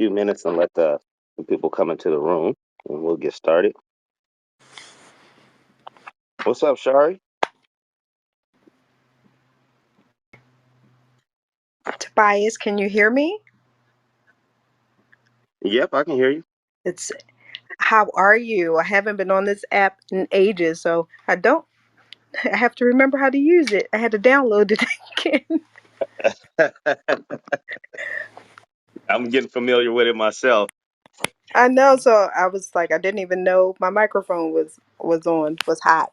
few minutes and let the people come into the room, and we'll get started. What's up, Shari? Tobias, can you hear me? Yep, I can hear you. It's How are you? I haven't been on this app in ages, so I have to remember how to use it. I had to download it again. I'm getting familiar with it myself. I know, so I was like, I didn't even know my microphone was hot.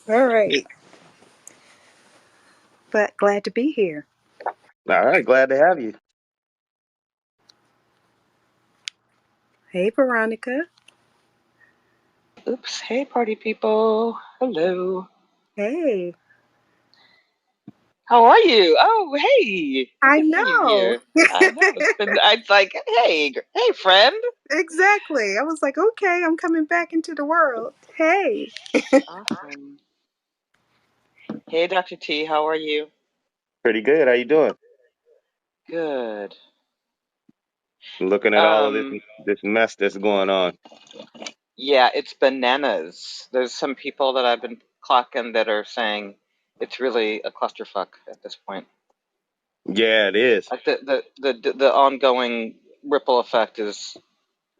All right, but glad to be here. All right, glad to have you. Hey, Veronica. Oops. Hey, party people. Hello. Hey, How are you? Oh, hey. Good I to see you know. here. I know. It's like, hey, friend. Exactly. I was like, okay, I'm coming back into the world. Hey. Awesome. Hey, Dr. T, how are you? Pretty good. How you doing? Good. Looking at all of this Um, this mess that's going on. yeah, it's bananas. There's some people that I've been clocking that are saying it's really a clusterfuck at this point. Yeah, it is. Like the ongoing ripple effect is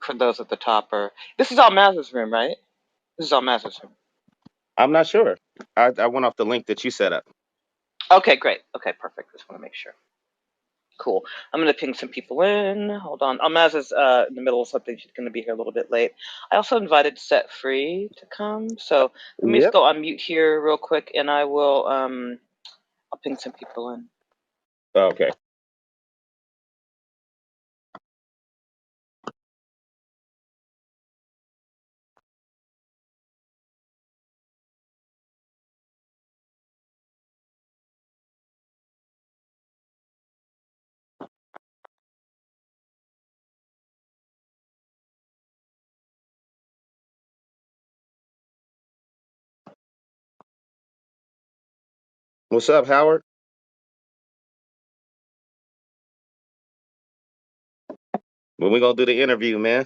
for those at the top are. This is all Maz's room, right? This is all Maz's room. I'm not sure. I went off the link that you set up. Okay, great. Okay, perfect. Just want to make sure. Cool. I'm going to ping some people in. Hold on. Almaz is in the middle of something. She's going to be here a little bit late. I also invited Set Free to come. So let me just Yep. go on mute here real quick, and I will. I'll ping some people in. Okay. What's up, Howard? When we gonna do the interview, man?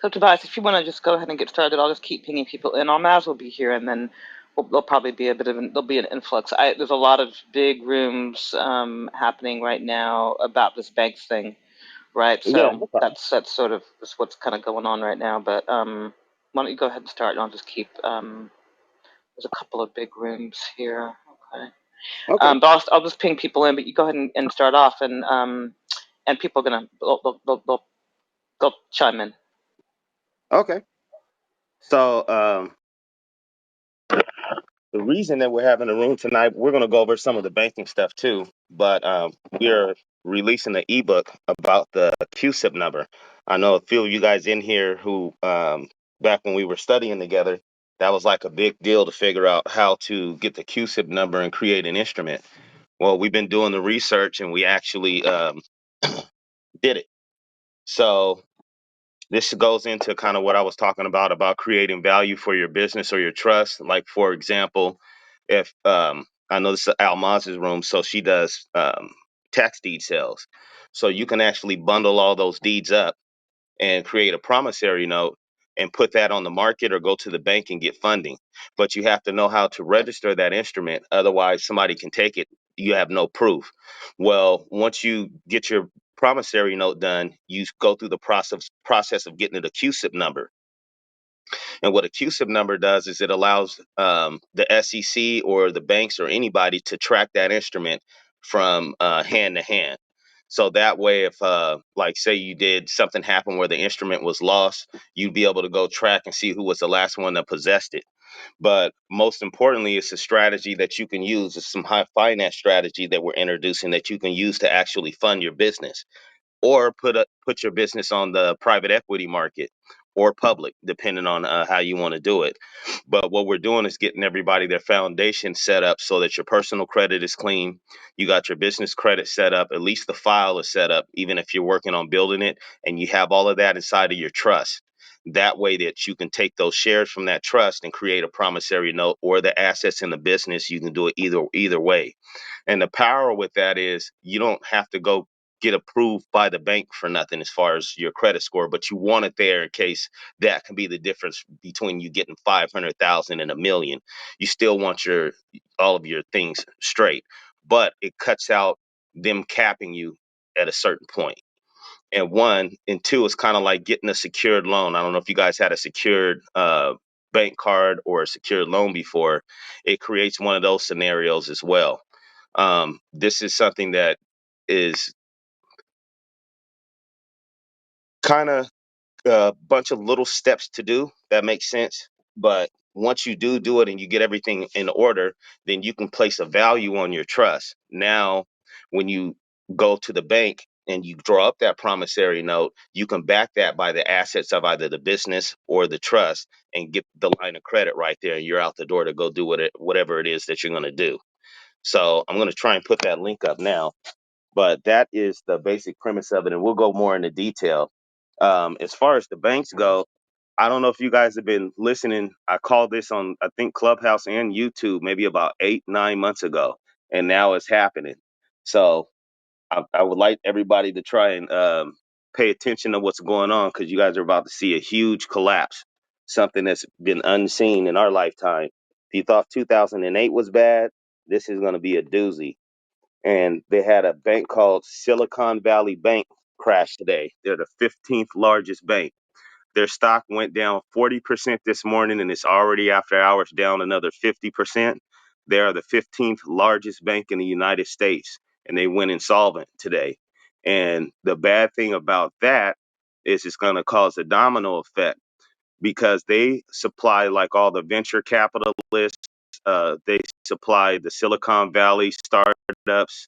So Tobias, if you want to just go ahead and get started, I'll just keep pinging people in. Almaz will be here, and then there'll probably be there'll be an influx. There's a lot of big rooms happening right now about this banks thing, right? Yeah, So no problem. that's sort of what's kind of going on right now. But why don't you go ahead and start, and I'll just keep. There's a couple of big rooms here. Okay. Okay. But I'll just ping people in. But you go ahead and start off, and people are gonna they'll chime in. Okay. So the reason that we're having a room tonight, we're going to go over some of the banking stuff too, but we're releasing an ebook about the Cusip number. I know a few of you guys in here who, back when we were studying together, that was like a big deal to figure out how to get the Cusip number and create an instrument. Well, we've been doing the research and we actually did it. So this goes into kind of what I was talking about creating value for your business or your trust. Like, for example, if I know this is Almaz's room, so she does tax deed sales. So you can actually bundle all those deeds up and create a promissory note and put that on the market or go to the bank and get funding. But you have to know how to register that instrument. Otherwise, somebody can take it. You have no proof. Well, once you get your promissory note done, you go through the process of getting it a Cusip number. And what a Cusip number does is it allows the SEC or the banks or anybody to track that instrument from hand to hand. So that way, if like say you did something happen where the instrument was lost, you'd be able to go track and see who was the last one that possessed it. But most importantly, it's a strategy that you can use. It's some high finance strategy that we're introducing that you can use to actually fund your business or put your business on the private equity market or public, depending on how you want to do it. But what we're doing is getting everybody their foundation set up so that your personal credit is clean. You got your business credit set up, at least the file is set up, even if you're working on building it, and you have all of that inside of your trust. That way that you can take those shares from that trust and create a promissory note, or the assets in the business. You can do it either way. And the power with that is you don't have to go get approved by the bank for nothing as far as your credit score, but you want it there in case that can be the difference between you getting 500,000 and a million. You still want your all of your things straight, but it cuts out them capping you at a certain point. And one and two is kind of like getting a secured loan. I don't know if you guys had a secured bank card or a secured loan before. It creates one of those scenarios as well. This is something that is kind of a bunch of little steps to do that makes sense. But once you do it and you get everything in order, then you can place a value on your trust. Now, when you go to the bank and you draw up that promissory note, you can back that by the assets of either the business or the trust and get the line of credit right there. And you're out the door to go do whatever it is that you're going to do. So I'm going to try and put that link up now. But that is the basic premise of it, and we'll go more into detail. As far as the banks go, I don't know if you guys have been listening. I called this on, I think, Clubhouse and YouTube maybe about 8, 9 months ago, and now it's happening. So I would like everybody to try and pay attention to what's going on, because you guys are about to see a huge collapse, something that's been unseen in our lifetime. If you thought 2008 was bad, this is going to be a doozy. And they had a bank called Silicon Valley Bank crash today. They're the 15th largest bank. Their stock went down 40% this morning, and it's already after hours down another 50%. They are the 15th largest bank in the United States, and they went insolvent today. And the bad thing about that is it's going to cause a domino effect, because they supply like all the venture capitalists. They supply the Silicon Valley startups,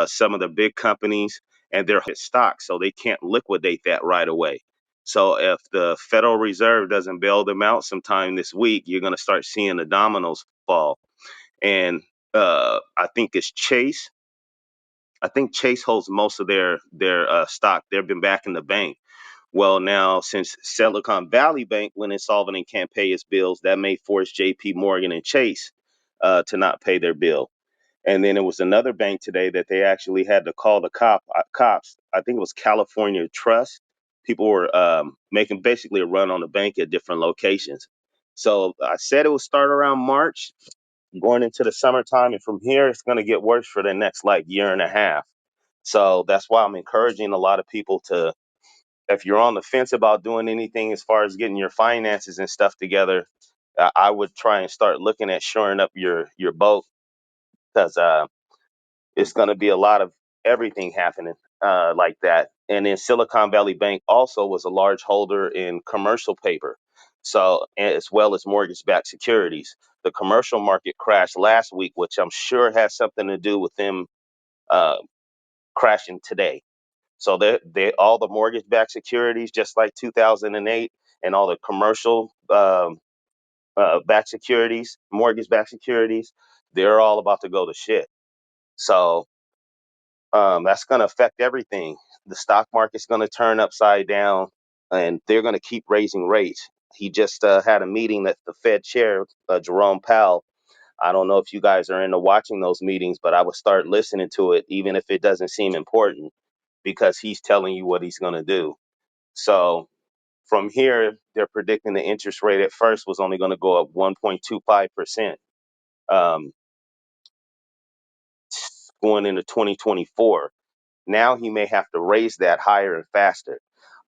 some of the big companies, and they're hit stock, so they can't liquidate that right away. So if the Federal Reserve doesn't bail them out sometime this week, you're going to start seeing the dominoes fall. And I think it's Chase. I think Chase holds most of their stock. They've been back in the bank. Well, now, since Silicon Valley Bank went insolvent and can't pay its bills, that may force JP Morgan and Chase to not pay their bill. And then it was another bank today that they actually had to call the cops. I think it was California Trust. People were making basically a run on the bank at different locations. So I said it would start around March, going into the summertime, and from here it's going to get worse for the next like year and a half. So that's why I'm encouraging a lot of people to, if you're on the fence about doing anything as far as getting your finances and stuff together, I would try and start looking at shoring up your boat, because it's going to be a lot of everything happening like that. And then Silicon Valley Bank also was a large holder in commercial paper, so as well as mortgage-backed securities. The commercial market crashed last week, which I'm sure has something to do with them uh, crashing today. So they all the mortgage-backed securities, just like 2008, and all the commercial backed securities, mortgage-backed securities, they're all about to go to shit. So that's going to affect everything. The stock market's going to turn upside down, and they're going to keep raising rates. He just had a meeting that the Fed chair, Jerome Powell, I don't know if you guys are into watching those meetings, but I would start listening to it, even if it doesn't seem important, because he's telling you what he's going to do. So from here, they're predicting the interest rate at first was only going to go up 1.25%, um, going into 2024. Now he may have to raise that higher and faster.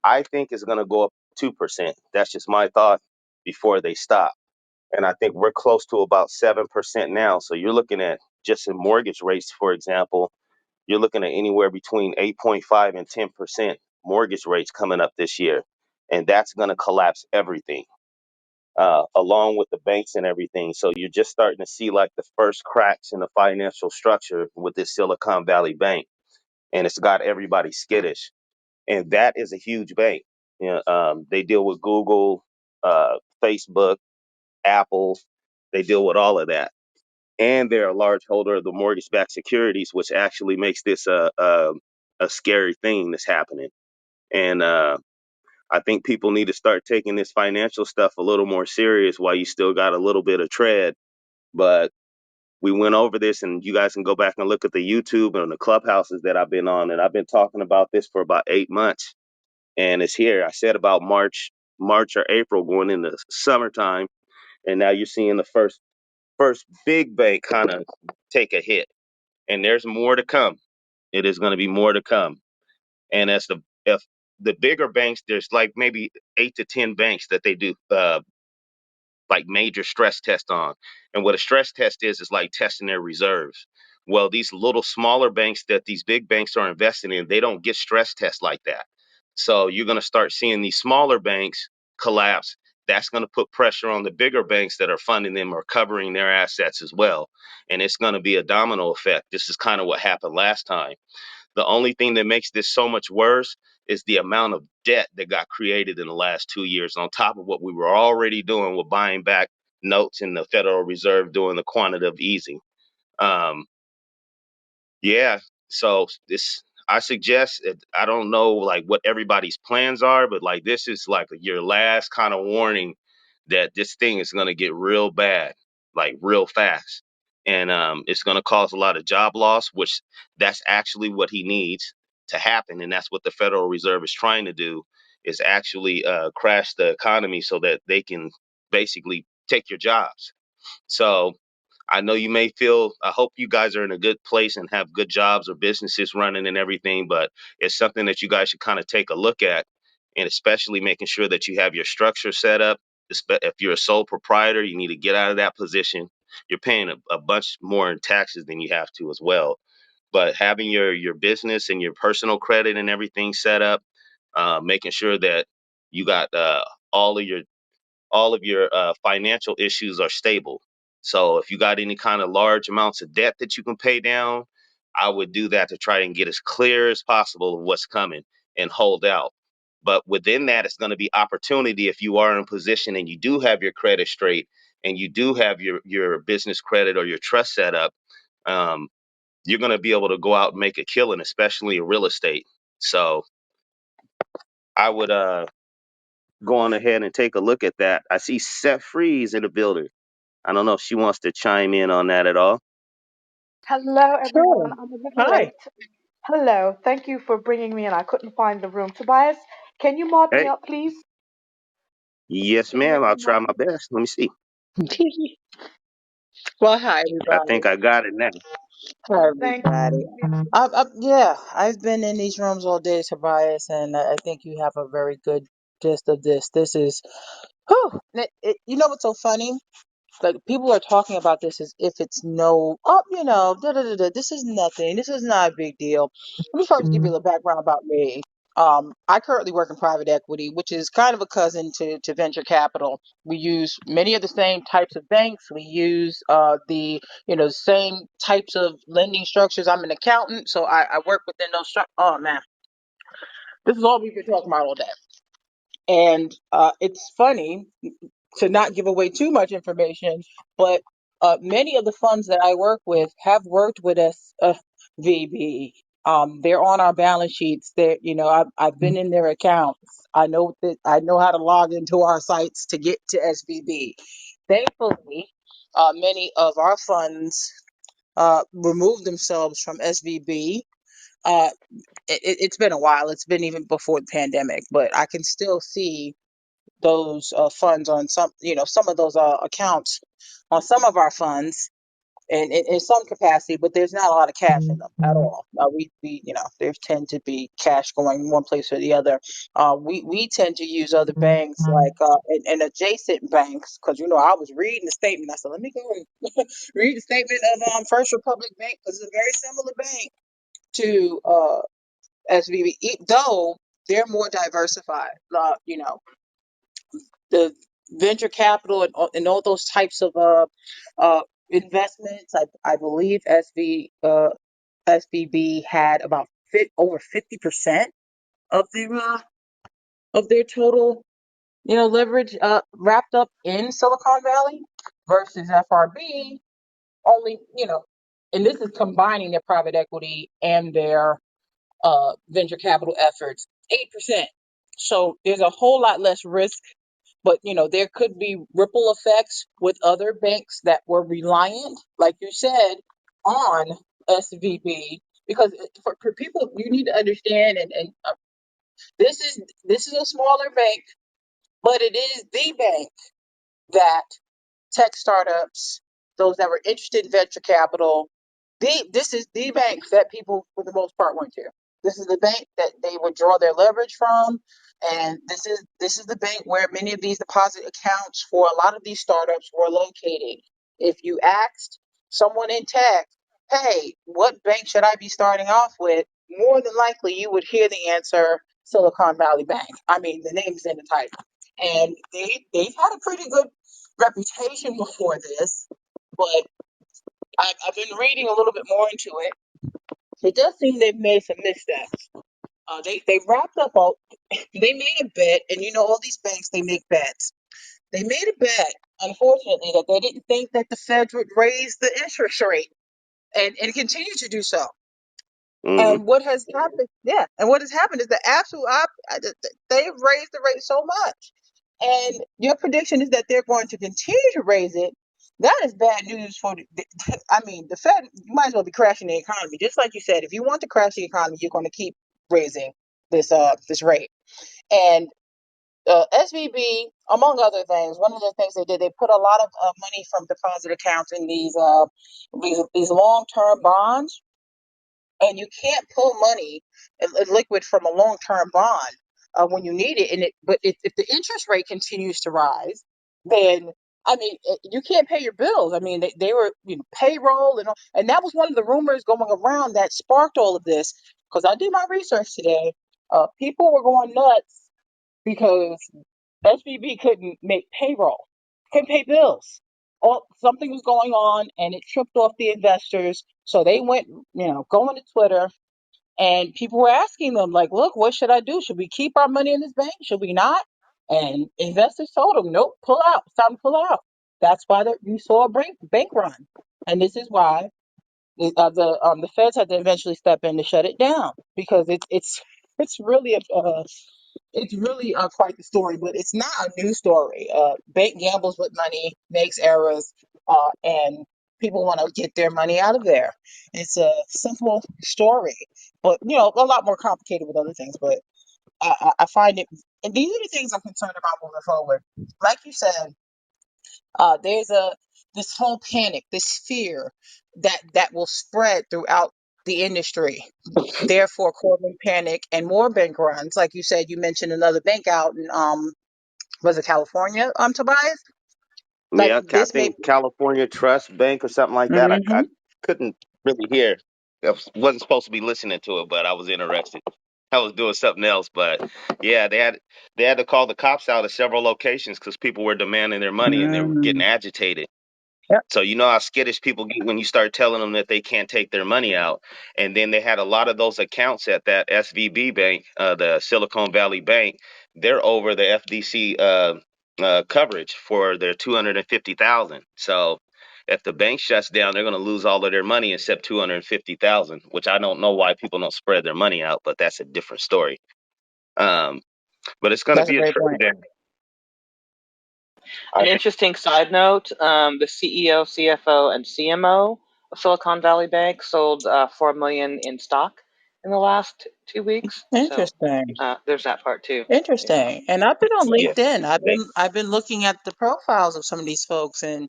I think it's going to go up 2%. That's just my thought before they stop. And I think we're close to about 7% now. So you're looking at just in mortgage rates, for example, you're looking at anywhere between 8.5 and 10% mortgage rates coming up this year. And that's going to collapse everything, along with the banks and everything. So you're just starting to see like the first cracks in the financial structure with this Silicon Valley Bank. And it's got everybody skittish. And that is a huge bank. They deal with Google, Facebook, Apple. They deal with all of that. And they're a large holder of the mortgage-backed securities, which actually makes this a scary thing that's happening. And I think people need to start taking this financial stuff a little more serious while you still got a little bit of tread. But we went over this, and you guys can go back and look at the YouTube and the clubhouses that I've been on. And I've been talking about this for about 8 months, and it's here. I said about March or April going into summertime, and now you're seeing the first big bank kind of take a hit, and there's more to come. It is going to be more to come. And as the if the bigger banks, there's like maybe 8 to 10 banks that they do like major stress test on. And what a stress test is like testing their reserves. Well, these little smaller banks that these big banks are investing in, they don't get stress tests like that. So you're going to start seeing these smaller banks collapse. That's going to put pressure on the bigger banks that are funding them or covering their assets as well. And it's going to be a domino effect. This is kind of what happened last time. The only thing that makes this so much worse is the amount of debt that got created in the last 2 years, on top of what we were already doing with buying back notes and the Federal Reserve doing the quantitative easing. Um, yeah. So this, I suggest, I don't know like what everybody's plans are, but like this is like your last kind of warning that this thing is going to get real bad, like real fast. And it's going to cause a lot of job loss, which that's actually what he needs to happen. And that's what the Federal Reserve is trying to do, is actually crash the economy so that they can basically take your jobs. So I know you may feel, I hope you guys are in a good place and have good jobs or businesses running and everything, but it's something that you guys should kind of take a look at, and especially making sure that you have your structure set up. If you're a sole proprietor, you need to get out of that position. You're paying a bunch more in taxes than you have to as well. But having your business and your personal credit and everything set up, making sure that you got all of your financial issues are stable. So if you got any kind of large amounts of debt that you can pay down, I would do that to try and get as clear as possible of what's coming and hold out. But within that, it's going to be opportunity if you are in position and you do have your credit straight and you do have your business credit or your trust set up. Um, you're going to be able to go out and make a killing, especially in real estate. So I would go on ahead and take a look at that. I see Seth Freeze in the building. I don't know if she wants to chime in on that at all. Hello, Sure. everyone. I'm a little Hi. late. Hello. Thank you for bringing me in. I couldn't find the room. Tobias, can you mod me Hey, up, please? yes, Can you ma'am. help I'll me try mod my me? best. Let me see. Well, hi, I everybody. think I got it now. Hi, Thank everybody. you. Yeah, I've been in these rooms all day, Tobias, and I think you have a very good gist of this. This is, whew, you know what's so funny? Like people are talking about this as if it's no, oh, da da da da. This is nothing. This is not a big deal. Let me first give you a little background about me. I currently work in private equity, which is kind of a cousin to venture capital. We use many of the same types of banks. We use the same types of lending structures. I'm an accountant, so I work within those. Oh man, this is all we've been talking about all day. And it's funny to not give away too much information, but many of the funds that I work with have worked with us, VB. They're on our balance sheets. I've been in their accounts. I know how to log into our sites to get to SVB. Thankfully, many of our funds removed themselves from SVB. Uh, it's been a while. It's been even before the pandemic, but I can still see those funds on some, some of those accounts on some of our funds and in some capacity, but there's not a lot of cash in them at all. There tend to be cash going one place or the other. We tend to use other banks like and adjacent banks because I was reading the statement. I said, let me go and read the statement of First Republic Bank because it's a very similar bank to SVB, though they're more diversified. The venture capital and all those types of investments. I believe SVB had about over 50% of their total leverage wrapped up in Silicon Valley versus FRB only and this is combining their private equity and their venture capital efforts 8%. So there's a whole lot less risk. But there could be ripple effects with other banks that were reliant, like you said, on SVB. Because for people, you need to understand, and this is a smaller bank, but it is the bank that tech startups, those that were interested in venture capital. This is the bank that people, for the most part, went to. This is the bank that they would draw their leverage from, and this is the bank where many of these deposit accounts for a lot of these startups were located. If you asked someone in tech, "Hey, what bank should I be starting off with?" More than likely, you would hear the answer Silicon Valley Bank. I mean, the name's in the title, and they've had a pretty good reputation before this, but I've been reading a little bit more into it. It does seem they've made some missteps. They wrapped up all. They made a bet, and all these banks they make bets. They made a bet, unfortunately, that they didn't think that the Fed would raise the interest rate and continue to do so. Hmm. And what has happened? Yeah, and what has happened is the absolute they've raised the rate so much, and your prediction is that they're going to continue to raise it. That is bad news for I mean, the Fed. You might as well be crashing the economy, just like you said. If you want to crash the economy, you're going to keep raising this rate. And SVB, among other things, one of the things they did, they put a lot of money from deposit accounts in these long term bonds, and you can't pull money liquid from a long-term bond when you need it. But if the interest rate continues to rise, then I mean you can't pay your bills. I mean they were payroll and all, and that was one of the rumors going around that sparked all of this. Because I did my research today, people were going nuts because SVB couldn't make payroll, couldn't pay bills. Something was going on, and it tripped off the investors. So they went, going to Twitter, and people were asking them, like, look, what should I do? Should we keep our money in this bank? Should we not? And investors told them, nope, pull out. It's time to pull out. That's why you saw a bank run. And this is why the feds had to eventually step in to shut it down because it's really quite the story, but it's not a new story. Bank gambles with money, makes errors, and people want to get their money out of there. It's a simple story, but a lot more complicated with other things. But I find it, and these are the things I'm concerned about moving forward. Like you said, there's this whole panic, this fear that will spread throughout the industry, therefore causing panic and more bank runs. Like you said, you mentioned another bank out in was it California, Tobias? Like Yeah, I this may think California Trust Bank or something like that. I hmm couldn't really hear. Wasn't supposed to be listening to it, but I was interested. I was doing something else, but yeah, they had to call the cops out at several locations because people were demanding their money and they were getting agitated. Yep, So you know how skittish people get when you start telling them that they can't take their money out. And then they had a lot of those accounts at that SVB bank, the Silicon Valley Bank. They're over the FDC coverage for their 250,000. So if the bank shuts down, they're going to lose all of their money except 250,000, which I don't know why people don't spread their money out, but that's a different story. Um, but it's going to that's a be a great trade point. there. An I think. interesting side note: the CEO, CFO, and CMO of Silicon Valley Bank sold 4 million in stock in the last 2 weeks. So Interesting. there's that part too. Yeah. Interesting. And I've been on Yeah, LinkedIn. they, I've been looking at the profiles of some of these folks, and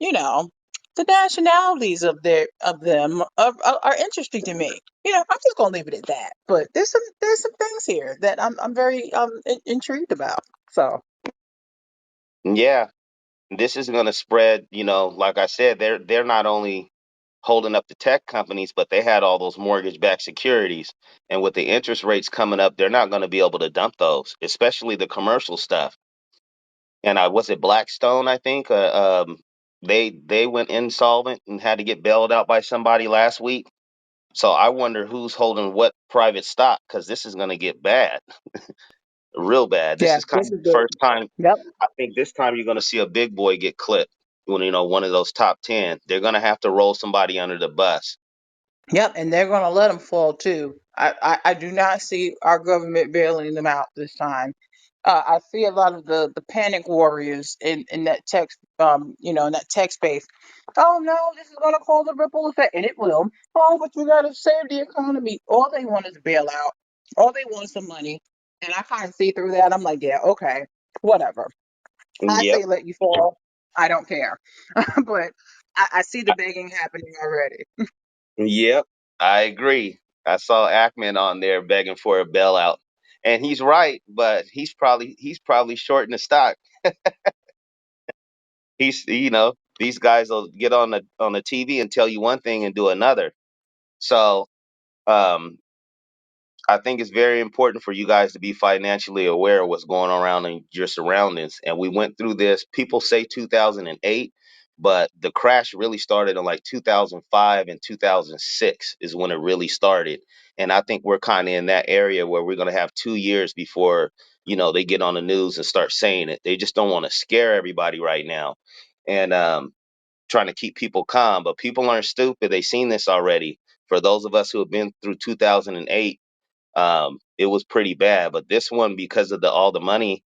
you know, the nationalities of them are interesting to me. I'm just gonna leave it at that. But there's some things here that I'm very intrigued about. So yeah. This is going to spread. Like I said, they're not only holding up the tech companies, but they had all those mortgage-backed securities, and with the interest rates coming up, they're not going to be able to dump those, especially the commercial stuff. And I was it Blackstone, I think. They went insolvent and had to get bailed out by somebody last week. So I wonder who's holding what private stock, because this is going to get bad, real bad. This yeah, is kind this of is the the first time. yep. I think this time you're going to see a big boy get clipped. When one of those top 10, they're going to have to roll somebody under the bus. Yep, and they're going to let them fall too. I do not see our government bailing them out this time. I see a lot of the panic warriors in that text, in that tech space. Oh no, this is going to cause a ripple effect, and it will. Oh, but you got to save the economy. All they want is bailout. All they want is some money, and I kind of see through that. I'm like, yeah, okay, whatever. I Yep. say let you fall. I don't care, but I see the begging happening already. Yep. I agree. I saw Ackman on there begging for a bailout. And he's right, but he's probably short in the stock. These guys will get on the TV and tell you one thing and do another. So um I think it's very important for you guys to be financially aware of what's going on around in your surroundings. And we went through this. People say 2008, but the crash really started in like 2005 and 2006 is when it really started. And I think we're kind of in that area where we're going to have 2 years before, they get on the news and start saying it. They just don't want to scare everybody right now. And trying to keep people calm, but people aren't stupid. They've seen this already. For those of us who have been through 2008, it was pretty bad. But this one, because of all the money,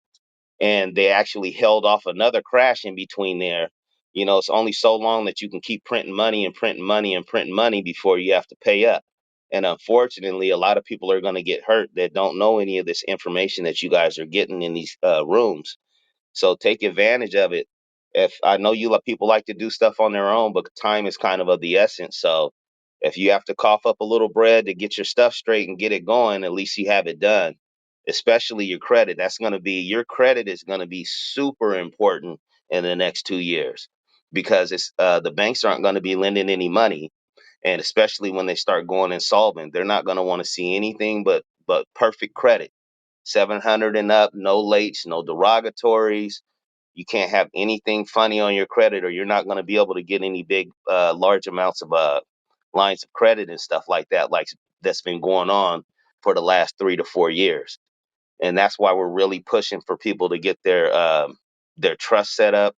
and they actually held off another crash in between there. It's only so long that you can keep printing money and printing money and printing money before you have to pay up. And unfortunately, a lot of people are going to get hurt that don't know any of this information that you guys are getting in these rooms. So take advantage of it. If I know people like to do stuff on their own, but time is kind of the essence. So if you have to cough up a little bread to get your stuff straight and get it going, at least you have it done. Especially your credit. Your credit is going to be super important in the next 2 years, because the banks aren't going to be lending any money, and especially when they start going insolvent, they're not going to want to see anything but perfect credit. 700 and up, no lates, no derogatories. You can't have anything funny on your credit, or you're not going to be able to get any big, large amounts of lines of credit and stuff like that, like that's been going on for the last 3 to 4 years. And that's why we're really pushing for people to get their trust set up,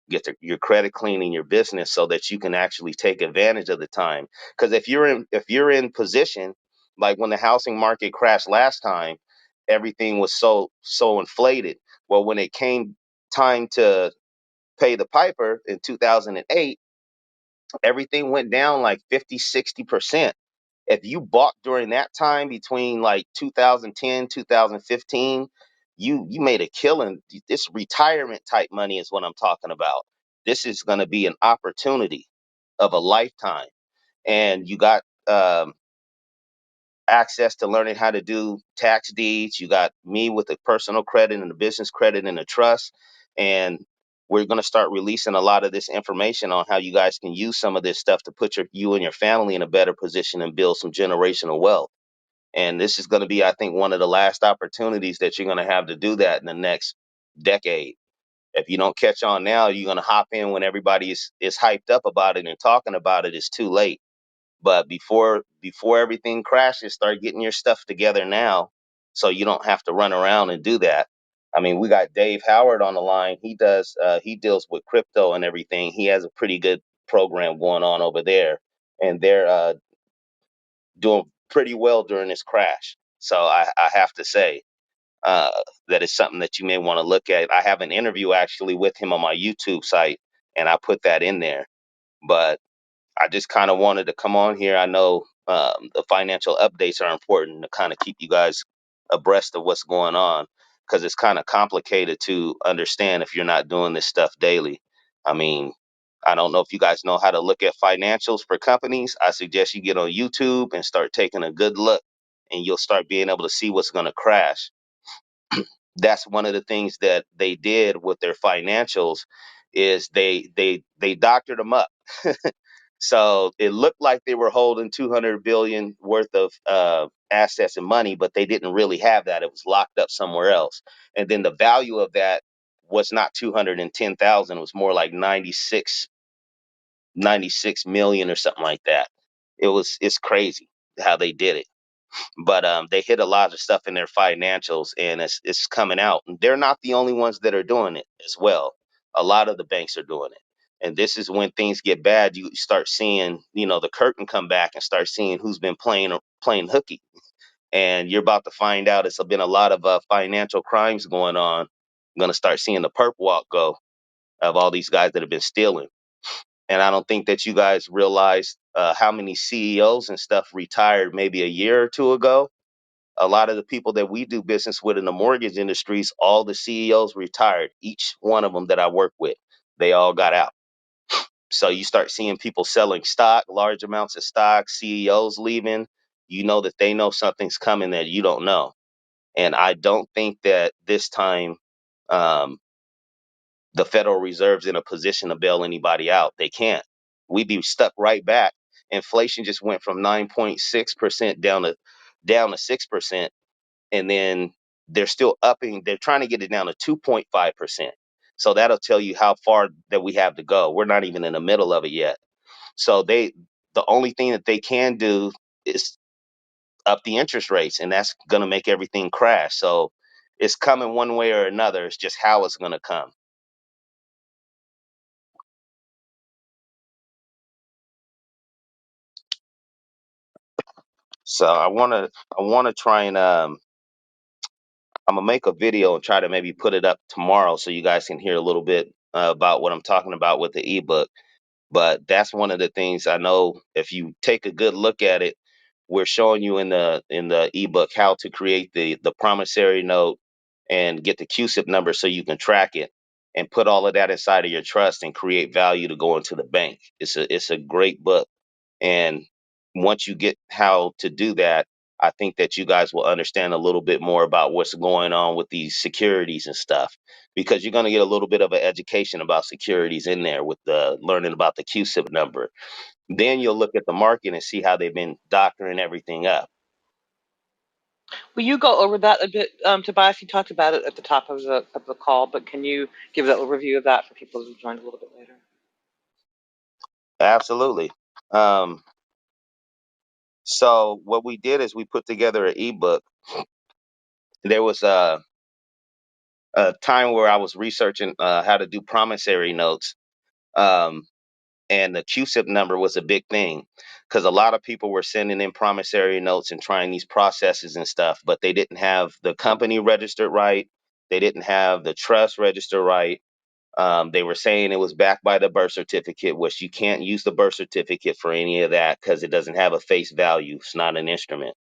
get your credit clean in your business, so that you can actually take advantage of the time. Because if you're in position, like when the housing market crashed last time, everything was so inflated. Well, when it came time to pay the piper in 2008, everything went down like 50-60%. If you bought during that time between like 2010 2015, you made a killing. This retirement type money is what I'm talking about. This is going to be an opportunity of a lifetime. And you got access to learning how to do tax deeds. You got me with the personal credit and the business credit and the trust. And we're going to start releasing a lot of this information on how you guys can use some of this stuff to put you and your family in a better position and build some generational wealth. And this is going to be, I think, one of the last opportunities that you're going to have to do that in the next decade. If you don't catch on now, you're going to hop in when everybody is hyped up about it and talking about it. It's too late. But before everything crashes, start getting your stuff together now, so you don't have to run around and do that. I mean, we got Dave Howard on the line. He deals with crypto and everything. He has a pretty good program going on over there, and they're doing pretty well during this crash. So I have to say, uh, that is something that you may want to look at. I have an interview actually with him on my YouTube site, and I put that in there. But I just kind of wanted to come on here. I know the financial updates are important to kind of keep you guys abreast of what's going on, because it's kind of complicated to understand if you're not doing this stuff daily. I mean, I don't know if you guys know how to look at financials for companies. I suggest you get on YouTube and start taking a good look, and you'll start being able to see what's going to crash. That's one of the things that they did with their financials, is they doctored them up. So it looked like they were holding 200 billion worth of assets and money, but they didn't really have that. It was locked up somewhere else. And then the value of that was not 210,000. It was more like 96 million or something like that. It's crazy how they did it. But they hit a lot of stuff in their financials, and it's coming out. And they're not the only ones that are doing it as well. A lot of the banks are doing it. And this is when things get bad. You start seeing, the curtain come back and start seeing who's been playing hooky. And you're about to find out it's been a lot of financial crimes going on. I'm going to start seeing the perp walk go of all these guys that have been stealing. And I don't think that you guys realize how many CEOs and stuff retired maybe a year or two ago. A lot of the people that we do business with in the mortgage industries, all the CEOs retired. Each one of them that I work with, they all got out. So you start seeing people selling stock, large amounts of stock, CEOs leaving. You know that they know something's coming that you don't know. And I don't think that this time um, the Federal Reserve's in a position to bail anybody out. They can't. We'd be stuck right back. Inflation just went from 9.6% down to 6%, and then they're still upping. They're trying to get it down to 2.5%. So that'll tell you how far that we have to go. We're not even in the middle of it yet. So the only thing that they can do is up the interest rates, and that's going to make everything crash. So it's coming one way or another. It's just how it's going to come. So I want to try and I'm gonna make a video and try to maybe put it up tomorrow so you guys can hear a little bit about what I'm talking about with the ebook. But that's one of the things I know. If you take a good look at it, we're showing you in the ebook how to create the promissory note and get the Cusip number so you can track it and put all of that inside of your trust and create value to go into the bank. It's a great book. And once you get how to do that, I think that you guys will understand a little bit more about what's going on with these securities and stuff, because you're going to get a little bit of an education about securities in there with the learning about the QSIP number. Then you'll look at the market and see how they've been doctoring everything up. Will you go over that a bit, Tobias? You talked about it at the top of the call, but can you give that overview of that for people who joined a little bit later? Absolutely. Um, so what we did is we put together an ebook. There was a time where I was researching how to do promissory notes. Um, and the QSIP number was a big thing because a lot of people were sending in promissory notes and trying these processes and stuff, but they didn't have the company registered right. They didn't have the trust registered right. They were saying it was backed by the birth certificate, which you can't use the birth certificate for any of that because it doesn't have a face value. It's not an instrument.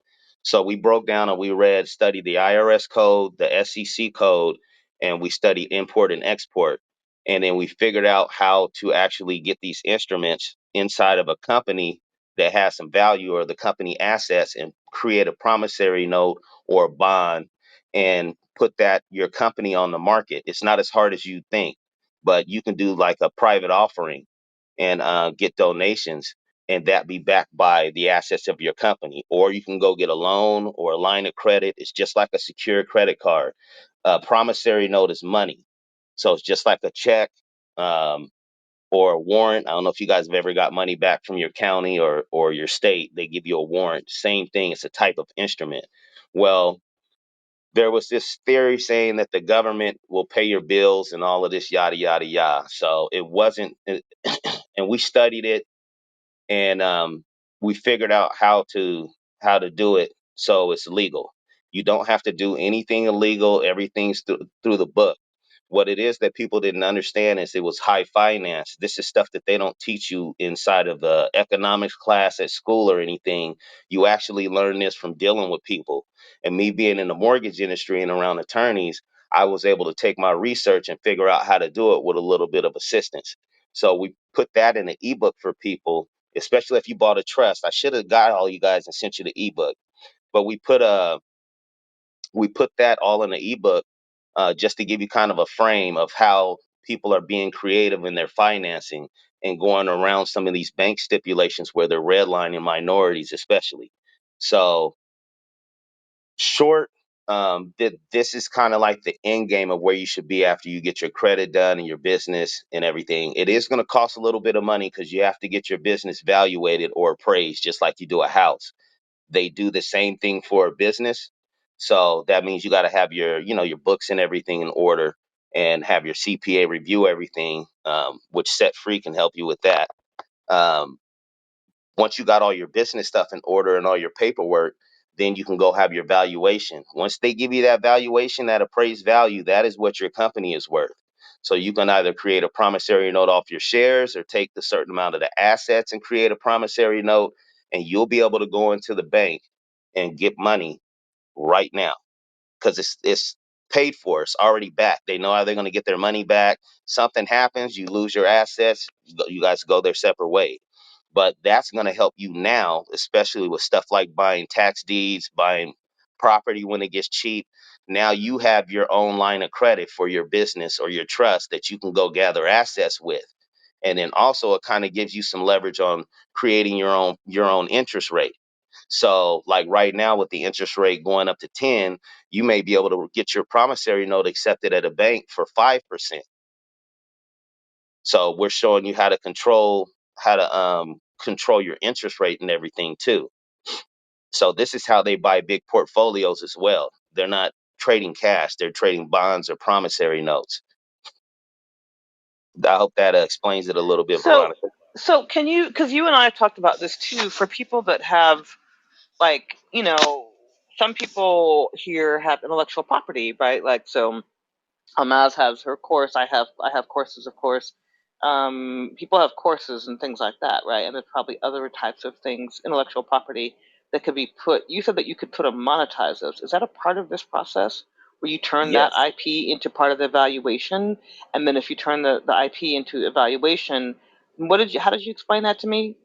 So we broke down and studied the IRS code, the SEC code, and we studied import and export. And then we figured out how to actually get these instruments inside of a company that has some value or the company assets and create a promissory note or a bond and put your company on the market. It's not as hard as you think, but you can do like a private offering and get donations, and that be backed by the assets of your company. Or you can go get a loan or a line of credit. It's just like a secure credit card. A promissory note is money. So it's just like a check um, or a warrant. I don't know if you guys have ever got money back from your county or your state. They give you a warrant. Same thing. It's a type of instrument. Well, there was this theory saying that the government will pay your bills and all of this yada yada yada. So it wasn't, and we studied it, and we figured out how to do it so it's legal. You don't have to do anything illegal. Everything's through the book. What it is that people didn't understand is it was high finance. This is stuff that they don't teach you inside of the economics class at school or anything. You actually learn this from dealing with people. And me being in the mortgage industry and around attorneys, I was able to take my research and figure out how to do it with a little bit of assistance. So we put that in an ebook for people, especially if you bought a trust. I should have got all you guys and sent you the ebook, but we put that all in an ebook just to give you kind of a frame of how people are being creative in their financing and going around some of these bank stipulations where they're redlining minorities, especially. So, short, this is kind of like the end game of where you should be after you get your credit done and your business and everything. It is going to cost a little bit of money because you have to get your business valuated or appraised, just like you do a house. They do the same thing for a business. So that means you got to have your books and everything in order and have your CPA review everything, which Set Free can help you with that. Um, Once you got all your business stuff in order and all your paperwork, then you can go have your valuation. Once they give you that valuation, that appraised value, that is what your company is worth. So you can either create a promissory note off your shares or take the certain amount of the assets and create a promissory note, and you'll be able to go into the bank and get money right now because it's paid for. It's already back. They know how they're going to get their money back. Something happens, you lose your assets, you guys go their separate way. But that's going to help you now, especially with stuff like buying tax deeds, buying property when it gets cheap. Now you have your own line of credit for your business or your trust that you can go gather assets with. And then also it kind of gives you some leverage on creating your own interest rate. So like right now with the interest rate going up to 10, you may be able to get your promissory note accepted at a bank for 5%. So we're showing you how to control your interest rate and everything too. So this is how they buy big portfolios as well. They're not trading cash, they're trading bonds or promissory notes. I hope that explains it a little bit, So, Veronica. so can you, because you and I have talked about this too, for people that have, like, some people here have intellectual property, right? Like, so Almaz has her course. I have courses, of course. People have courses and things like that, right? And there's probably other types of things, intellectual property, that could be put. You said that you could put a monetize those. Is that a part of this process where you turn that Yes. IP into part of the evaluation? And then if you turn the IP into evaluation, how did you explain that to me?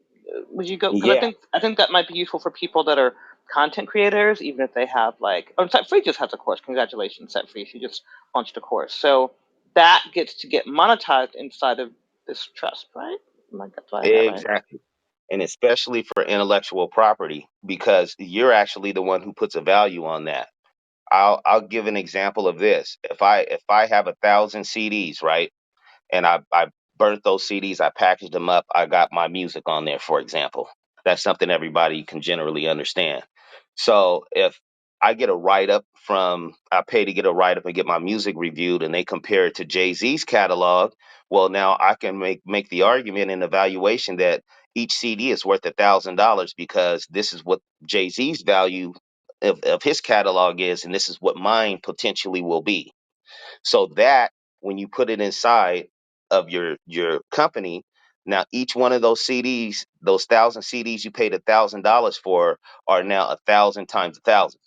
Would you go? Because Yeah. I think that might be useful for people that are content creators, even if they have like. Oh, Set Free just has a course. Congratulations, Set Free. She just launched a course. So that gets to get monetized inside of this trust, right? Am I, do I have that right? Exactly. And especially for intellectual property, because you're actually the one who puts a value on that. I'll give an example of this. If I have 1,000 CDs, right, and I burnt those CDs, I packaged them up, I got my music on there, for example. That's something everybody can generally understand. So if I get a write up I pay to get a write up and get my music reviewed, and they compare it to Jay-Z's catalog. Well, now I can make the argument and evaluation that each CD is worth $1,000 because this is what Jay-Z's value of his catalog is, and this is what mine potentially will be. So that when you put it inside of your company, now each one of those CDs, those 1,000 CDs you paid $1,000 for, are now 1,000 times 1,000.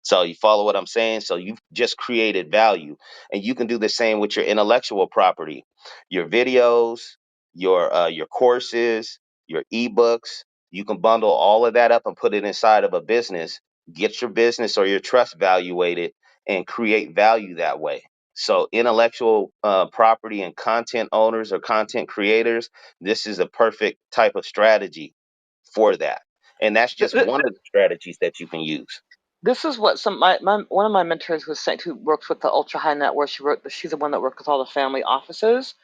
So you follow what I'm saying? So you've just created value, and you can do the same with your intellectual property, your videos, your courses, your ebooks. You can bundle all of that up and put it inside of a business. Get your business or your trust valuated and create value that way. So intellectual property and content owners or content creators, this is a perfect type of strategy for that, and that's just one of the strategies that you can use. This is what my one of my mentors was saying, who works with the ultra high net worth. She's the one that works with all the family offices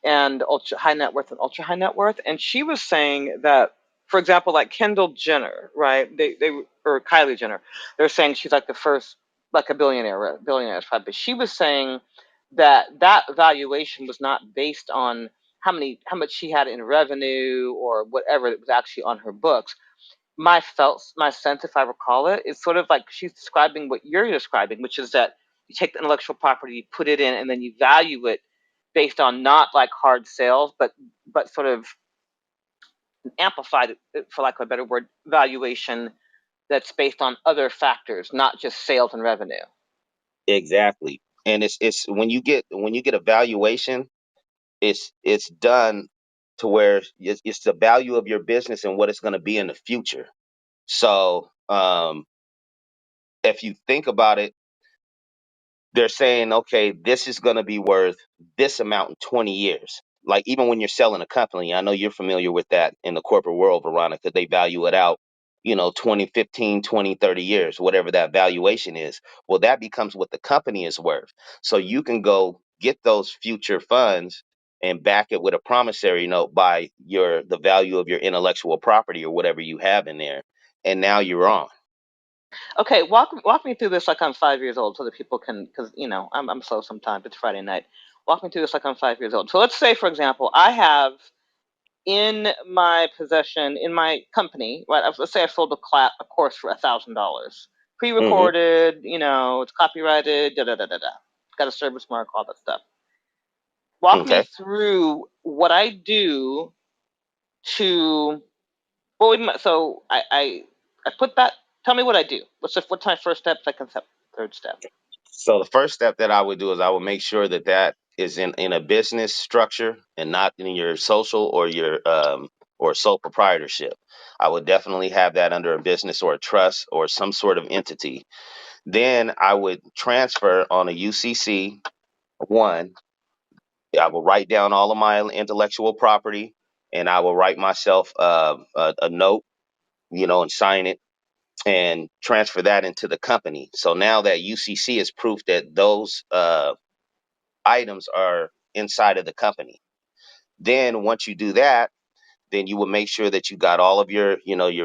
and ultra high net worth and ultra high net worth. And she was saying that, for example, like Kendall Jenner, right? They or Kylie Jenner, they're saying she's like the first, like a billionaire, right? Billionaire, right? But she was saying that valuation was not based on how much she had in revenue or whatever. It was actually on her books. my sense, if I recall it, is sort of like she's describing what you're describing, which is that you take the intellectual property, you put it in, and then you value it based on not like hard sales, but sort of amplified, for lack of a better word, valuation that's based on other factors, not just sales and revenue. Exactly. And it's when you get a valuation, it's done to where it's the value of your business and what it's going to be in the future. So if you think about it, they're saying, okay, this is going to be worth this amount in 20 years. Like even when you're selling a company, I know you're familiar with that in the corporate world, Veronica, they value it out, 20, 15, 20, 30 years, whatever that valuation is. Well, that becomes what the company is worth. So you can go get those future funds and back it with a promissory note by the value of your intellectual property or whatever you have in there. And now you're on. Okay, walk me through this like I'm 5 years old, so that people can, because I'm slow sometimes. It's Friday night. Walk me through this like I'm 5 years old. So let's say, for example, I have in my possession, in my company, right? Let's say I sold a course for $1,000, Hmm. pre-recorded. It's copyrighted. Da da da da da. Got a service mark, all that stuff. Walk me Okay. through what I do to. Well, so I put that. Tell me what I do. What's my first step, second step, third step? So the first step that I would do is I would make sure that that is in a business structure and not in your social or your or sole proprietorship. I would definitely have that under a business or a trust or some sort of entity. Then I would transfer on a UCC one. I will write down all of my intellectual property, and I will write myself a note, and sign it and transfer that into the company. So now that UCC is proof that those items are inside of the company. Then once you do that, then you will make sure that you got all of your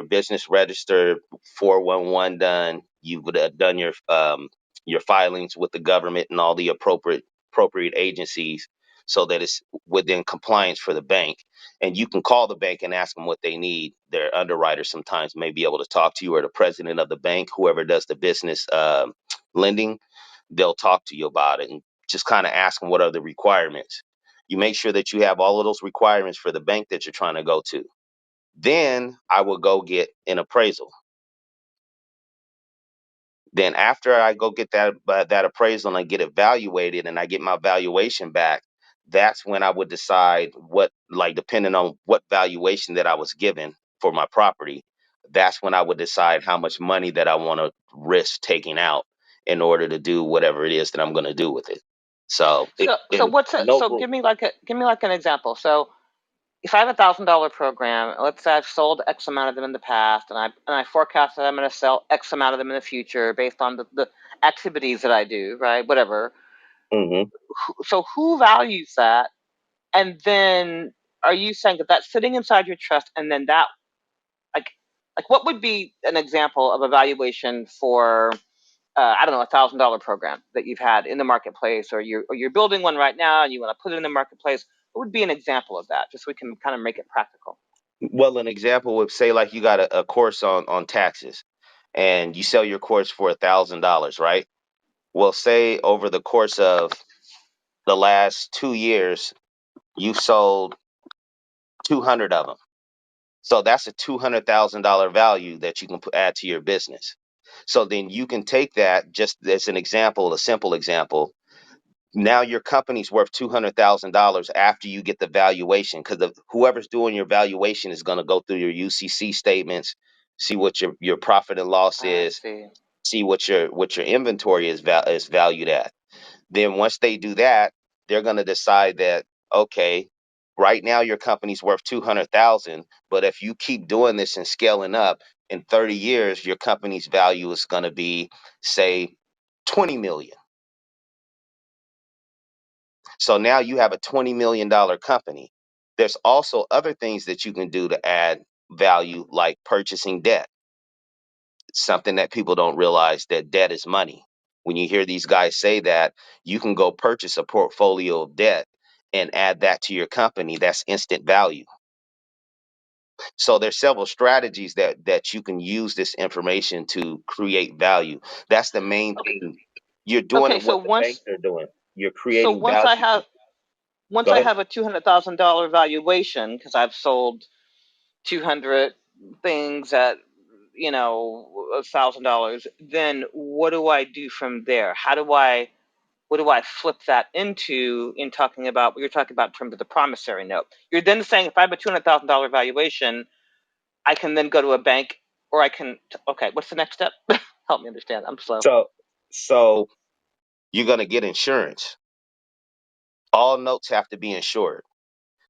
business registered 411 done. You would have done your filings with the government and all the appropriate agencies so that it's within compliance for the bank. And you can call the bank and ask them what they need. Their underwriter sometimes may be able to talk to you, or the president of the bank, whoever does the business lending, they'll talk to you about it and just kind of ask them what are the requirements. You make sure that you have all of those requirements for the bank that you're trying to go to. Then I will go get an appraisal. Then after I go get that appraisal and I get evaluated and I get my valuation back, that's when I would decide what, like, depending on what valuation that I was given for my property, that's when I would decide how much money that I want to risk taking out in order to do whatever it is that I'm going to do with it. So it, So and what's it? no So rule. give me like an example. So if I have $1,000 program, let's say I've sold X amount of them in the past, and I forecast that I'm going to sell X amount of them in the future based on the activities that I do, right? Whatever. Hmm. So who values that? And then are you saying that that's sitting inside your trust, and then that like what would be an example of a valuation for I don't know, $1,000 program that you've had in the marketplace, or you're building one right now and you want to put it in the marketplace? What would be an example of that, just so we can kind of make it practical? Well, an example would say like you got a course on taxes, and you sell your course for $1,000, right? Well, say over the course of the last 2 years, you've sold 200 of them. So that's a $200,000 value that you can add to your business. So then you can take that just as an example, a simple example. Now your company's worth $200,000 after you get the valuation, because whoever's doing your valuation is going to go through your UCC statements, see what your profit and loss I is, see. see what your inventory is valued at. Then once they do that, they're going to decide that, okay, right now your company's worth 200,000, but if you keep doing this and scaling up, in 30 years your company's value is going to be, say, 20 million. So now you have a $20 million company. There's also other things that you can do to add value, like purchasing debt. Something that people don't realize, that debt is money. When you hear these guys say that, you can go purchase a portfolio of debt and add that to your company. That's instant value. So there's several strategies that you can use this information to create value. That's the main thing. You're doing Okay, it what the banks are doing. You're so creating value. once Go I ahead. have a $200,000 valuation because I've sold 200 things at $1,000, then what do I do from there? What do I flip that into in talking about what you're talking about in terms of the promissory note? You're then saying if I have a $200,000 valuation, I can then go to a bank or I can, okay, what's the next step? Help me understand. I'm slow. So you're gonna get insurance. All notes have to be insured.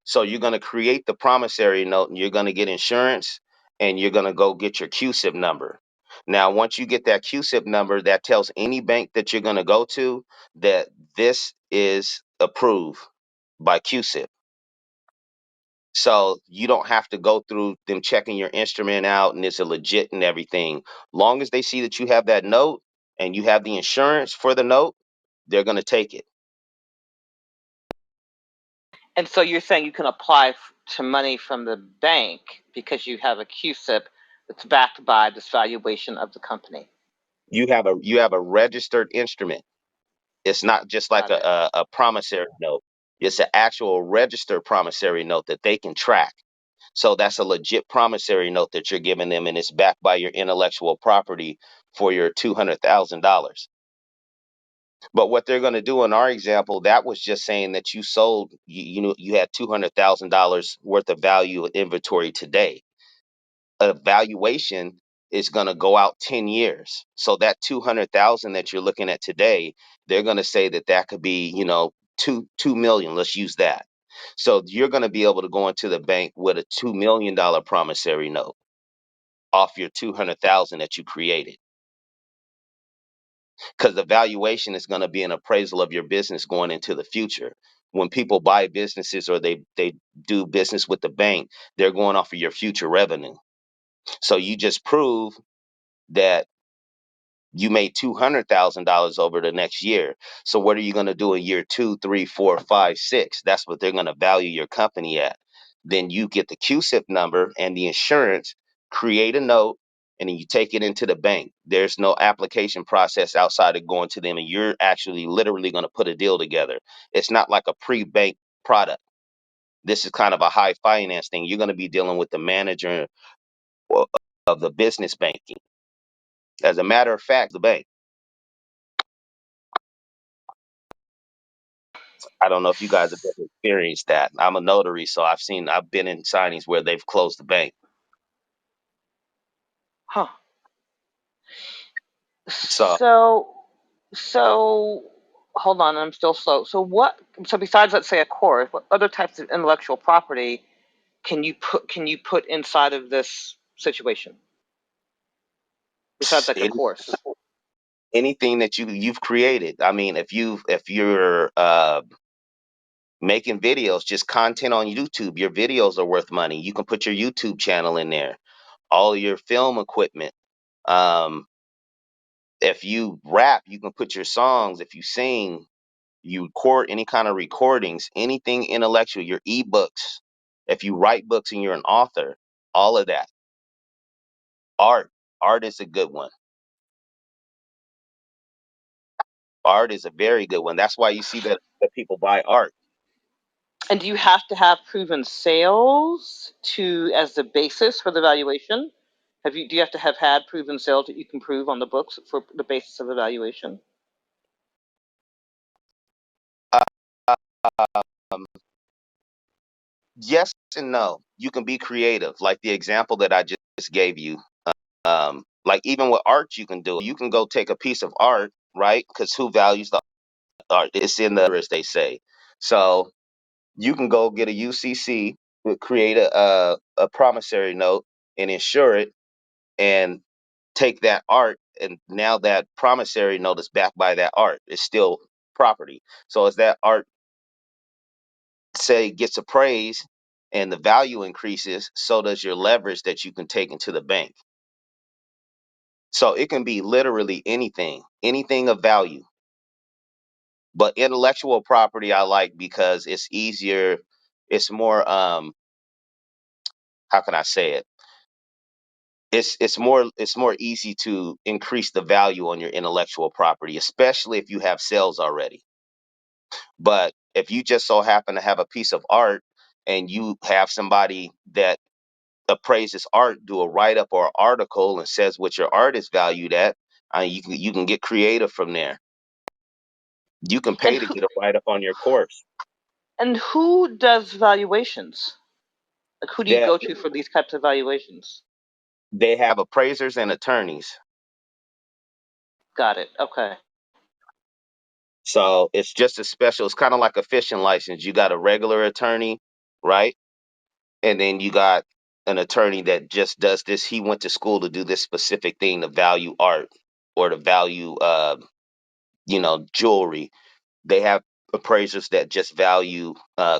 So you're gonna create the promissory note and you're gonna get insurance and you're gonna go get your Cusip number. Now, once you get that Cusip number, that tells any bank that you're gonna go to that this is approved by Cusip. So you don't have to go through them checking your instrument out and it's a legit and everything. Long as they see that you have that note and you have the insurance for the note, they're going to take it. And so you're saying you can apply to money from the bank because you have a QSIP that's backed by this valuation of the company. You have a registered instrument. It's not just like Got it. a promissory note. It's an actual registered promissory note that they can track. So that's a legit promissory note that you're giving them, and it's backed by your intellectual property for your $200,000. But what they're going to do in our example, that was just saying that you sold, you had $200,000 worth of value in inventory today. A valuation is going to go out 10 years. So that 200,000 that you're looking at today, they're going to say that that could be, 2 million. Let's use that. So you're going to be able to go into the bank with a $2 million promissory note off your 200,000 that you created, because the valuation is going to be an appraisal of your business going into the future. When people buy businesses or they do business with the bank, they're going off of your future revenue. So you just prove that you made $200,000 over the next year. So what are you going to do in year 2, 3, 4, 5, 6? That's what they're going to value your company at. Then you get the QSIP number and the insurance, create a note, and then you take it into the bank. There's no application process outside of going to them, and you're actually literally going to put a deal together. It's not like a pre-bank product. This is kind of a high finance thing. You're going to be dealing with the manager of the business banking. As a matter of fact, the bank. I don't know if you guys have ever experienced that. I'm a notary, so I've been in signings where they've closed the bank. Huh. So So, so hold on, I'm still slow. So besides, let's say, a course, what other types of intellectual property can you put inside of this situation besides like the any, course? anything that you've created. I mean, if you're making videos, just content on YouTube, your videos are worth money. You can put your YouTube channel in there. All your film equipment. Um, if you rap, you can put your songs. If you sing, you record any kind of recordings, anything intellectual, your ebooks, if you write books and you're an author, all of that. Art is a good one. Art is a very good one. That's why you see that people buy art. And do you have to have proven sales to as the basis for the valuation? Do you have to have had proven sales that you can prove on the books for the basis of the valuation? Um, yes and no. You can be creative, like the example that I just gave you. Like even with art, you can do it. You can go take a piece of art, right? Because who values the art? It's in the, as they say. So you can go get a UCC, create a promissory note, and insure it, and take that art, and now that promissory note is backed by that art. It's still property. So as that art, say, gets appraised and the value increases, so does your leverage that you can take into the bank. So it can be literally anything of value. But intellectual property I like because it's easier, it's more how can I say it? It's more easy to increase the value on your intellectual property, especially if you have sales already. But if you just so happen to have a piece of art and you have somebody that appraises art, do a write up or article and says what your art is valued at, you can get creative from there. You can And pay to get a write up on your course. who does valuations? Like, who do you That go to for these types of valuations? they have appraisers and attorneys. Got it. Okay. So it's just a special. It's kind of like a fishing license. You got a regular attorney, right? And then you got an attorney that just does this. He went to school to do this specific thing, to value art or to value, jewelry. They have appraisers that just value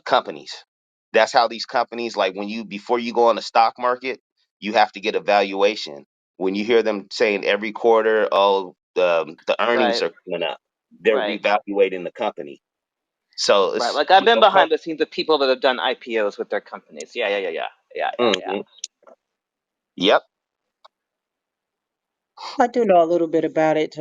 companies. That's how these companies, like when you before you go on the stock market, you have to get a valuation. When you hear them saying every quarter, oh, the earnings Right. are coming up, they're Right. revaluating the company. So Right. it's Like, I've been behind the scenes of people that have done IPOs with their companies. Yeah. Yeah. Yeah. Yeah. Yeah. Yeah. Yeah. Mhm. Yep. I do know a little bit about it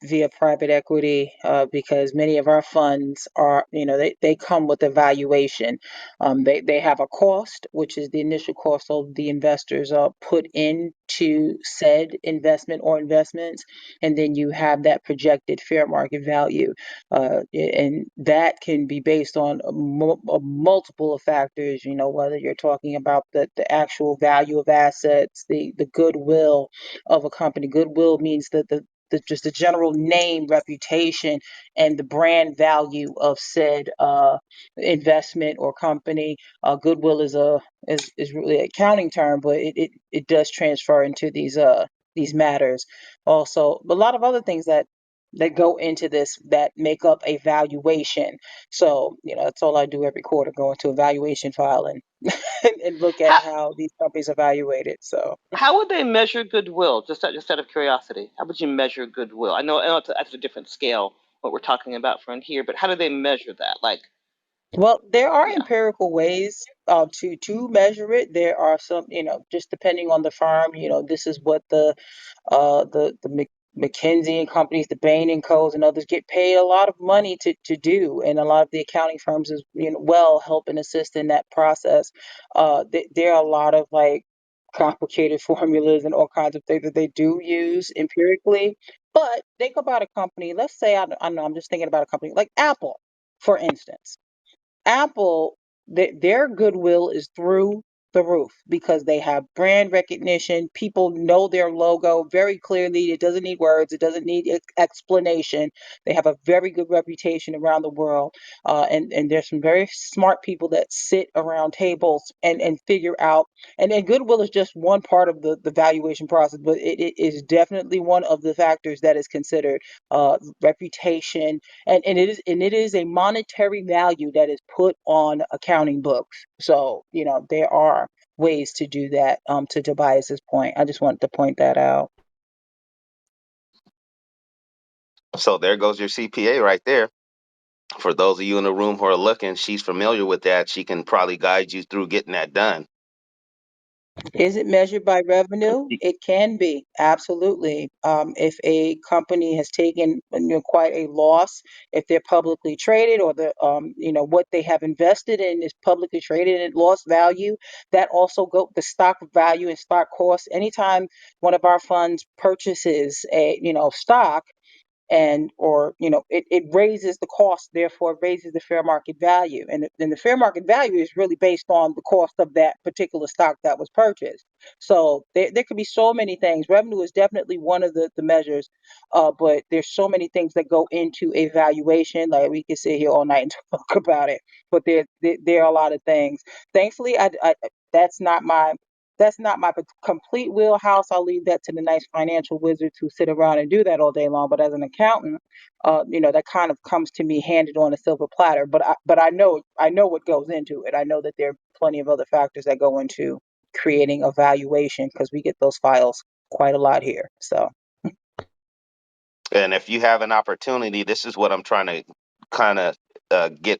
via private equity because many of our funds are, they come with a valuation. They have a cost, which is the initial cost of the investors put into said investment or investments, and then you have that projected fair market value. And that can be based on a multiple of factors, whether you're talking about the actual value of assets, the goodwill of a company. Goodwill means that the just the general name, reputation, and the brand value of said investment or company. Goodwill is really an accounting term, but it does transfer into these matters. Also, a lot of other things that go into this that make up a valuation. So, that's all I do every quarter, go into a valuation file and and look at How how these companies are evaluated. So how would they measure goodwill? Just out of curiosity, how would you measure goodwill? I know that's a different scale what we're talking about for in here, but how do they measure that? Like, well, there are yeah. empirical ways to measure it. There are some, just depending on the firm, this is what the McKinsey and companies, the Bain and Co's and others get paid a lot of money to do, and a lot of the accounting firms as well help and assist in that process. There are a lot of like complicated formulas and all kinds of things that they do use empirically. But think about a company. Let's say I know I'm just thinking about a company like Apple, for instance. Apple, their goodwill is through the roof because they have brand recognition. People know their logo very clearly. It doesn't need words, it doesn't need explanation. They have a very good reputation around the world. And there's some very smart people that sit around tables and figure out. And goodwill is just one part of the valuation process, but it is definitely one of the factors that is considered reputation, and it is a monetary value that is put on accounting books. So there are ways to do that. To Tobias's point, I just wanted to point that out. So there goes your CPA right there. For those of you in the room who are looking, she's familiar with that. She can probably guide you through getting that done. Is it measured by revenue? It can be, absolutely. If a company has taken quite a loss, if they're publicly traded, or what they have invested in is publicly traded and it lost value, that also go the stock value and stock cost. Anytime one of our funds purchases a stock, and or it raises the cost, therefore raises the fair market value, and the fair market value is really based on the cost of that particular stock that was purchased. So there could be so many things. Revenue is definitely one of the measures, but there's so many things that go into a valuation. Like, we can sit here all night and talk about it, but there are a lot of things. Thankfully, I that's not my complete wheelhouse. I'll leave that to the nice financial wizards who sit around and do that all day long. But as an accountant, that kind of comes to me handed on a silver platter. But I know what goes into it. I know that there are plenty of other factors that go into creating a valuation because we get those files quite a lot here. So And if you have an opportunity, this is what I'm trying to kind of get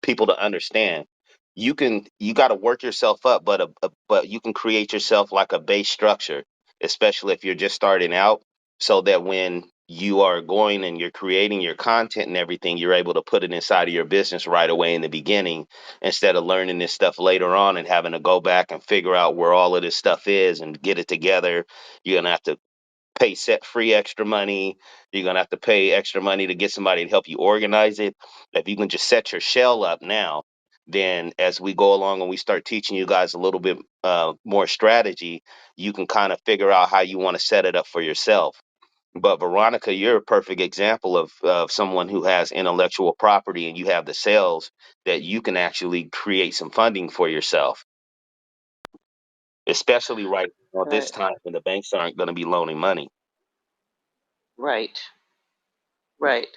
people to understand. you got to work yourself up, but you can create yourself like a base structure, especially if you're just starting out, so that when you are going and you're creating your content and everything, you're able to put it inside of your business right away in the beginning, instead of learning this stuff later on and having to go back and figure out where all of this stuff is and get it together. You're gonna have to pay set free extra money. You're gonna have to pay extra money to get somebody to help you organize it. If you can just set your shell up now, then as we go along and we start teaching you guys a little bit more strategy, you can kind of figure out how you want to set it up for yourself. But Veronica, you're a perfect example of someone who has intellectual property, and you have the sales that you can actually create some funding for yourself, especially right now, this Right. time when the banks aren't going to be loaning money. Right. Right.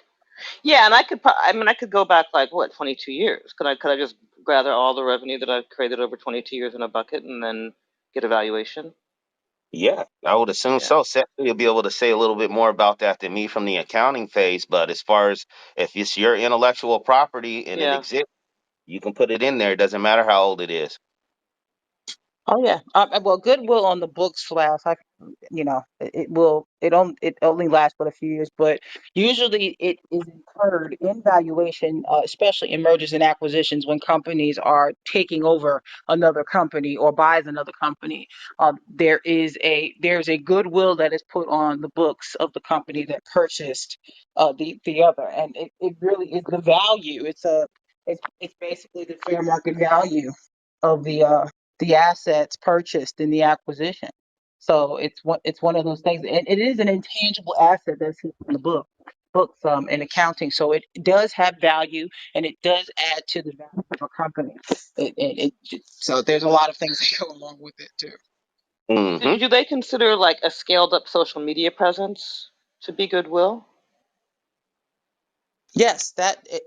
Yeah, and I mean, I could go back like what, 22 years. Could I just gather all the revenue that I've created over 22 years in a bucket and then get a valuation? Yeah, I would assume Yeah. so. Seth, you'll be able to say a little bit more about that than me from the accounting phase. But as far as if it's your intellectual property and it Yeah. exists, you can put it in there. It doesn't matter how old it is. Oh yeah. Well, goodwill on the books flash. It only lasts but a few years, but usually it is incurred in valuation, especially in mergers and acquisitions when companies are taking over another company or buys another company. There's a goodwill that is put on the books of the company that purchased the other, and it really is the value. It's basically the fair market value of the assets purchased in the acquisition. So it's one of those things, and it is an intangible asset that's in the books in accounting. So it does have value, and it does add to the value of a company. So there's a lot of things that go along with it too. Hmm. Do they consider like a scaled up social media presence to be goodwill? Yes,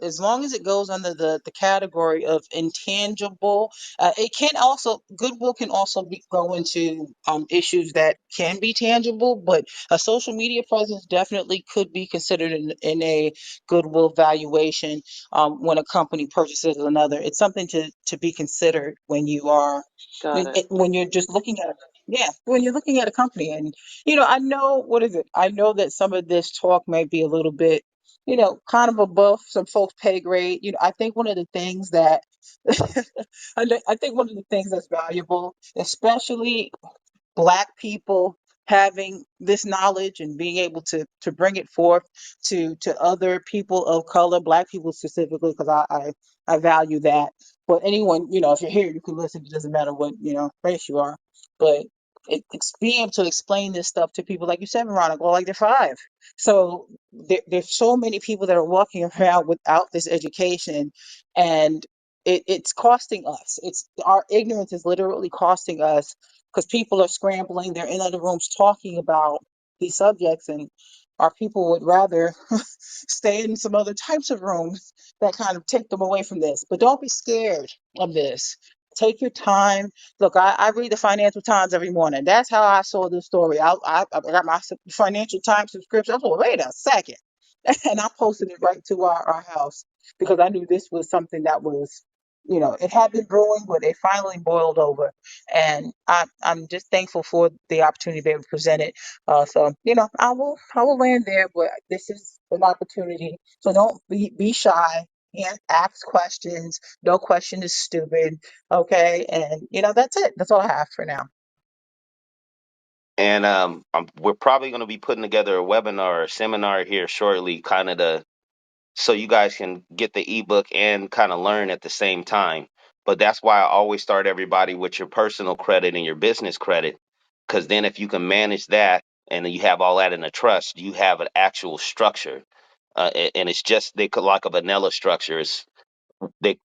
as long as it goes under the category of intangible, it can also goodwill can also go into issues that can be tangible, but a social media presence definitely could be considered in a goodwill valuation when a company purchases another. It's something to be considered when you are Got it. when you're just looking at when you're looking at a company. And I know, what is it? I know that some of this talk may be a little bit kind of above some folks' pay grade. I think one of the things that I think one of the things that's valuable, especially Black people having this knowledge and being able to bring it forth to other people of color, Black people specifically, because I value that. But anyone, if you're here, you can listen. It doesn't matter what race you are. But it's being able to explain this stuff to people, like you said, Veronica, like they're five. So there's so many people that are walking around without this education, and it's costing us. It's our ignorance is literally costing us because people are scrambling. They're in other rooms talking about these subjects, and our people would rather stay in some other types of rooms that kind of take them away from this. But don't be scared of this. Take your time. Look, I read the Financial Times every morning. That's how I saw this story. I got my Financial Times subscription. I thought, wait a second. And I posted it right to our house because I knew this was something that was, it had been brewing, but it finally boiled over. And I'm just thankful for the opportunity to be able to present it. So, I will land there, but this is an opportunity. So don't be shy and ask questions. No question is stupid. Okay. And, that's it. That's all I have for now. And we're probably going to be putting together a webinar or seminar here shortly, kind of to so you guys can get the ebook and kind of learn at the same time. But that's why I always start everybody with your personal credit and your business credit, because then if you can manage that and then you have all that in a trust, you have an actual structure. And it's just like a vanilla structure.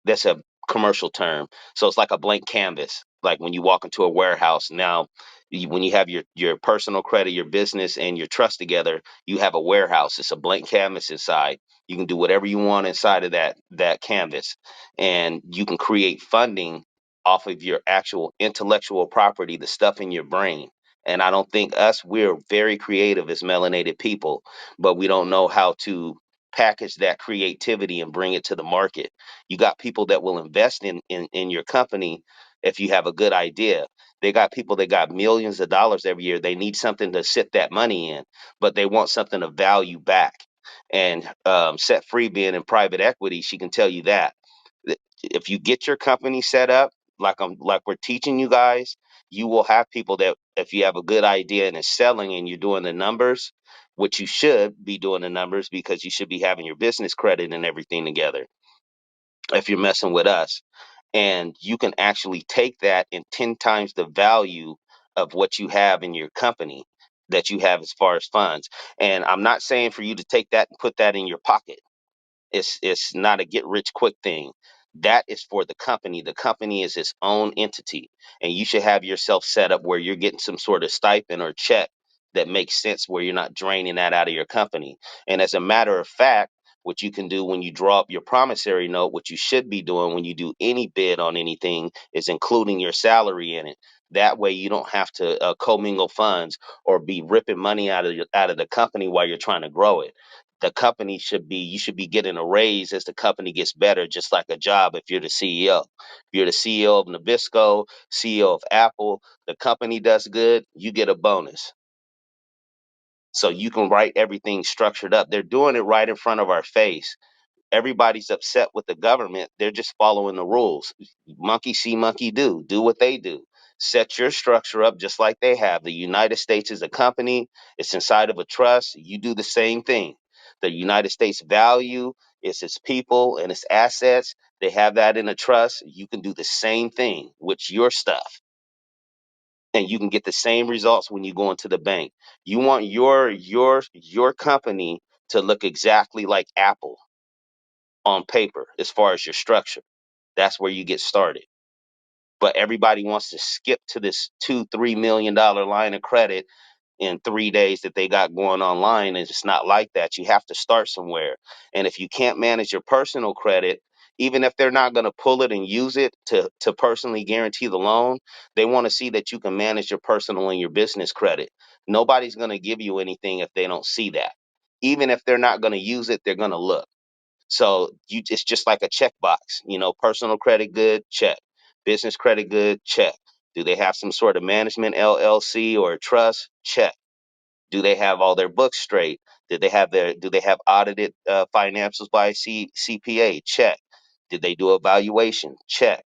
That's a commercial term. So it's like a blank canvas. Like when you walk into a warehouse now, when you have your personal credit, your business, and your trust together, you have a warehouse. It's a blank canvas inside. You can do whatever you want inside of that canvas, and you can create funding off of your actual intellectual property, the stuff in your brain. And I don't think we're very creative as melanated people, but we don't know how to package that creativity and bring it to the market. You got people that will invest in your company if you have a good idea. They got people that got millions of dollars every year. They need something to sit that money in, but they want something to value back. And Set Free being in private equity, she can tell you that if you get your company set up like we're teaching you guys, you will have people that if you have a good idea and it's selling and you're doing the numbers, which you should be doing the numbers because you should be having your business credit and everything together if you're messing with us. And you can actually take that and 10 times the value of what you have in your company that you have as far as funds. And I'm not saying for you to take that and put that in your pocket. It's not a get rich quick thing. That is for the company. The company is its own entity, and you should have yourself set up where you're getting some sort of stipend or check that makes sense where you're not draining that out of your company. And as a matter of fact, what you can do when you draw up your promissory note, what you should be doing when you do any bid on anything is including your salary in it. That way you don't have to commingle funds or be ripping money out of the company while you're trying to grow it. The company should be you should be getting a raise as the company gets better, just like a job if you're the CEO. If you're the CEO of Nabisco, CEO of Apple, the company does good, you get a bonus. So you can write everything structured up. They're doing it right in front of our face. Everybody's upset with the government. They're just following the rules. Monkey see, monkey do. Do what they do. Set your structure up just like they have. The United States is a company, it's inside of a trust. You do the same thing. The United States value is its people and its assets. They have that in a trust. You can do the same thing with your stuff. And you can get the same results when you go into the bank. You want your company to look exactly like Apple on paper as far as your structure. That's where you get started. But everybody wants to skip to this $2-3 million line of credit in 3 days that they got going online. And it's not like that. You have to start somewhere. And if you can't manage your personal credit, even if they're not going to pull it and use it to personally guarantee the loan, they want to see that you can manage your personal and your business credit. Nobody's going to give you anything if they don't see that. Even if they're not going to use it, they're going to look. So it's just like a checkbox, personal credit good, check. Business credit good, check. Do they have some sort of management LLC or a trust? Check. Do they have all their books straight? Do they have audited financials by CPA? Check. Did they do evaluation? Check.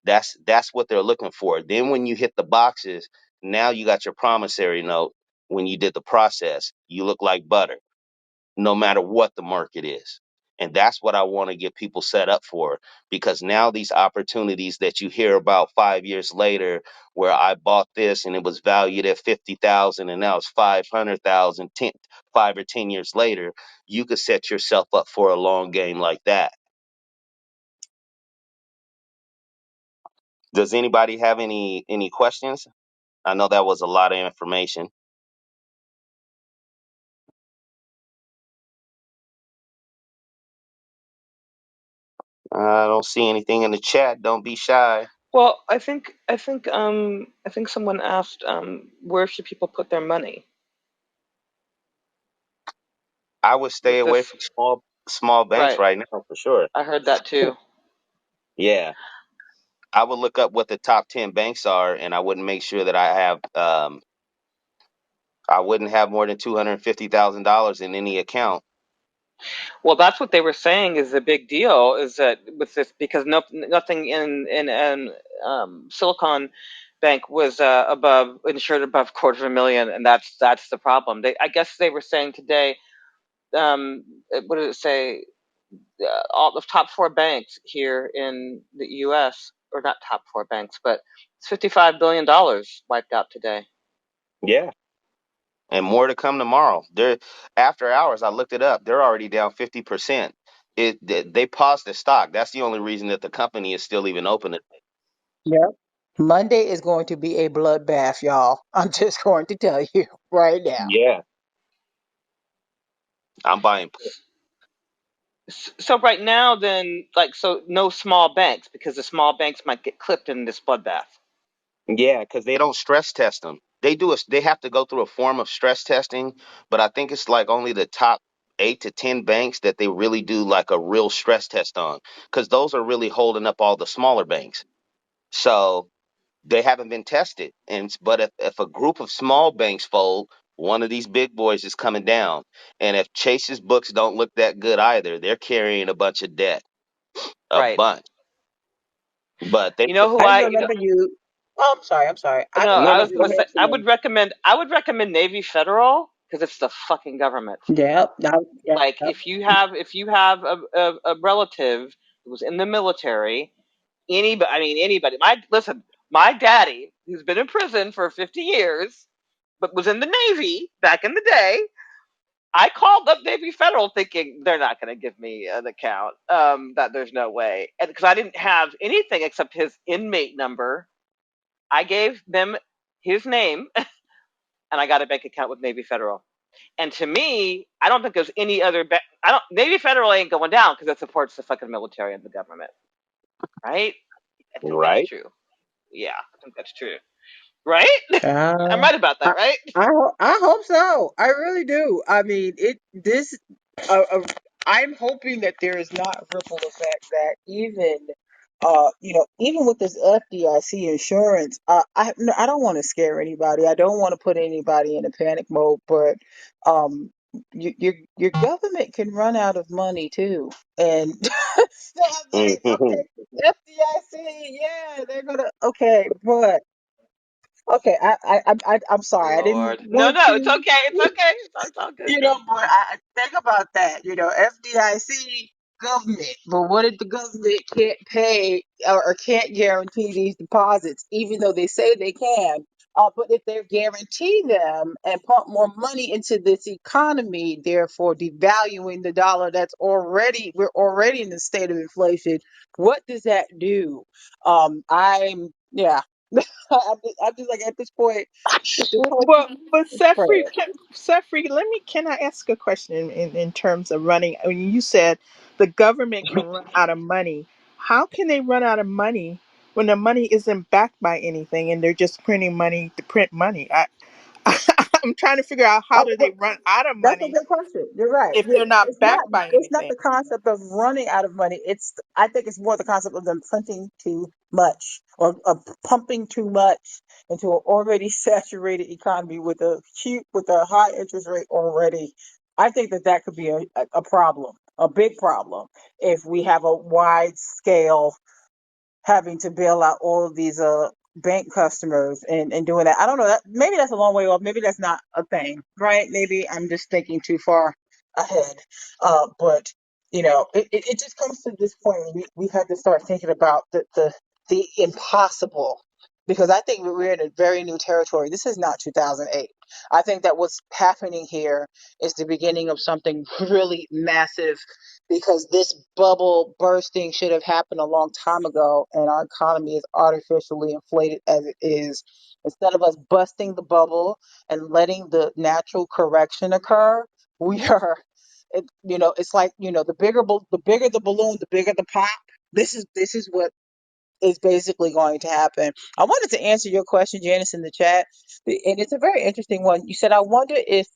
That's what they're looking for. Then when you hit the boxes, now you got your promissory note. When you did the process, you look like butter no matter what the market is. And that's what I want to get people set up for, because now these opportunities that you hear about 5 years later, where I bought this and it was valued at 50,000 and now it's 500,000, 5 or 10 years later, you could set yourself up for a long game like that. Does anybody have any questions? I know that was a lot of information. I don't see anything in the chat. Don't be shy. Well, I think someone asked where should people put their money I would stay with away this. from small banks Right. right now for sure. I heard that too. Yeah. I would look up what the top 10 banks are, and I wouldn't make sure that I wouldn't have more than $250,000 in any account. Well, that's what they were saying is the big deal is that with this because nothing in Silicon Bank was above insured above quarter of a million, and that's the problem. I guess they were saying today. What did it say? All the top four banks here in the U.S. or not top four banks, but it's $55 billion wiped out today. Yeah. And more to come tomorrow. They're after hours, I looked it up. They're already down 50%. They paused the stock. That's the only reason that the company is still even open. Yep. Monday is going to be a bloodbath, y'all. I'm just going to tell you right now. Yeah. I'm buying put. So right now, then, like, so no small banks because the small banks might get clipped in this bloodbath. Yeah, because they don't stress test them. They have to go through a form of stress testing, but I think it's like only the top. 8 to 10 banks that they really do like a real stress test on, because those are really holding up all the smaller banks. So they haven't been tested. And but if a group of small banks fold, one of these big boys is coming down. And if Chase's books don't look that good either, they're carrying a bunch of debt, a Right. bunch. But they You know who I just I? You know, remember you. Oh, I'm sorry. I'm sorry. no, no, I no, was go gonna ahead. say Go ahead. I would recommend Navy Federal because it's the fucking government. Yep. Yep. Like Yep. if you have a relative who was in the military, anybody, I mean anybody. My daddy, who's been in prison for 50 years, but was in the Navy back in the day. I called up Navy Federal thinking they're not going to give me an account. That there's no way, and because I didn't have anything except his inmate number, I gave them his name, and I got a bank account with Navy Federal. And to me, I don't think there's any other. I don't. Navy Federal ain't going down because it supports the fucking military and the government, right? I think that's Right? true. Yeah, I think that's true. Right? I'm Uh, right about I, that, right? I hope so. I really do. I mean, I'm hoping that there is not a ripple effect that even with this FDIC insurance, no, I don't want to scare anybody. I don't want to put anybody in a panic mode, but um, your government can run out of money too, and so I'm like, Mhm. okay, FDIC, yeah, they're gonna okay, but. Okay, I'm sorry. I didn't Lord, no, want no, it's to, okay, it's okay, it's all good. but I think about that. FDIC government, but what if the government can't pay or can't guarantee these deposits, even though they say they can? But if they guarantee them and pump more money into this economy, therefore devaluing the dollar, we're already in the state of inflation. What does that do? Yeah. I'm just like at this point, this whole Well, but prayer. Sefri, can I ask a question in terms of running? I mean, you said the government can run out of money. How can they run out of money when the money isn't backed by anything and they're just printing money to print money? I'm trying to figure out how do they But run out of that's a money good question. You're right. if they're not It's not. backed by It's not anything. the concept of running out of money. I think it's more the concept of them printing too much or pumping too much into an already saturated economy with a high interest rate already. I think that could be a problem, a big problem, if we have a wide scale having to bail out all of these bank customers and doing that. I don't know. Maybe that's a long way off. Maybe that's not a thing, right? Maybe I'm just thinking too far ahead. But it just comes to this point where we've had to start thinking about the impossible. Because I think we're in a very new territory. This is not 2008. I think that what's happening here is the beginning of something really massive, because this bubble bursting should have happened a long time ago, and our economy is artificially inflated as it is. Instead of us busting the bubble and letting the natural correction occur, we are, it's like the bigger the balloon, the bigger the pop. This is what is basically going to happen. I wanted to answer your question, Janice, in the chat, and it's a very interesting one. You said, I wonder if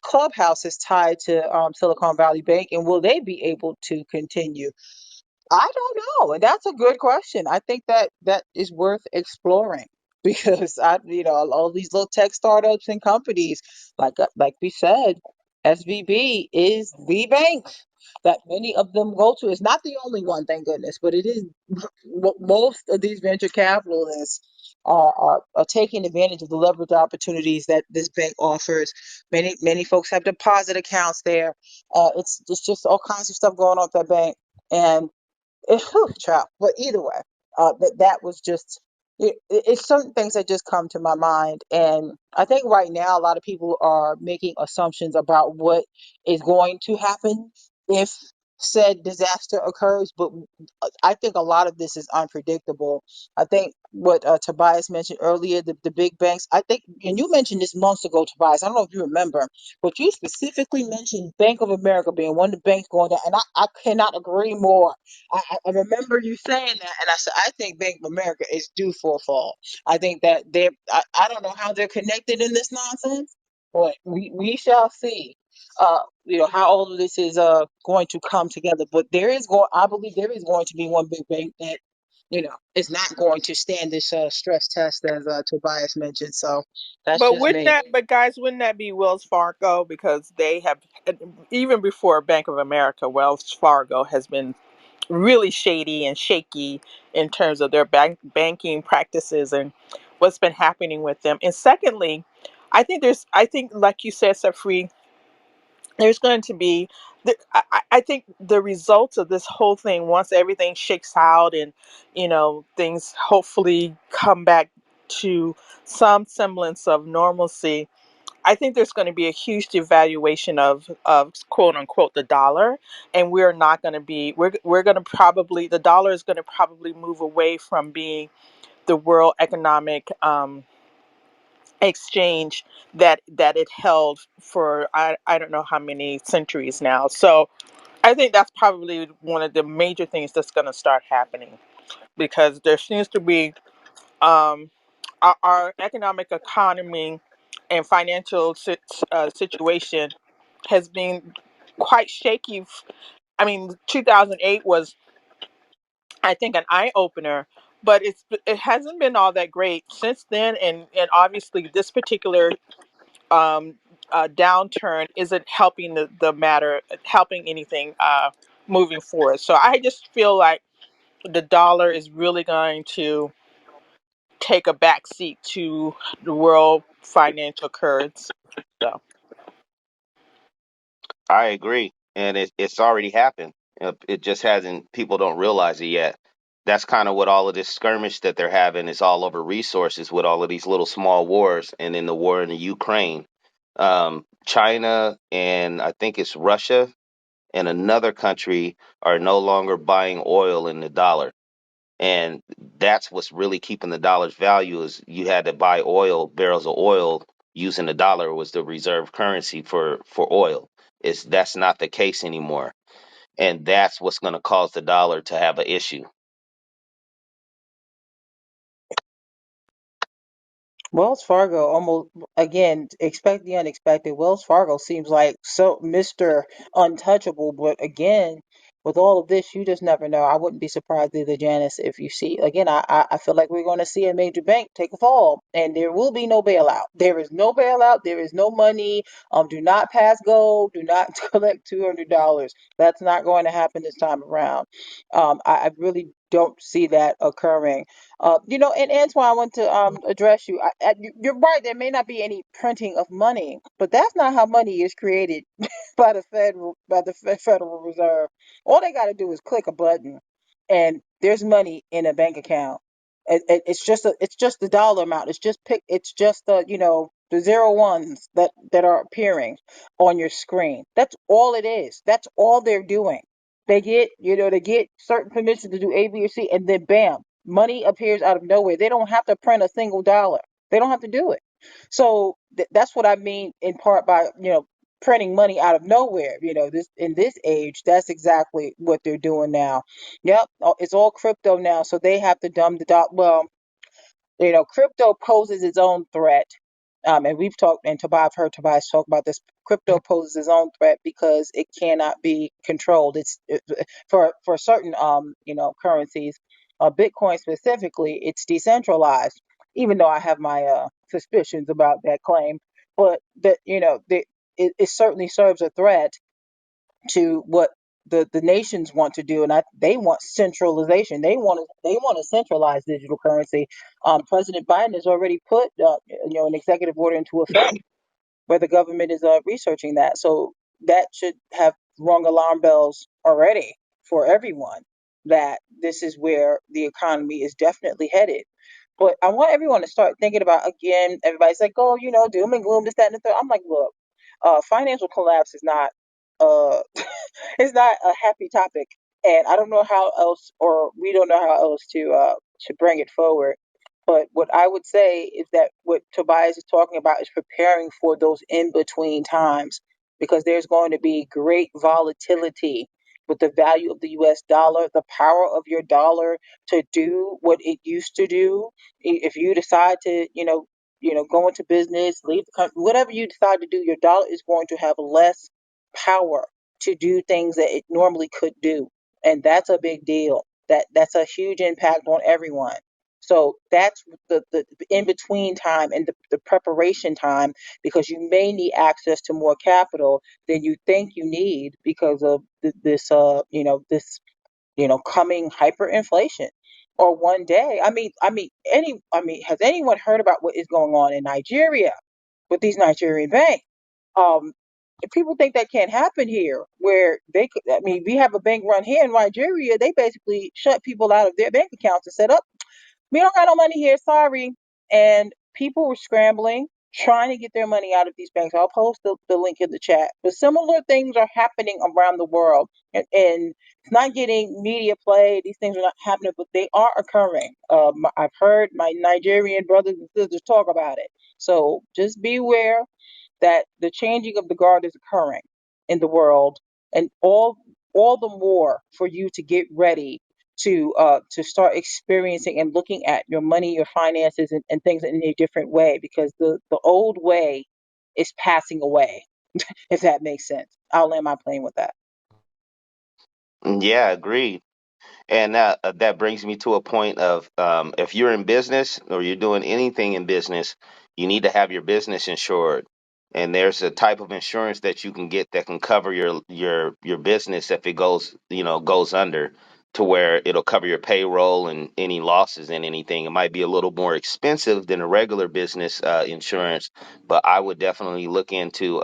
Clubhouse is tied to Silicon Valley Bank, and will they be able to continue? I don't know, and that's a good question. I think that is worth exploring because all these little tech startups and companies, like we said, SVB is the bank that many of them go to. It's not the only one, thank goodness, but it is. Most of these venture capitalists are taking advantage of the leverage opportunities that this bank offers. Many folks have deposit accounts there. It's just all kinds of stuff going on at that bank, and child. But either way, that was just it's certain things that just come to my mind, and I think right now a lot of people are making assumptions about what is going to happen if said disaster occurs. But I think a lot of this is unpredictable. I think what Tobias mentioned earlier, the big banks. I think, and you mentioned this months ago, Tobias. I don't know if you remember, but you specifically mentioned Bank of America being one of the banks going down, and I cannot agree more. I remember you saying that, and I said I think Bank of America is due for a fall. I think that I don't know how they're connected in this nonsense, but we shall see. how all of this is going to come together. But I believe there is going to be one big bank that is not going to stand this stress test as Tobias mentioned. So that's But just wouldn't me. that, but guys, wouldn't that be Wells Fargo? Because they have, even before Bank of America, Wells Fargo has been really shady and shaky in terms of their banking practices and what's been happening with them. And secondly, I think, like you said, Safri, there's going to be, I think the results of this whole thing, once everything shakes out and, things hopefully come back to some semblance of normalcy, I think there's going to be a huge devaluation of quote unquote the dollar, and we're not going to be we're going to probably the dollar is going to probably move away from being the world economic exchange that it held for I don't know how many centuries now. So I think that's probably one of the major things that's going to start happening, because there seems to be um, our economic economy and financial situation has been quite shaky. I mean, 2008 was, I think, an eye opener, but it hasn't been all that great since then. And obviously, this particular um, downturn isn't helping the matter, helping anything moving forward. So I just feel like the dollar is really going to take a back seat to the world financial currency. So I agree, and it's already happened. It just hasn't. People don't realize it yet. That's kind of what all of this skirmish that they're having is all over resources with all of these little small wars, and then the war in the Ukraine, China, and I think it's Russia and another country are no longer buying oil in the dollar, and that's what's really keeping the dollar's value. Is you had to buy oil, barrels of oil, using the dollar was the reserve currency for oil. It's That's not the case anymore, and that's what's going to cause the dollar to have an issue. Wells Fargo almost again expect the unexpected. Wells Fargo seems like so Mr. Untouchable, but again, with all of this, you just never know. I wouldn't be surprised either, Janice, if you see again. I feel like we're going to see a major bank take a fall, and there will be no bailout. There is no bailout. There is no money. Do not pass go. Do not collect $200. That's not going to happen this time around. I really don't see that occurring. And Antoine, I want to address you. You're right. There may not be any printing of money, but that's not how money is created by the Federal Reserve. All they got to do is click a button, and there's money in a bank account. It's just the dollar amount. It's just the zero ones that are appearing on your screen. That's all it is. That's all they're doing. They get certain permissions to do A, B, or C, and then bam, money appears out of nowhere. They don't have to print a single dollar. They don't have to do it. So that's what I mean in part by printing money out of nowhere. This in this age, that's exactly what they're doing now. Yep, it's all crypto now, so they have to dumb the dot. Well, crypto poses its own threat. And we've talked, and I've heard Tobias talk about this. Crypto poses its own threat because it cannot be controlled. For certain, currencies, Bitcoin specifically, it's decentralized. Even though I have my suspicions about that claim, but it certainly serves a threat to what the nations want to do, and they want centralization. They want a centralized digital currency. President Biden has already put an executive order into effect where the government is researching that. So that should have rung alarm bells already for everyone that this is where the economy is definitely headed. But I want everyone to start thinking about again. Everybody's like, oh, doom and gloom, this, that, and the third. I'm like, look, financial collapse is not. Uh, it's not a happy topic, and I don't know how else, or we don't know how else to bring it forward. But what I would say is that what Tobias is talking about is preparing for those in between times, because there's going to be great volatility with the value of the U.S. dollar, the power of your dollar to do what it used to do. If you decide to, go into business, leave the country, whatever you decide to do, your dollar is going to have less power to do things that it normally could do. And that's a big deal. That's a huge impact on everyone. So that's the in between time and the preparation time, because you may need access to more capital than you think you need because of this coming hyperinflation. Or one day, has anyone heard about what is going on in Nigeria with these Nigerian banks? Um, People think that can't happen here, where they could. I mean, we have a bank run here in Nigeria. They basically shut people out of their bank accounts and said, "Up, we don't got no money here, sorry." And people were scrambling, trying to get their money out of these banks. I'll post the link in the chat. But similar things are happening around the world. And it's not getting media play. These things are not happening, but they are occurring. I've heard my Nigerian brothers and sisters talk about it. So just beware that the changing of the guard is occurring in the world, and all the more for you to get ready to start experiencing and looking at your money, your finances, and things in a different way, because the old way is passing away, if that makes sense. I'll land my plane with that. Yeah, agreed. And that brings me to a point of if you're in business or you're doing anything in business, you need to have your business insured. And there's a type of insurance that you can get that can cover your business if it goes under, to where it'll cover your payroll and any losses and anything. It might be a little more expensive than a regular business insurance, but I would definitely look into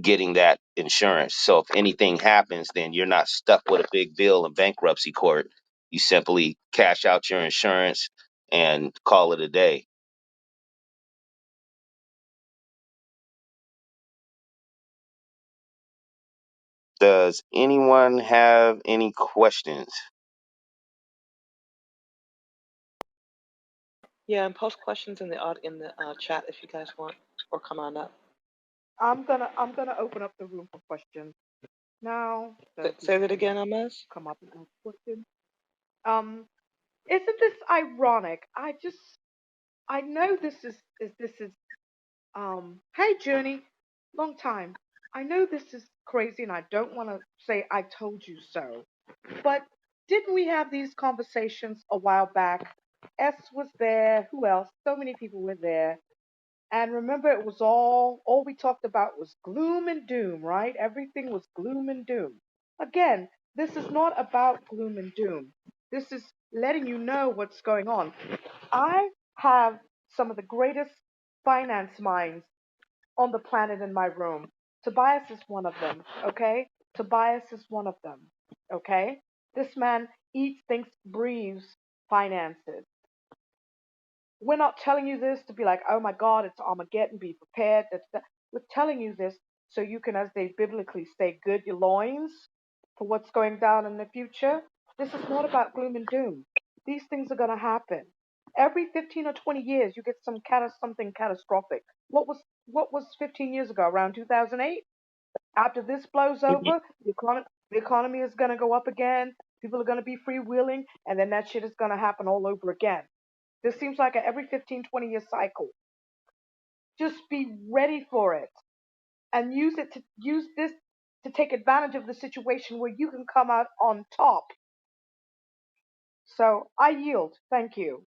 getting that insurance. So if anything happens, then you're not stuck with a big bill in bankruptcy court. You simply cash out your insurance and call it a day. Does anyone have any questions? Yeah, and post questions in the chat if you guys want, or come on up. I'm gonna open up the room for questions now, so Say people that can again, Amaz. come up and ask questions. Um, isn't this ironic? I know this is hey Journey, long time. I know this is crazy and I don't want to say I told you so, but didn't we have these conversations a while back? S was there, who else? So many people were there. And remember, it was all we talked about was gloom and doom, right? Everything was gloom and doom. Again, this is not about gloom and doom. This is letting you know what's going on. I have some of the greatest finance minds on the planet in my room. Tobias is one of them, okay? Tobias is one of them, okay? This man eats, thinks, breathes finances. We're not telling you this to be like, oh my God, it's Armageddon, be prepared. We're telling you this so you can, as they biblically say, gird your loins for what's going down in the future. This is not about gloom and doom. These things are going to happen. Every 15 or 20 years, you get something catastrophic. What was 15 years ago, around 2008? After this blows over, the economy is going to go up again. People are going to be freewheeling, and then that shit is going to happen all over again. This seems like a every 15, 20-year cycle. Just be ready for it and use this to take advantage of the situation where you can come out on top. So I yield. Thank you.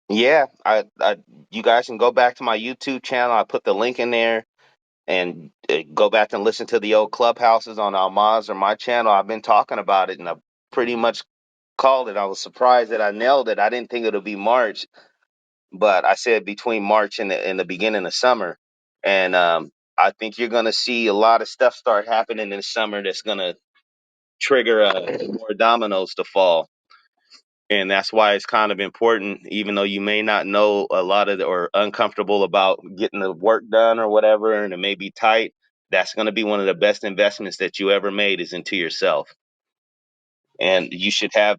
Yeah, you guys can go back to my YouTube channel. I put the link in there, and go back and listen to the old clubhouses on Almaz or my channel. I've been talking about it, and I pretty much called it. I was surprised that I nailed it. I didn't think it would be March, but I said between March and the beginning of summer. And I think you're going to see a lot of stuff start happening in the summer that's going to trigger more dominoes to fall. And that's why it's kind of important, even though you may not know a lot of or uncomfortable about getting the work done or whatever, and it may be tight. That's going to be one of the best investments that you ever made is into yourself. And you should have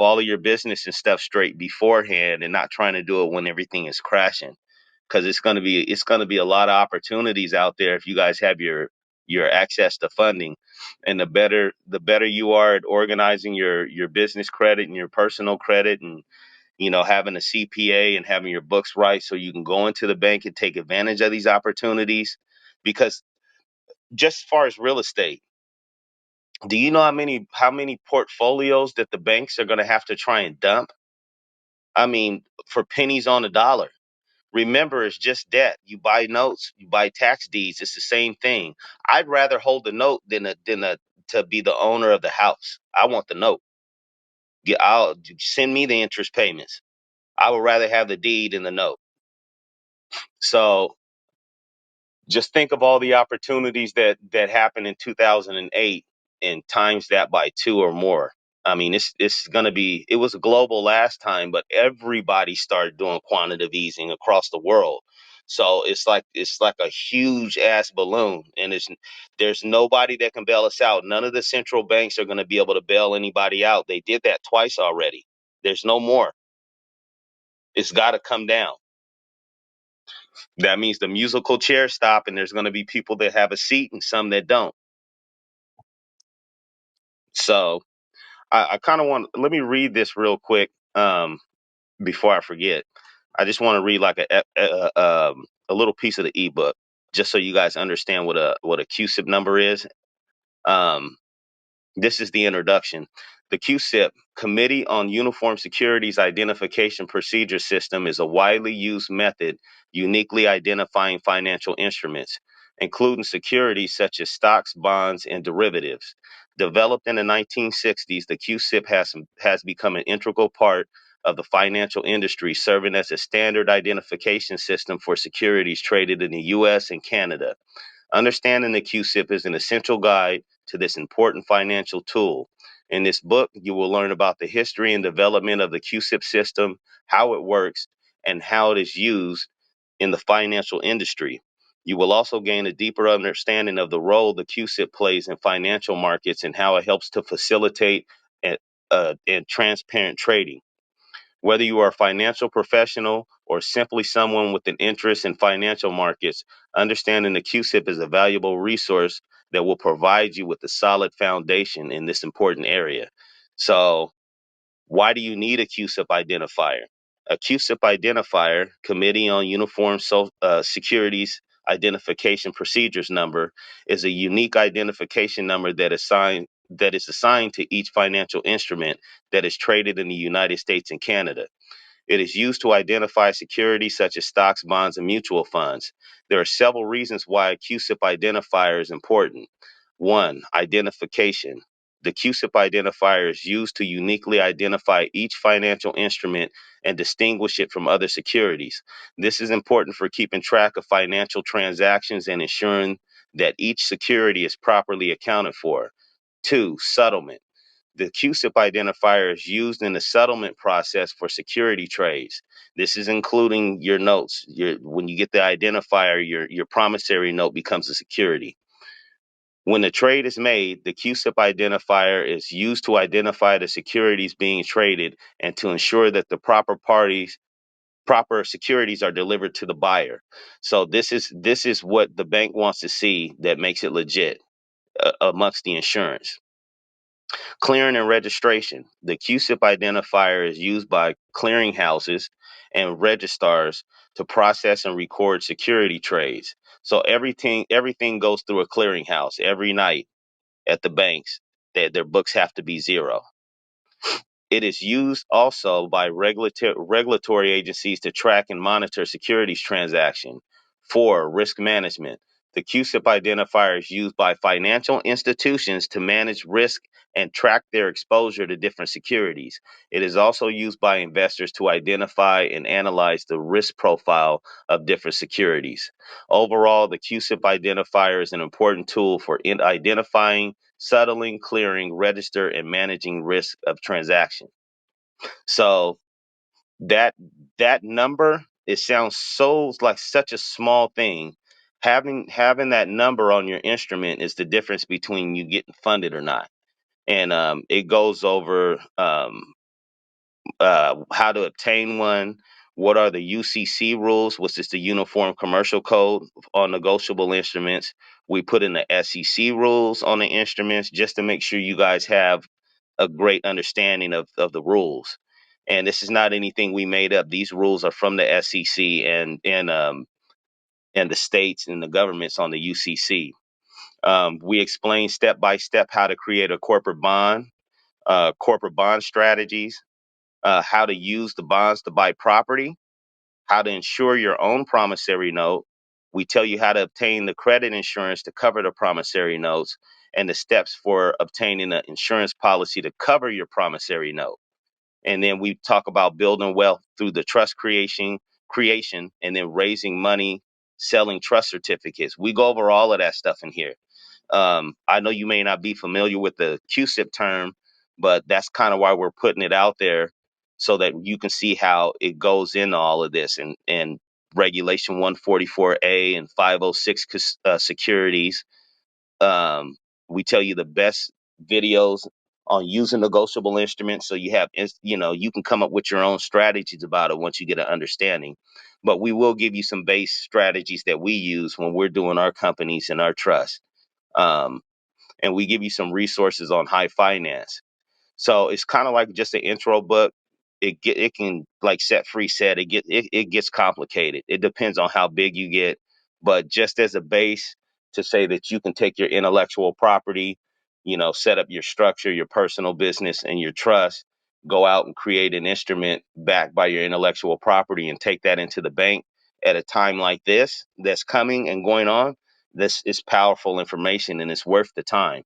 all of your business and stuff straight beforehand, and not trying to do it when everything is crashing, because it's going to be a lot of opportunities out there if you guys have your access to funding. And the better you are at organizing your business credit and your personal credit, and having a CPA and having your books right so you can go into the bank and take advantage of these opportunities. Because just as far as real estate, do you know how many portfolios that the banks are going to have to try and dump? I mean, for pennies on a dollar. Remember, it's just debt. You buy notes, you buy tax deeds. It's the same thing. I'd rather hold the note than to be the owner of the house. I want the note. I'll send me the interest payments. I would rather have the deed than the note. So just think of all the opportunities that happened in 2008 and times that by two or more. I mean, it's going to be, it was global last time, but everybody started doing quantitative easing across the world. So it's like a huge ass balloon, and there's nobody that can bail us out. None of the central banks are going to be able to bail anybody out. They did that twice already. There's no more. It's got to come down. That means the musical chairs stop, and there's going to be people that have a seat and some that don't. So I kind of let me read this real quick before I forget. I just want to read like a little piece of the ebook just so you guys understand what a Cusip number is. Um, This is the introduction. The Cusip, Committee on Uniform Securities Identification Procedure System, is a widely used method uniquely identifying financial instruments, including securities such as stocks, bonds, and derivatives. Developed in the 1960s, the Cusip has become an integral part of the financial industry, serving as a standard identification system for securities traded in the U.S. and Canada. Understanding the QSIP is an essential guide to this important financial tool. In this book, you will learn about the history and development of the QSIP system, how it works, and how it is used in the financial industry. You will also gain a deeper understanding of the role the QSIP plays in financial markets and how it helps to facilitate and transparent trading. Whether you are a financial professional or simply someone with an interest in financial markets, understanding the QSIP is a valuable resource that will provide you with a solid foundation in this important area. So, why do you need a QSIP identifier? A QSIP identifier, Committee on Uniform Securities Identification Procedures number, is a unique identification number that is assigned to each financial instrument that is traded in the United States and Canada. It is used to identify securities such as stocks, bonds, and mutual funds. There are several reasons why a QSIP identifier is important. One, identification. The QSIP identifier is used to uniquely identify each financial instrument and distinguish it from other securities. This is important for keeping track of financial transactions and ensuring that each security is properly accounted for. Two, settlement. The CUSIP identifier is used in the settlement process for security trades. This is including your notes. When you get the identifier, your promissory note becomes a security. When the trade is made, the CUSIP identifier is used to identify the securities being traded and to ensure that the proper securities are delivered to the buyer. So this is what the bank wants to see that makes it legit amongst the insurance. Clearing and registration. The QSIP identifier is used by clearinghouses and registrars to process and record security trades. So everything goes through a clearinghouse every night at the banks. Their books have to be zero. It is used also by regulatory agencies to track and monitor securities transaction. For risk management, the QSIP identifier is used by financial institutions to manage risk and track their exposure to different securities. It is also used by investors to identify and analyze the risk profile of different securities. Overall, the QSIP identifier is an important tool for identifying, settling, clearing, register, and managing risk of transaction. So that that number, it sounds so like such a small thing. Having that number on your instrument is the difference between you getting funded or not. And it goes over how to obtain one. What are the UCC rules, which is the Uniform Commercial Code on negotiable instruments? We put in the SEC rules on the instruments just to make sure you guys have a great understanding of the rules. And this is not anything we made up. These rules are from the SEC and the states and the governments on the UCC. We explain step by step how to create a corporate bond strategies, how to use the bonds to buy property, how to insure your own promissory note. We tell you how to obtain the credit insurance to cover the promissory notes and the steps for obtaining an insurance policy to cover your promissory note. And then we talk about building wealth through the trust creation, and then raising money, selling trust certificates. We go over all of that stuff in here. I know you may not be familiar with the Cusip term, but that's kind of why we're putting it out there so that you can see how it goes into all of this and Regulation 144A and 506 securities. Um, we tell you the best videos on using negotiable instruments, so you have, you can come up with your own strategies about it once you get an understanding. But we will give you some base strategies that we use when we're doing our companies and our trusts. Um, and we give you some resources on high finance. So it's kind of like just an intro book. It can, like Set Free said, it gets complicated. It depends on how big you get, but just as a base to say that you can take your intellectual property, set up your structure, your personal business, and your trust, go out and create an instrument backed by your intellectual property, and take that into the bank at a time like this that's coming and going on. This is powerful information, and it's worth the time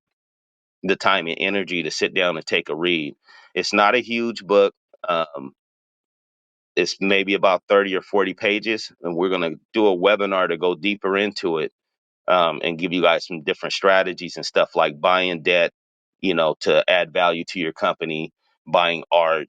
and energy to sit down and take a read. It's not a huge book. Um, it's maybe about 30 or 40 pages, and we're going to do a webinar to go deeper into it, and give you guys some different strategies and stuff like buying debt, to add value to your company, buying art,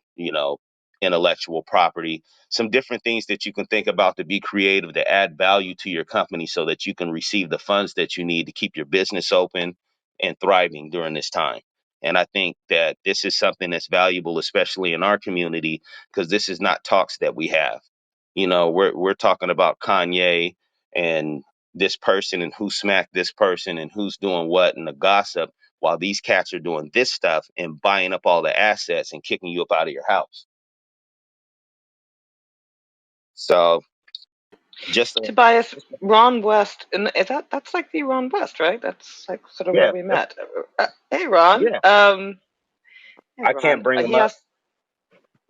intellectual property, some different things that you can think about to be creative, to add value to your company so that you can receive the funds that you need to keep your business open and thriving during this time. And I think that this is something that's valuable, especially in our community, because this is not talks that we have. We're talking about Kanye and this person and who smacked this person and who's doing what and the gossip, while these cats are doing this stuff and buying up all the assets and kicking you up out of your house. So just Tobias, Ron West, and that's like the Ron West, right? That's like sort of where yeah, we met. Hey, Ron. yeah. Hey, I Ron. can't bring them He up. asked,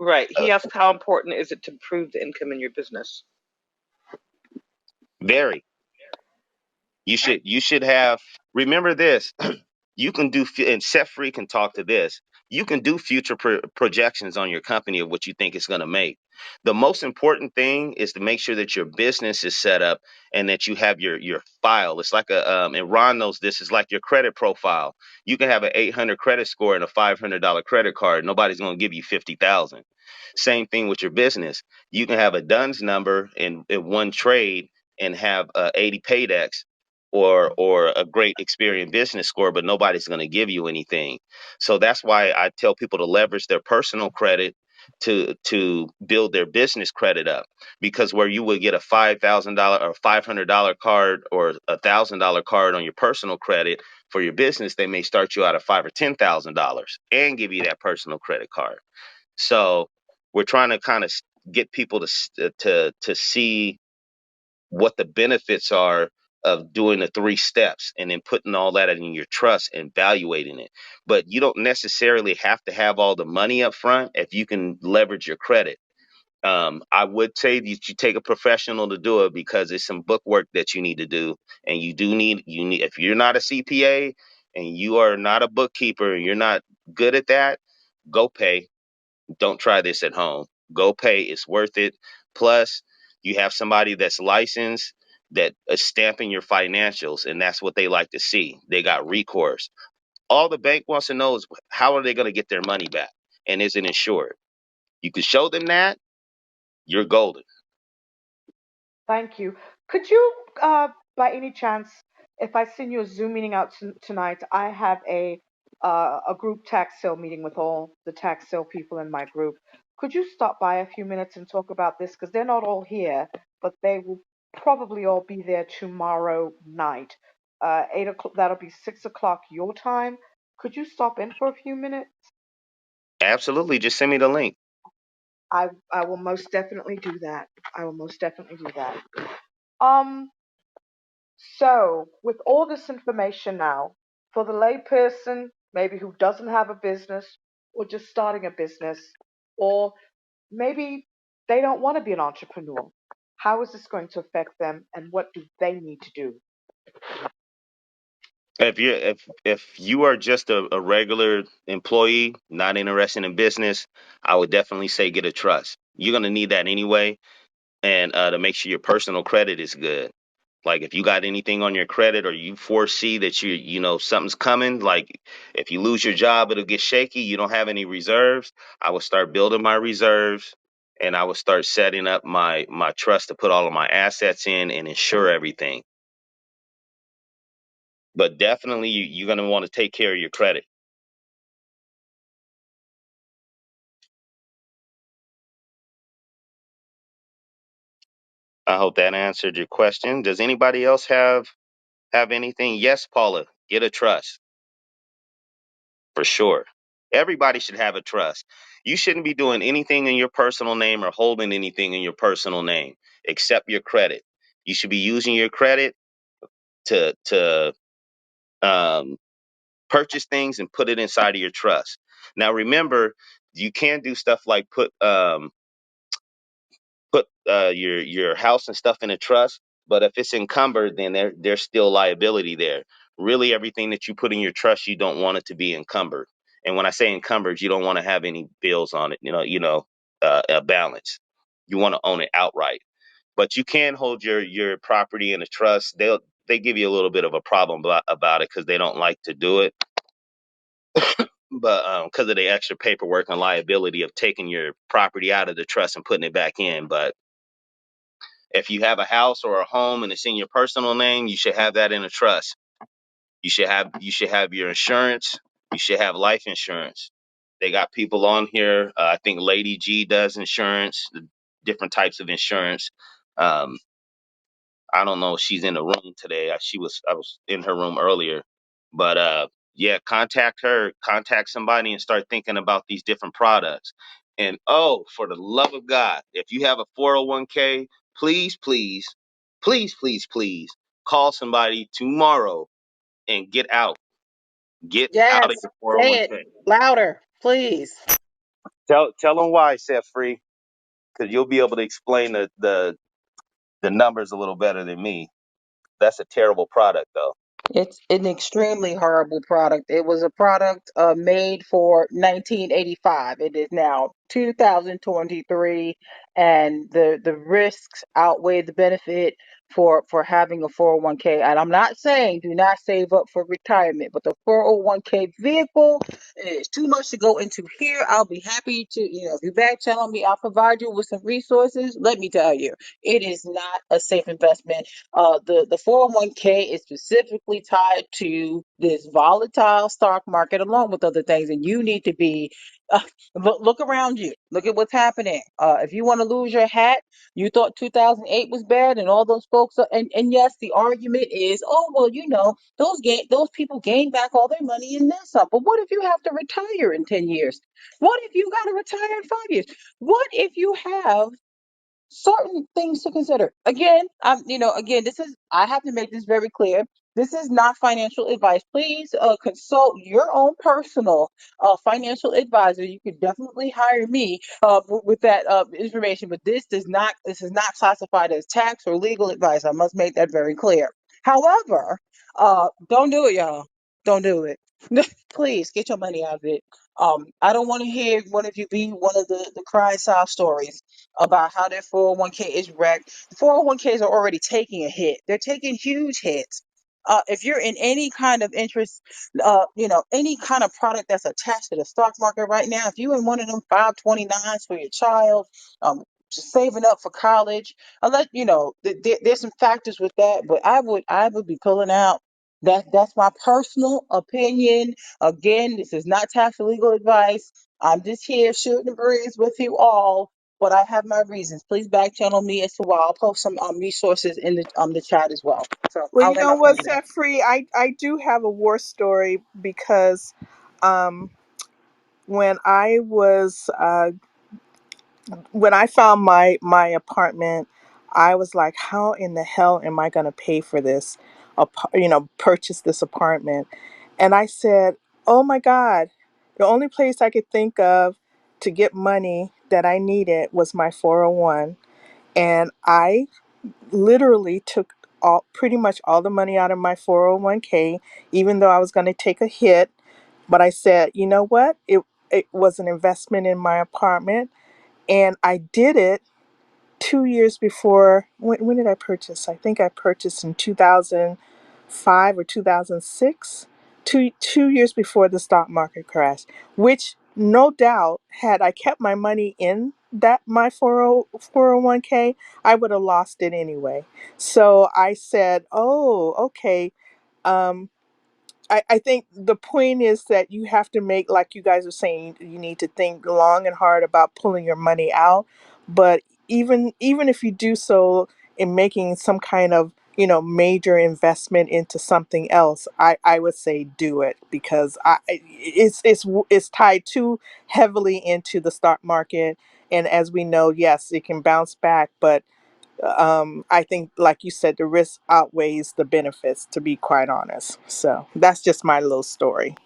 right? Uh, He asked, how important is it to improve the income in your business? Very. You should have. Remember this. You can do, and Set Free can talk to this. You can do future projections on your company of what you think it's going to make. The most important thing is to make sure that your business is set up and that you have your file. It's like and Ron knows this, is like your credit profile. You can have an 800 credit score and a $500 credit card. Nobody's going to give you 50,000. Same thing with your business. You can have a DUNS number in one trade and have 80 paydex or a great Experian business score, but nobody's going to give you anything. So that's why I tell people to leverage their personal credit to build their business credit up. Because where you would get a $5,000 or $500 card or $1,000 card on your personal credit, for your business, they may start you out at $5,000 or $10,000 and give you that personal credit card. So we're trying to kind of get people to see what the benefits are of doing the three steps and then putting all that in your trust and evaluating it. But you don't necessarily have to have all the money up front if you can leverage your credit. I would say that you take a professional to do it, because it's some book work that you need to do. And you need, if you're not a CPA and you are not a bookkeeper and you're not good at that, go pay. Don't try this at home. Go pay. It's worth it. Plus, you have somebody that's licensed that is stamping your financials, and that's what they like to see. They got recourse. All the bank wants to know is, how are they going to get their money back, and is it insured? You can show them that, you're golden. Thank you. Could you, by any chance, if I send you a Zoom meeting out tonight, I have a group tax sale meeting with all the tax sale people in my group. Could you stop by a few minutes and talk about this? Because they're not all here, but they will probably all be there tomorrow night. 8 o'clock. That'll be 6 o'clock your time. Could you stop in for a few minutes? Absolutely. Just send me the link. I will most definitely do that. I will most definitely do that. Um, so with all this information now, for the layperson, maybe who doesn't have a business or just starting a business, or maybe they don't want to be an entrepreneur, how is this going to affect them and what do they need to do? If you are just a regular employee, not interested in business, I would definitely say get a trust. You're gonna need that anyway, and to make sure your personal credit is good. Like if you got anything on your credit or you foresee that something's coming, like if you lose your job, it'll get shaky. You don't have any reserves. I would start building my reserves, and I would start setting up my trust to put all of my assets in and insure everything. But definitely, you're gonna want to take care of your credit. I hope that answered your question. Does anybody else have anything? Yes, Paula, get a trust for sure. Everybody should have a trust. You shouldn't be doing anything in your personal name or holding anything in your personal name except your credit. You should be using your credit to um, purchase things and put it inside of your trust. Now, remember, you can do stuff like put your house and stuff in a trust, but if it's encumbered, then there's still liability there. Really, everything that you put in your trust, you don't want it to be encumbered. And when I say encumbered, you don't want to have any bills on it. A balance. You want to own it outright. But you can hold your property in a trust. They give you a little bit of a problem about it because they don't like to do it, but because of the extra paperwork and liability of taking your property out of the trust and putting it back in. But if you have a house or a home and it's in your personal name, you should have that in a trust. You should have your insurance. You should have life insurance. They got people on here. I think Lady G does insurance, different types of insurance. Um, I don't know if she's in the room today. I was in her room earlier, but yeah, contact her, contact somebody, and start thinking about these different products. And oh, for the love of God, if you have a 401k, please, please, please, please, please call somebody tomorrow and get out of Yes, your say it 401k. louder, please. Tell them why, Set Free, because you'll be able to explain the numbers a little better than me. That's a terrible product, though. It's an extremely horrible product. It was a product made for 1985. It is now 2023, and the risks outweigh the benefit for having a 401k. And I'm not saying do not save up for retirement, but the 401k vehicle is too much to go into here. I'll be happy to, if you back channel me, I'll provide you with some resources. Let me tell you, it is not a safe investment. The 401k is specifically tied to this volatile stock market along with other things, and you need to be uh, look around you. Look at what's happening. If you want to lose your hat, you thought 2008 was bad, and all those folks and yes, the argument is, oh well, those people gain back all their money and then some. But what if you have to retire in 10 years? What if you got to retire in 5 years? What if you have certain things to consider? Again, I have to make this very clear. This is not financial advice. Please consult your own personal financial advisor. You can definitely hire me with that information, but this is not classified as tax or legal advice. I must make that very clear. However, don't do it, y'all. Don't do it. Please get your money out of it. I don't want to hear one of you be one of the crying sob stories about how their 401k is wrecked. The 401ks are already taking a hit. They're taking huge hits. If you're in any kind of interest, any kind of product that's attached to the stock market right now, if you're in one of them 529s for your child, just saving up for college, I let you know there's some factors with that, but I would be pulling out. That's my personal opinion. Again, this is not tax or legal advice. I'm just here shooting the breeze with you all, but I have my reasons. Please back channel me as to why. I'll post some resources in the chat as well. So Well, I'll you let know my what, plane there. Set Free, I do have a war story because um, when I was when I found my apartment, I was like, how in the hell am I going to pay for this? Purchase this apartment. And I said, oh my God, the only place I could think of to get money that I needed was my 401. And I literally took all pretty much all the money out of my 401k, even though I was going to take a hit. But I said, you know what? It was an investment in my apartment, and I did it 2 years before. When did I purchase? I think I purchased in 2005 or 2006. Two years before the stock market crash, which no doubt, had I kept my money in that my 401k, I would have lost it anyway. So I said, oh, okay. Um, I think the point is that you have to make, like you guys are saying, you need to think long and hard about pulling your money out. But even if you do so in making some kind of major investment into something else, I would say do it, because it's tied too heavily into the stock market. And as we know, yes, it can bounce back, but I think, like you said, the risk outweighs the benefits, to be quite honest. So that's just my little story.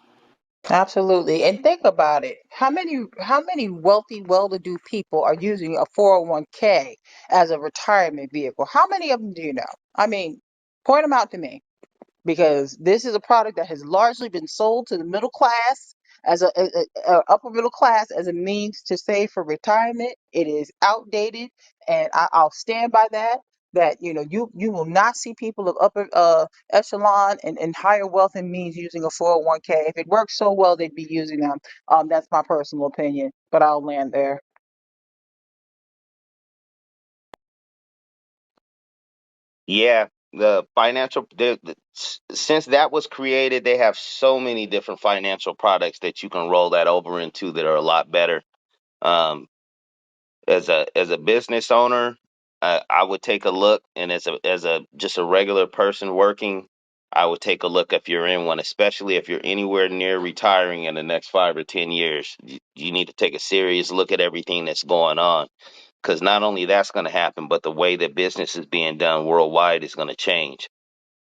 Absolutely. And think about it. How many wealthy, well-to-do people are using a 401k as a retirement vehicle? How many of them do you know? I mean, point them out to me, because this is a product that has largely been sold to the middle class as a upper middle class as a means to save for retirement. It is outdated, and I'll stand by that. That you will not see people of upper echelon and higher wealth and means using a 401k. If it works so well, they'd be using them. That's my personal opinion, but I'll land there. Yeah, the financial since that was created, they have so many different financial products that you can roll that over into that are a lot better. Um, as a business owner, I would take a look, and as a just a regular person working, I would take a look if you're in one, especially if you're anywhere near retiring in the next 5 or 10 years. You need to take a serious look at everything that's going on, because not only that's going to happen, but the way that business is being done worldwide is going to change.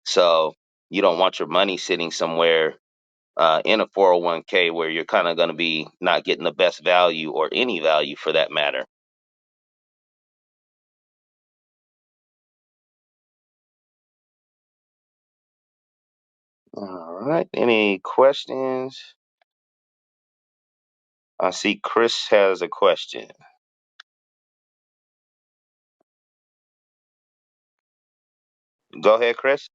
So you don't want your money sitting somewhere in a 401k where you're kind of going to be not getting the best value or any value for that matter. All right. Any questions? I see Chris has a question. Go ahead, Chris.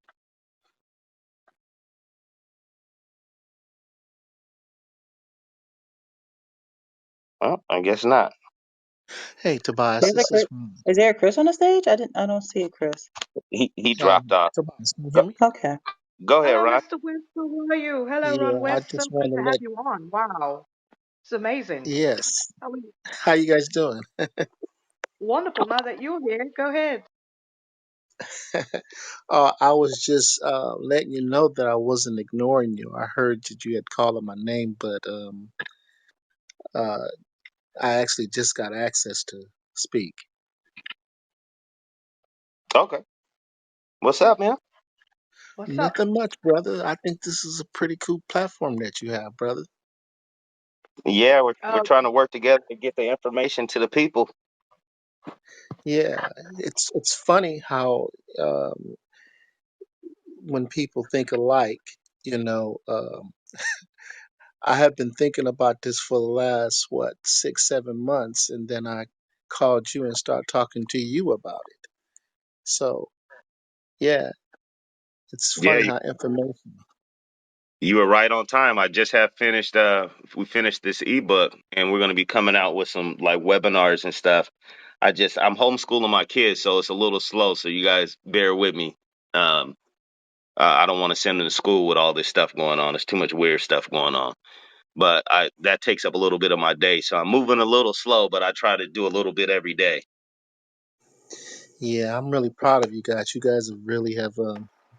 Well, I guess not. Hey, Tobias, There's a this is Chris. Is there a Chris on the stage? I don't see a Chris. He yeah, dropped off. Tobias. Can you hear Go, me? Okay. go ahead, Hello, Ron. Mr. West. How are you? Hello, Ron Yeah, I West. So just good want to to have let. you on. Wow, it's amazing. Yes. How are you? How you guys doing? Wonderful. Now that you're here, go ahead. I was just letting you know that I wasn't ignoring you. I heard that you had called on my name, but uh, I actually just got access to speak. Okay. What's up, man? What's up? Nothing much, brother. I think this is a pretty cool platform that you have, brother. Yeah, we're Oh, trying to work together to get the information to the people. Yeah, it's funny how um, when people think alike, you know. I have been thinking about this for the last, what, 6, 7 months, and then I called you and started talking to you about it. So, yeah, it's Yeah, funny how information. you were right on time. I just have finished. We finished this ebook, and we're going to be coming out with some like webinars and stuff. I'm homeschooling my kids, so it's a little slow. So you guys bear with me. Um, I don't want to send them to school with all this stuff going on. There's too much weird stuff going on. But I that takes up a little bit of my day, so I'm moving a little slow. But I try to do a little bit every day. Yeah, I'm really proud of you guys. You guys really have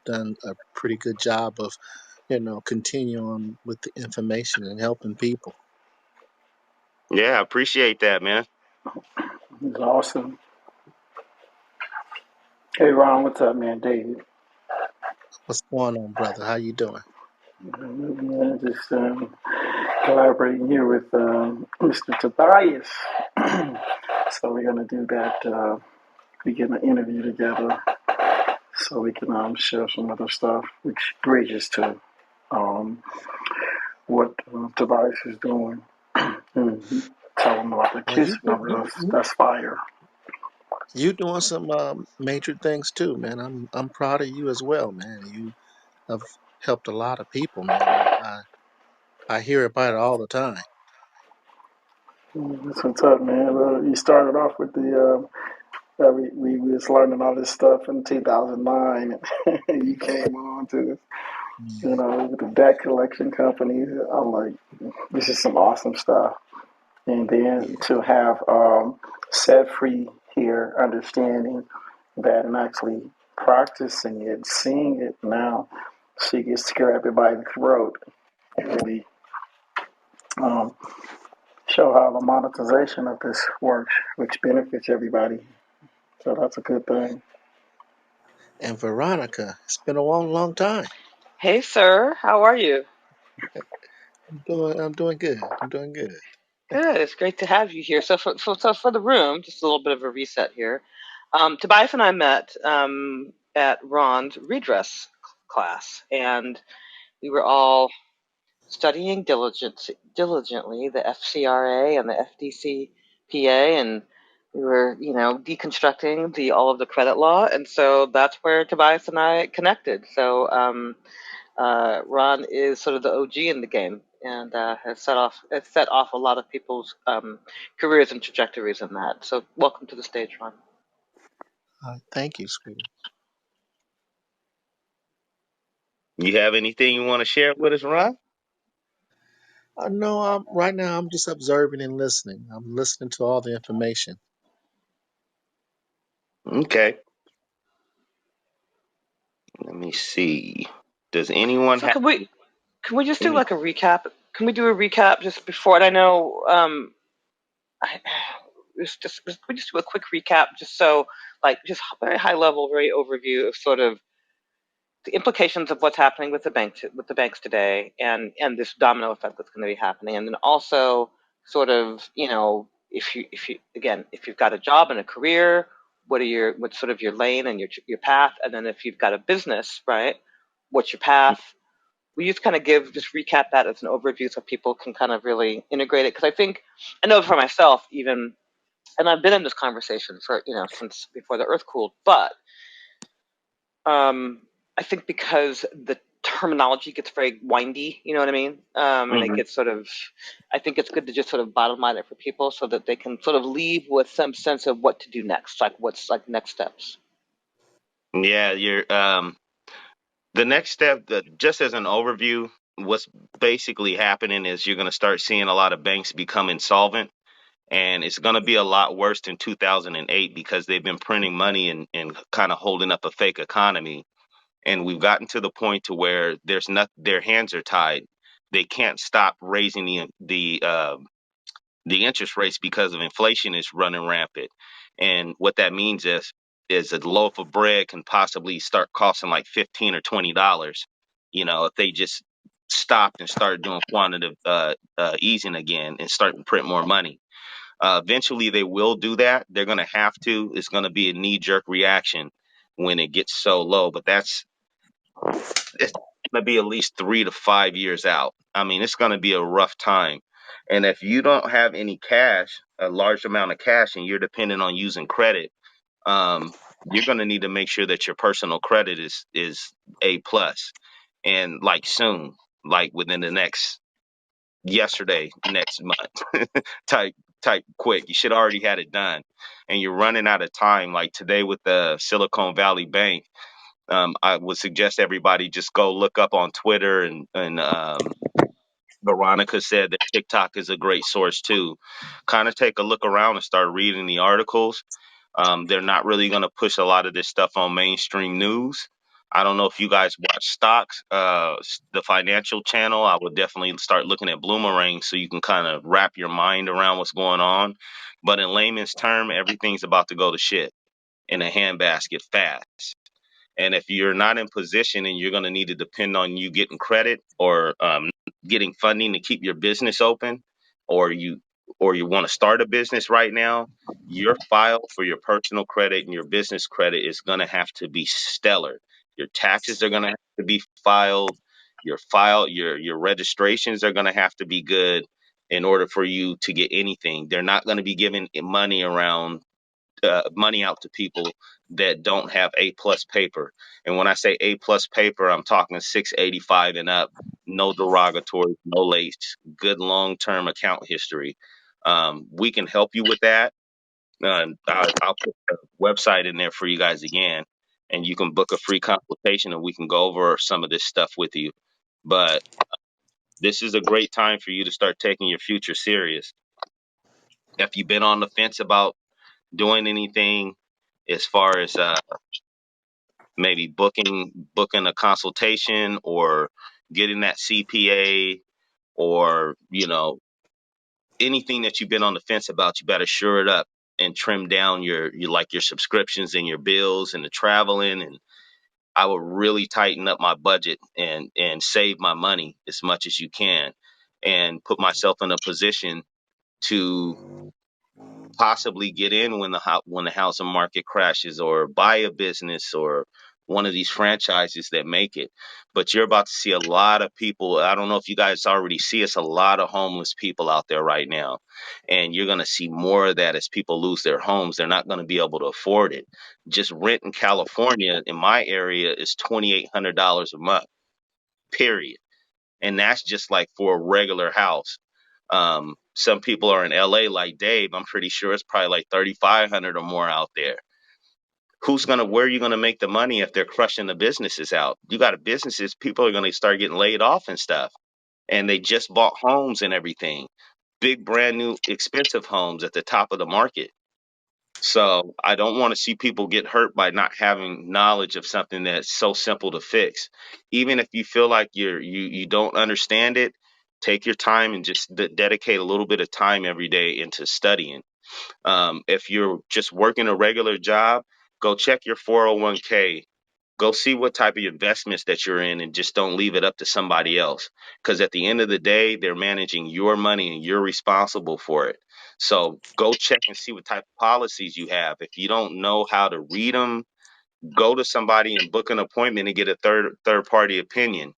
done a pretty good job of, continuing with the information and helping people. Yeah, I appreciate that, man. It's awesome. Hey, Ron, what's up, man? David. What's going on, brother? How you doing? Yeah, just collaborating here with Mr. Tobias. So we're gonna do that. We get an interview together, so we can share some other stuff, which bridges to um, what Tobias is doing. And tell him about the Well, you Cusip do, number. That's fire. you doing some major things too, man. I'm proud of you as well, man. You have helped a lot of people, man. I hear about it all the time. That's what's up, man. You started off with the we was learning all this stuff in 2009. And you came on to Mhm. with the debt collection companies. I'm like, this is some awesome stuff. And then Yeah, to have set free here, understanding that and actually practicing it, seeing it now, she gets to grab it by the throat and really um, show how the monetization of this works, which benefits everybody. So that's a good thing. and Veronica, it's been a long, long time. Hey, sir, how are you? I'm doing good. I'm doing good. Good. It's great to have you here. So for the room, just a little bit of a reset here. Tobias and I met at Ron's redress class, and we were all studying diligently the FCRA and the FDCPA, and we were, deconstructing all of the credit law, and so that's where Tobias and I connected. So Ron is sort of the OG in the game, and has set off a lot of people's careers and trajectories in that. So welcome to the stage, Ron. Thank you, sweetie. You have anything you want to share with us, Ron? No, right now I'm just observing and listening. I'm listening to all the information. Okay, let me see. Does anyone So have can we just do any? like a recap? Can we do a recap just before? And I know I, just we just do a quick recap, just so like just very high level, very overview of sort of the implications of what's happening with the banks today, and this domino effect that's going to be happening, and then also sort of if you again if you've got a job and a career, what's sort of your lane and your path, and then if you've got a business, right, what's your path? We just kind of just recap that as an overview so people can kind of really integrate it, because I know for myself even, and I've been in this conversation for since before the earth cooled, but um, I think because the terminology gets very windy, you know what I mean? And it Mhm. gets sort of, I think it's good to just sort of bottom line it for people so that they can sort of leave with some sense of what to do next, like what's like next steps. Yeah, you're the next step. Just as an overview, what's basically happening is you're going to start seeing a lot of banks become insolvent, and it's going to be a lot worse than 2008 because they've been printing money and kind of holding up a fake economy. And we've gotten to the point to where there's not their hands are tied. They can't stop raising the interest rates because of inflation is running rampant. And what that means is a loaf of bread can possibly start costing like $15 or $20. If they just stopped and started doing quantitative easing again and start to print more money. Eventually, they will do that. They're going to have to. It's going to be a knee jerk reaction when it gets so low. But it's going to be at least 3 to 5 years out. I mean, it's going to be a rough time. And if you don't have any cash, a large amount of cash, and you're dependent on using credit, you're going to need to make sure that your personal credit is A plus, and like soon, like within the next month, type type quick. You should already had it done, and you're running out of time. Like today with the Silicon Valley Bank, I would suggest everybody just go look up on Twitter, and Veronica said that TikTok is a great source too. Kind of take a look around and start reading the articles. They're not really going to push a lot of this stuff on mainstream news. I don't know if you guys watch stocks, the financial channel. I would definitely start looking at Bloomerang so you can kind of wrap your mind around what's going on. But in layman's term, everything's about to go to shit in a handbasket fast. And if you're not in position and you're going to need to depend on you getting credit or getting funding to keep your business open, or you want to start a business right now, your file for your personal credit and your business credit is going to have to be stellar. Your taxes are going to have to be filed. Your registrations are going to have to be good in order for you to get anything. They're not going to be giving money out to people that don't have A plus paper. And when I say A plus paper, I'm talking 685 and up, no derogatory, no late, good long term account history. We can help you with that. I'll put the website in there for you guys again, and you can book a free consultation and we can go over some of this stuff with you. But this is a great time for you to start taking your future serious. If you've been on the fence about doing anything as far as maybe booking a consultation or getting that CPA, or anything that you've been on the fence about, you better shore it up and trim down your subscriptions and your bills and the traveling. And I would really tighten up my budget and save my money as much as you can and put myself in a position to possibly get in when the housing market crashes, or buy a business or one of these franchises that make it. But you're about to see a lot of people. I don't know if you guys already see, it's a lot of homeless people out there right now, and you're going to see more of that as people lose their homes. They're not going to be able to afford it. Just rent in California in my area is $2,800 a month, period. And that's just like for a regular house. Some people are in LA like Dave. I'm pretty sure it's probably like 3,500 or more out there. Where are you gonna make the money if they're crushing the businesses out? You got businesses, people are gonna start getting laid off and stuff. And they just bought homes and everything. Big brand new expensive homes at the top of the market. So I don't want to see people get hurt by not having knowledge of something that's so simple to fix. Even if you feel like you don't understand it, take your time and just dedicate a little bit of time every day into studying. If you're just working a regular job, go check your 401k. Go see what type of investments that you're in, and just don't leave it up to somebody else. Because at the end of the day, they're managing your money and you're responsible for it. So go check and see what type of policies you have. If you don't know how to read them, go to somebody and book an appointment and get a third party opinion.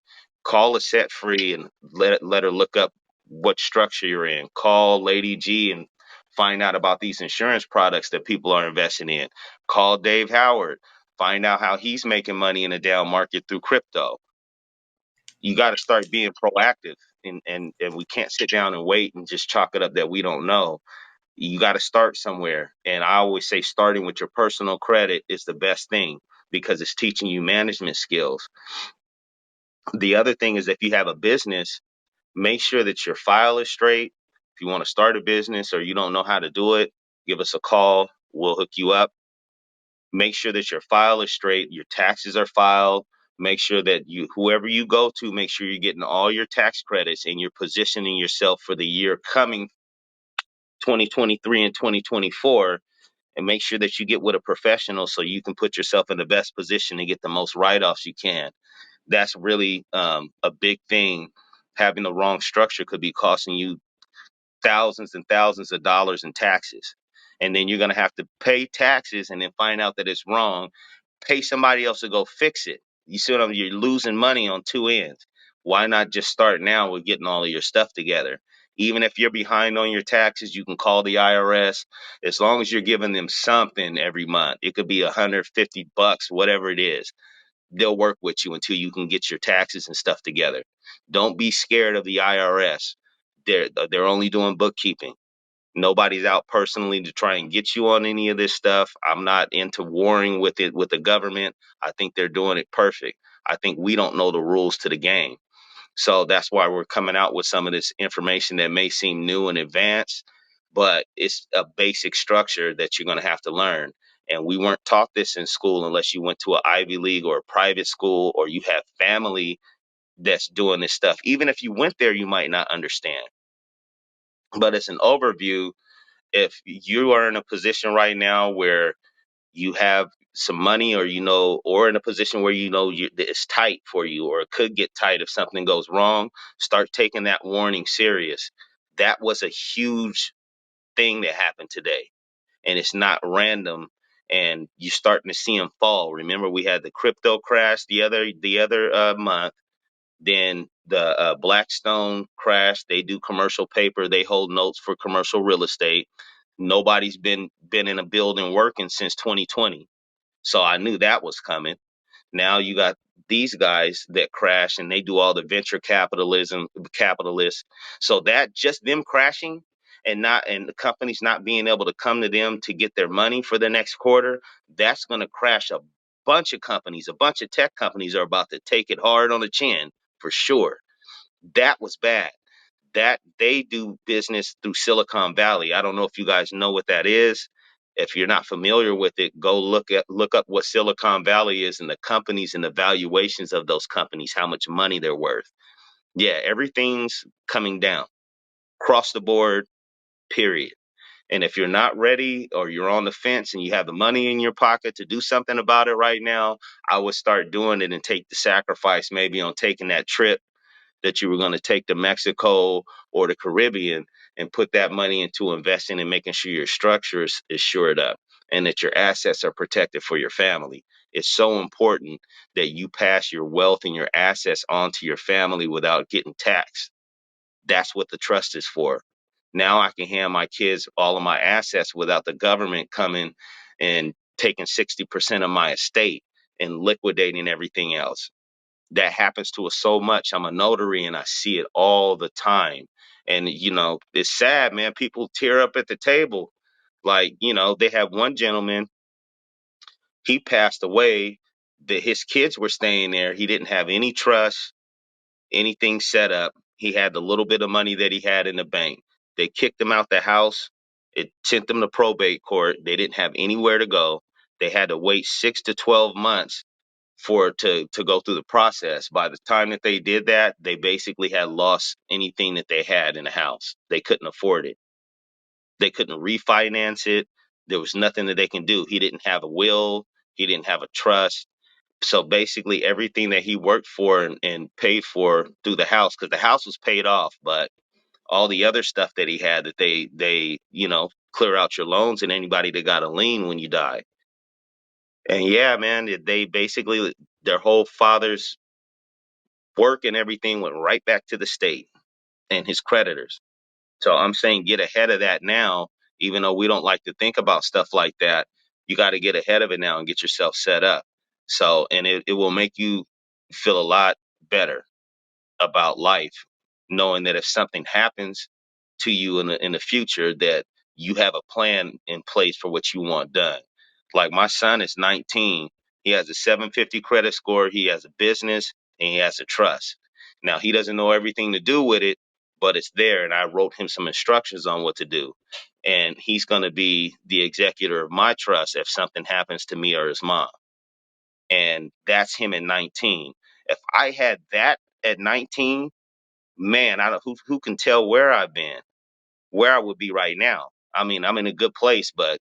Call a set free and let her look up what structure you're in. Call Lady G and find out about these insurance products that people are investing in. Call Dave Howard. Find out how he's making money in a down market through crypto. You got to start being proactive, and we can't sit down and wait and just chalk it up that we don't know. You got to start somewhere. And I always say starting with your personal credit is the best thing because it's teaching you management skills. The other thing is, if you have a business, make sure that your file is straight. If you want to start a business or you don't know how to do it, give us a call. We'll hook you up. Make sure that your file is straight, your taxes are filed. Make sure that whoever you go to, make sure you're getting all your tax credits and you're positioning yourself for the year coming 2023 and 2024, and make sure that you get with a professional so you can put yourself in the best position to get the most write-offs you can. That's really a big thing. Having the wrong structure could be costing you thousands and thousands of dollars in taxes. And then you're going to have to pay taxes and then find out that it's wrong, pay somebody else to go fix it. You see what I mean? You're losing money on two ends. Why not just start now with getting all of your stuff together? Even if you're behind on your taxes, you can call the IRS. As long as you're giving them something every month, it could be $150, whatever it is. They'll work with you until you can get your taxes and stuff together. Don't be scared of the IRS. They're only doing bookkeeping. Nobody's out personally to try and get you on any of this stuff. I'm not into warring with it with the government. I think they're doing it perfect. I think we don't know the rules to the game. So that's why we're coming out with some of this information that may seem new and advanced, but it's a basic structure that you're going to have to learn. And we weren't taught this in school unless you went to an Ivy League or a private school, or you have family that's doing this stuff. Even if you went there, you might not understand. But it's an overview. If you are in a position right now where you have some money, or or in a position where it's tight for you, or it could get tight if something goes wrong, start taking that warning serious. That was a huge thing that happened today, and it's not random. And you're starting to see them fall. Remember, we had the crypto crash the other month. Then the Blackstone crash. They do commercial paper. They hold notes for commercial real estate. Nobody's been in a building working since 2020. So I knew that was coming. Now you got these guys that crash, and they do all the venture capitalists. So that just them crashing, and the companies not being able to come to them to get their money for the next quarter, that's going to crash a bunch of companies. A bunch of tech companies are about to take it hard on the chin for sure. That was bad. That they do business through Silicon Valley. I don't know if you guys know what that is. If you're not familiar with it, go look up what Silicon Valley is, and the companies and the valuations of those companies, how much money they're worth. Yeah, everything's coming down across the board, period. And if you're not ready, or you're on the fence and you have the money in your pocket to do something about it right now, I would start doing it and take the sacrifice maybe on taking that trip that you were going to take to Mexico or the Caribbean, and put that money into investing and making sure your structure is shored up, and that your assets are protected for your family. It's so important that you pass your wealth and your assets on to your family without getting taxed. That's what the trust is for. Now I can hand my kids all of my assets without the government coming and taking 60% of my estate and liquidating everything else. That happens to us so much. I'm a notary, and I see it all the time. And it's sad, man. People tear up at the table. Like, they have one gentleman, he passed away, that his kids were staying there. He didn't have any trust, anything set up. He had the little bit of money that he had in the bank. They kicked him out the house. It sent them to probate court. They didn't have anywhere to go. They had to wait 6 to 12 months for it to go through the process. By the time that they did that, they basically had lost anything that they had in the house. They couldn't afford it. They couldn't refinance it. There was nothing that they can do. He didn't have a will. He didn't have a trust. So basically everything that he worked for and paid for through the house, because the house was paid off, but all the other stuff that he had, that they clear out your loans and anybody that got a lien when you die. And yeah, man, they basically, their whole father's work and everything went right back to the state and his creditors. So I'm saying get ahead of that now, even though we don't like to think about stuff like that. You got to get ahead of it now and get yourself set up. So, and it will make you feel a lot better about life, knowing that if something happens to you in the future, that you have a plan in place for what you want done. Like my son is 19. He has a 750 credit score. He has a business, and he has a trust. Now he doesn't know everything to do with it, but it's there. And I wrote him some instructions on what to do. And he's going to be the executor of my trust if something happens to me or his mom. And that's him at 19. If I had that at 19, man, I don't who can tell where I've been, where I would be right now. I mean, I'm in a good place, but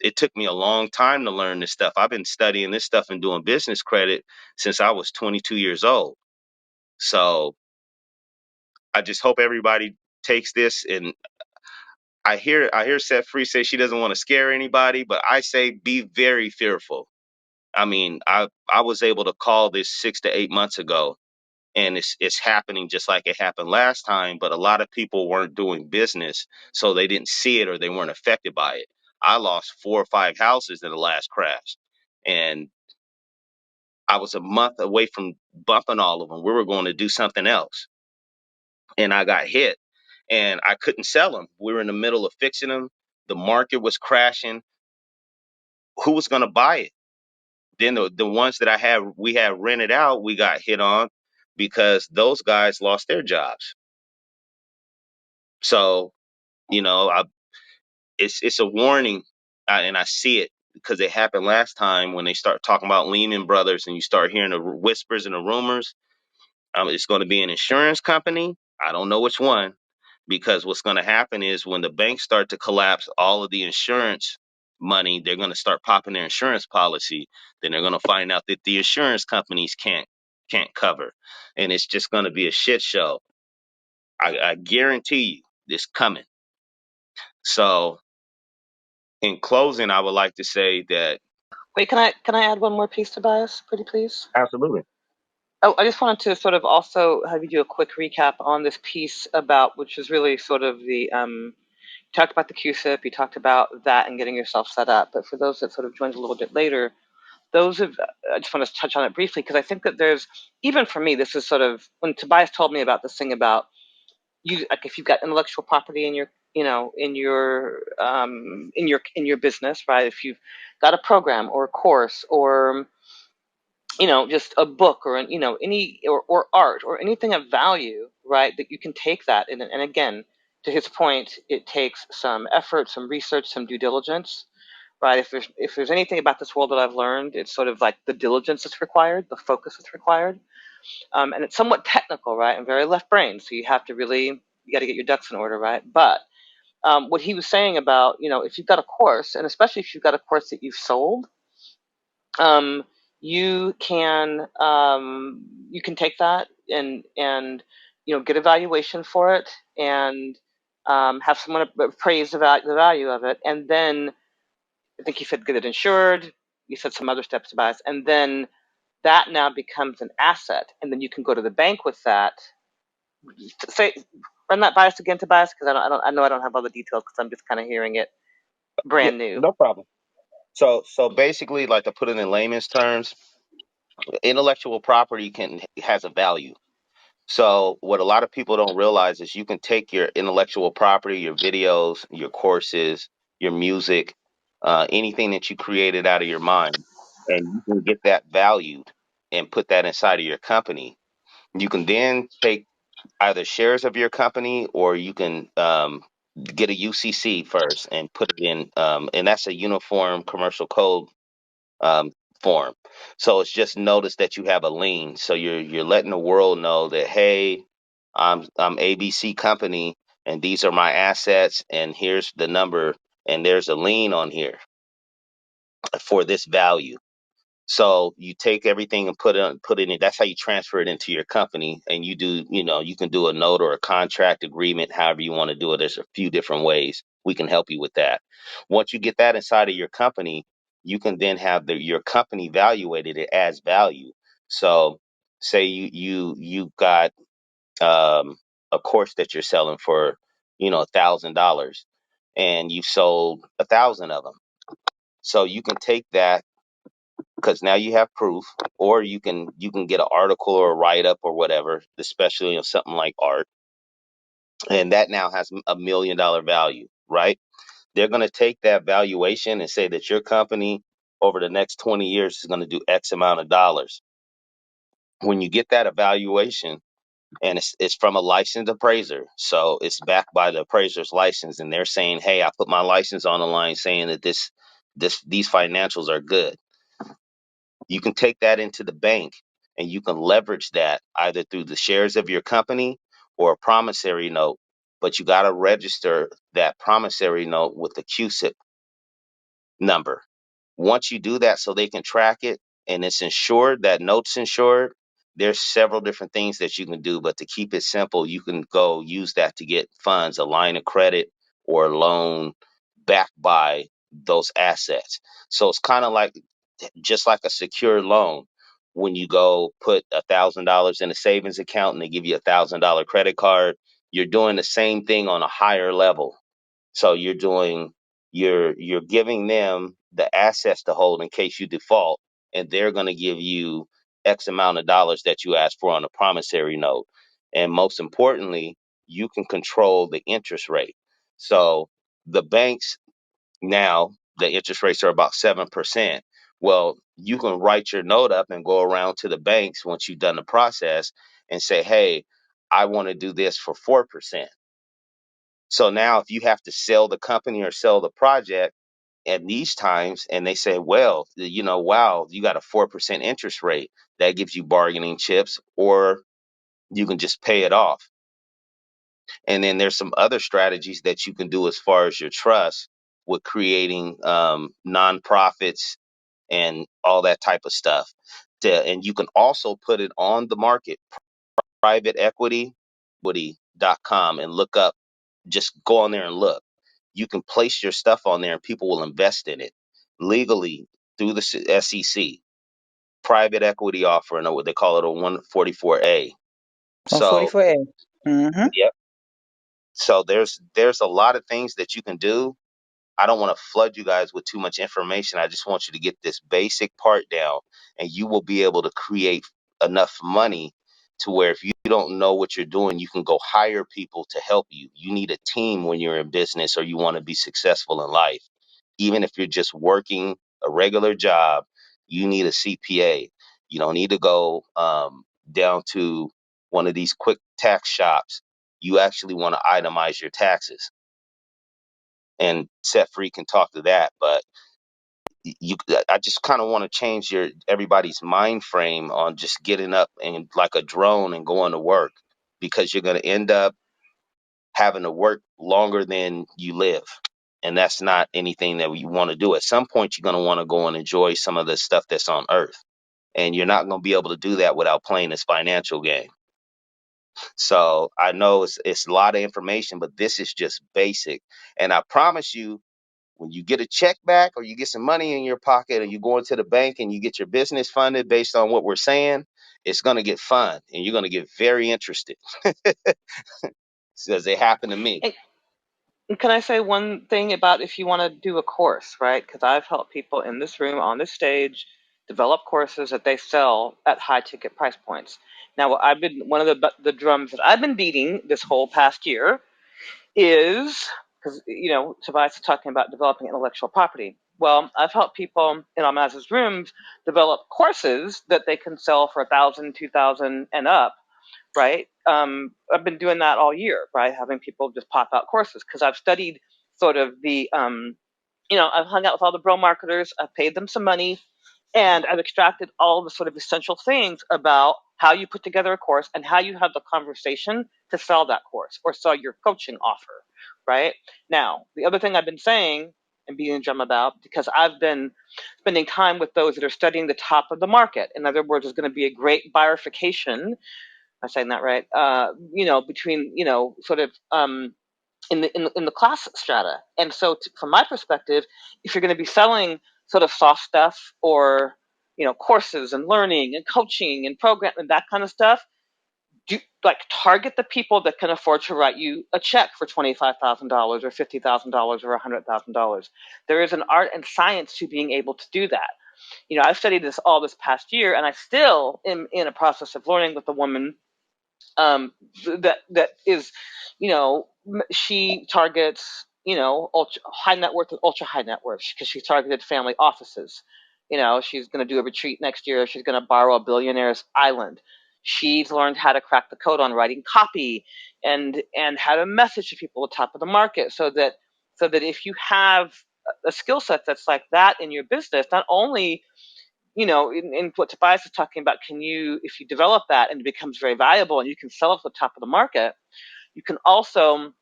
it took me a long time to learn this stuff. I've been studying this stuff and doing business credit since I was 22 years old. So I just hope everybody takes this. And I hear Set Free say she doesn't want to scare anybody, but I say be very fearful. I mean, I was able to call this 6 to 8 months ago, and it's happening just like it happened last time, but a lot of people weren't doing business, so they didn't see it or they weren't affected by it. I lost 4 or 5 houses in the last crash, and I was a month away from bumping all of them. We were going to do something else, and I got hit, and I couldn't sell them. We were in the middle of fixing them. The market was crashing. Who was going to buy it? Then the ones that we had rented out, we got hit on because those guys lost their jobs. So, I it's a warning, and I see it. because it happened last time when they start talking about Lehman Brothers and you start hearing the whispers and the rumors. It's going to be an insurance company. I don't know which one, because what's going to happen is when the banks start to collapse all of the insurance money, they're going to start popping their insurance policy. Then they're going to find out that the insurance companies can't cover, and it's just going to be a shit show. I guarantee you this coming. So in closing, I would like to say that Wait, can I add one more piece, Tobias, pretty please? absolutely. Oh, I just wanted to sort of also have you do a quick recap on this piece about, which is really sort of the you talked about the Cusip, you talked about that and getting yourself set up. But for those that sort of joined a little bit later, those of I just want to touch on it briefly because I think that there's, even for me, this is sort of when Tobias told me about this thing about you, like if you've got intellectual property in your, in your business, right? If you've got a program or a course or just a book or any or art or anything of value, right, that you can take that and again, to his point, it takes some effort, some research, some due diligence, right? If there's anything about this world that I've learned, it's sort of like the diligence that's required, the focus that's required, and it's somewhat technical, right, and very left brain, so you got to get your ducks in order, right? But what he was saying about, if you've got a course, and especially if you've got a course that you've sold, um, you can take that and get a valuation for it and have someone appraise the value of it, and then I think you said get it insured. You said some other steps about it, and then that now becomes an asset, and then you can go to the bank with that. Say, run that bias again, Tobias, because I know I don't have all the details because I'm just kind of hearing it Yeah, brand new. no problem. So basically, like to put it in layman's terms, intellectual property has a value. So what a lot of people don't realize is you can take your intellectual property, your videos, your courses, your music, anything that you created out of your mind, and you can get that valued and put that inside of your company. You can then take either shares of your company or you can get a UCC first and put it in, and that's a uniform commercial code um, form. So it's just notice that you have a lien. So you're letting the world know that, hey, I'm ABC company and these are my assets and here's the number and there's a lien on here for this value. So you take everything and put it in. That's how you transfer it into your company, and you do. You can do a note or a contract agreement, however you want to do it. There's a few different ways we can help you with that. Once you get that inside of your company, you can then have your company evaluated it as value. So, say you got a course that you're selling for $1,000, and you sold 1,000 of them. So you can take that because now you have proof, or you can get an article or a write up or whatever, especially on something like art, and that now has $1 million value, right? They're going to take that valuation and say that your company over the next 20 years is going to do X amount of dollars. When you get that evaluation, and it's from a licensed appraiser, so it's backed by the appraiser's license, and they're saying, hey, I put my license on the line saying that these financials are good. You can take that into the bank and you can leverage that either through the shares of your company or a promissory note. But you got to register that promissory note with the Cusip number. Once you do that, so they can track it and it's insured, that note's insured, there's several different things that you can do. But to keep it simple, you can go use that to get funds, a line of credit or a loan backed by those assets. So it's kind of like just like a secure loan. When you go put $1,000 in a savings account and they give you $1,000 credit card, you're doing the same thing on a higher level. So you're giving them the assets to hold in case you default, and they're going to give you X amount of dollars that you asked for on a promissory note. And most importantly, you can control the interest rate. So the banks now, the interest rates are about 7%. Well, you can write your note up and go around to the banks once you've done the process and say, hey, I want to do this for 4%. So now if you have to sell the company or sell the project, at these times, and they say, well, wow, you got a 4% interest rate. That gives you bargaining chips, or you can just pay it off. And then there's some other strategies that you can do as far as your trust with creating nonprofits and all that type of stuff. And you can also put it on the market, private equity.com, and look up, just go on there and look. You can place your stuff on there and people will invest in it legally through the SEC. Private equity offering, or what they call it, a 144A. On So, 44A. Mm-hmm. yep. So there's a lot of things that you can do. I don't want to flood you guys with too much information. I just want you to get this basic part down, and you will be able to create enough money to where if you don't know what you're doing, you can go hire people to help you. You need a team when you're in business or you want to be successful in life. Even if you're just working a regular job, you need a CPA. You don't need to go down to one of these quick tax shops. You actually want to itemize your taxes. And Set Free can talk to that, but you, I just kind of want to change everybody's mind frame on just getting up and like a drone and going to work, because you're going to end up having to work longer than you live. And that's not anything that you want to do. At some point, you're going to want to go and enjoy some of the stuff that's on earth. And you're not going to be able to do that without playing this financial game. So I know it's a lot of information, but this is just basic. And I promise you, when you get a check back or you get some money in your pocket, or you go into the bank and you get your business funded based on what we're saying, it's going to get fun and you're going to get very interested, because it happened to me. And can I say one thing about if you want to do a course, right? Because I've helped people in this room, on this stage, develop courses that they sell at high ticket price points. Now, I've been one of the drums that I've been beating this whole past year is because Tobias is talking about developing intellectual property. Well, I've helped people in Almaz's rooms develop courses that they can sell for 1,000, 2,000, and up, right? I've been doing that all year, right? Having people just pop out courses because I've studied sort of I've hung out with all the bro marketers, I've paid them some money, and I've extracted all the sort of essential things about how you put together a course and how you have the conversation to sell that course or sell your coaching offer, right? Now, the other thing I've been saying and being a drum about, because I've been spending time with those that are studying the top of the market. In other words, there's going to be a great bifurcation. Am I saying that right? Between sort of in the class strata. And so, from my perspective, if you're going to be selling sort of soft stuff or courses and learning and coaching and program and that kind of stuff, do like target the people that can afford to write you a check for $25,000 or $50,000 or $100,000. There is an art and science to being able to do that. I've studied this past year, and I still am in a process of learning with a woman that is, she targets, ultra high net worth and ultra high net worth because she's targeted family offices. She's going to do a retreat next year. She's going to borrow a billionaire's island. She's learned how to crack the code on writing copy and how to message to people at the top of the market, so that if you have a skill set that's like that in your business, not only in what Tobias is talking about, if you develop that and it becomes very valuable and you can sell it at the top of the market, you can also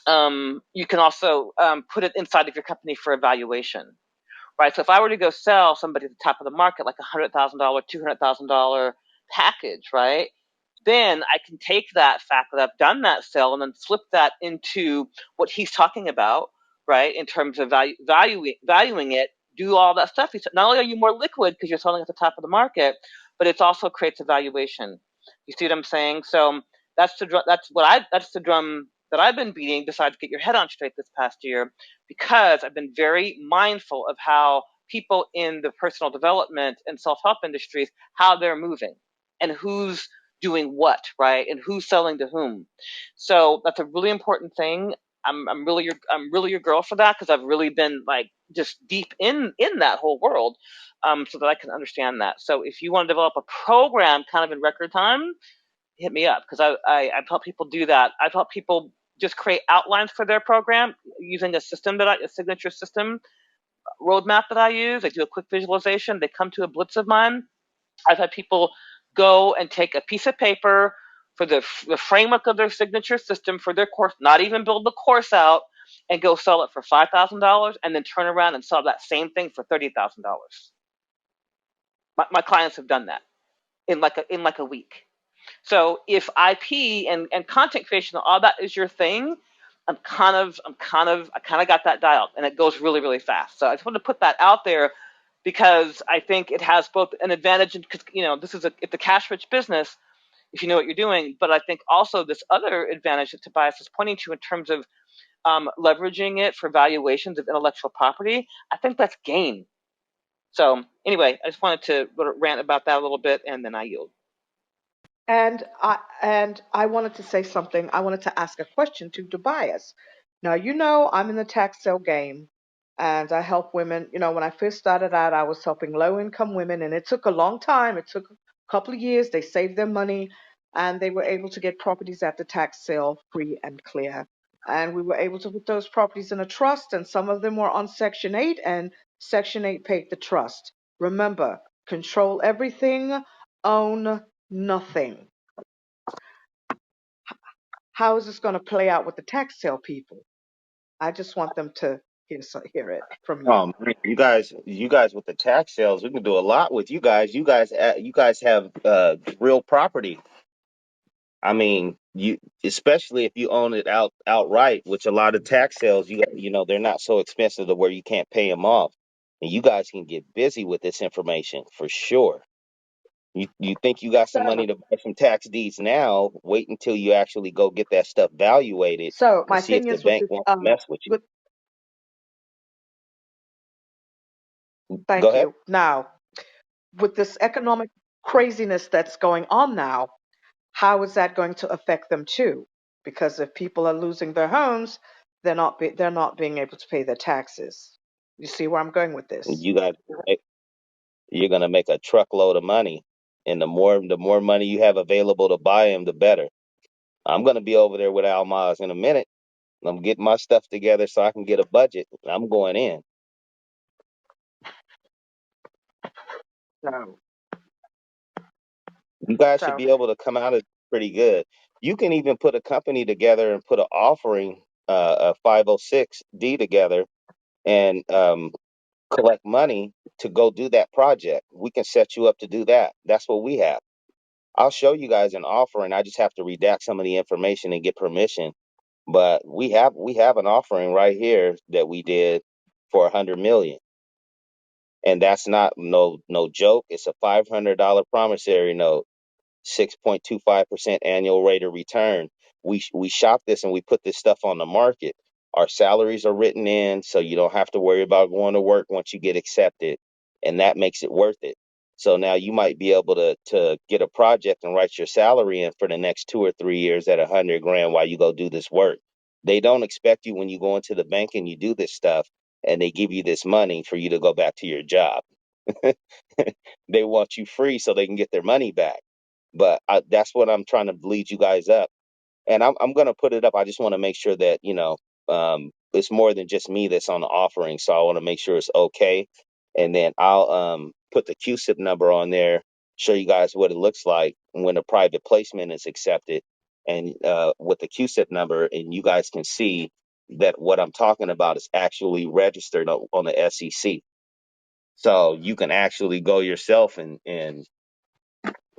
put it inside of your company for evaluation, right? So if I were to go sell somebody at the top of the market like $100,000, $200,000 package, right? Then I can take that fact that I've done that sale and then flip that into what he's talking about, right? In terms of valuing it, do all that stuff. Not only are you more liquid because you're selling at the top of the market, but it also creates a valuation. You see what I'm saying? So that's the drum that I've been beating. Besides, get your head on straight this past year, because I've been very mindful of how people in the personal development and self-help industries, how they're moving and who's doing what, right? And who's selling to whom. So that's a really important thing. I'm really your girl for that, because I've really been like just deep in that whole world, so that I can understand that. So if you want to develop a program kind of in record time, hit me up, because I've helped people do that. I've helped people just create outlines for their program using a signature system roadmap that I use. They do a quick visualization. They come to a blitz of mine. I've had people go and take a piece of paper for the framework of their signature system for their course, not even build the course out, and go sell it for $5,000, and then turn around and sell that same thing for $30,000. My clients have done that in like a week. So if IP and content creation, all that is your thing, I kind of got that dialed, and it goes really, really fast. So I just want to put that out there because I think it has both an advantage, and because it's a cash rich business if you know what you're doing, but I think also this other advantage that Tobias is pointing to in terms of leveraging it for valuations of intellectual property. I think that's gain. So anyway, I just wanted to rant about that a little bit, and then I yield. And I wanted to say something. I wanted to ask a question to Tobias. Now, I'm in the tax sale game and I help women. When I first started out, I was helping low income women, and it took a long time. It took a couple of years. They saved their money and they were able to get properties at the tax sale free and clear. And we were able to put those properties in a trust, and some of them were on Section 8, and Section 8 paid the trust. Remember, control everything, own nothing. How is this going to play out with the tax sale people? I just want them to hear it from you. You guys with the tax sales, we can do a lot with you guys. You guys have real property. I mean, you especially if you own it outright, which a lot of tax sales, they're not so expensive to where you can't pay them off, and you guys can get busy with this information for sure. You think you got some So, money to buy some tax deeds now? Wait until you actually go get that stuff valuated so and my see if thing the is with bank this. wants to mess with you. With Go Thank ahead. you. Now, with this economic craziness that's going on now, how is that going to affect them too? Because if people are losing their homes, they're not being able to pay their taxes. You see where I'm going with this? You guys, you're gonna make a truckload of money, and the more money you have available to buy them, the better. I'm gonna be over there with Almaz in a minute. I'm getting my stuff together so I can get a budget. I'm going in. So, You guys should so be able to come out of it pretty good. You can even put a company together and put an offering, a 506D together, and collect money to go do that project. We can set you up to do that. That's what we have. I'll show you guys an offering. I just have to redact some of the information and get permission. But we have an offering right here that we did for 100 million, and that's not no joke. It's a $500 promissory note, 6.25% annual rate of return. We shop this and we put this stuff on the market. Our salaries are written in, so you don't have to worry about going to work once you get accepted, and that makes it worth it. So now you might be able to get a project and write your salary in for the next 2 or 3 years at 100 grand while you go do this work. They don't expect you when you go into the bank and you do this stuff and they give you this money for you to go back to your job. They want you free so they can get their money back. But that's what I'm trying to lead you guys up, and I'm gonna put it up. I just want to make sure that it's more than just me that's on the offering, so I want to make sure it's okay, and then I'll put the Cusip number on there, show you guys what it looks like when a private placement is accepted, and with the Cusip number, and you guys can see that what I'm talking about is actually registered on the SEC. So you can actually go yourself and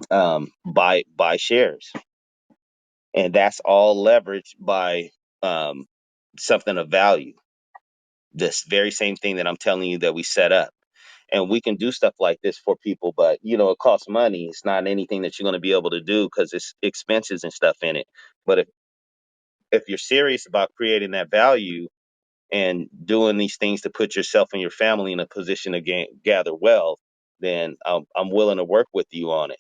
buy shares, and that's all leveraged by um, something of value. This very same thing that I'm telling you that we set up, and we can do stuff like this for people, but it costs money. It's not anything that you're going to be able to do because it's expenses and stuff in it. But if you're serious about creating that value and doing these things to put yourself and your family in a position to gather wealth, then I'm willing to work with you on it.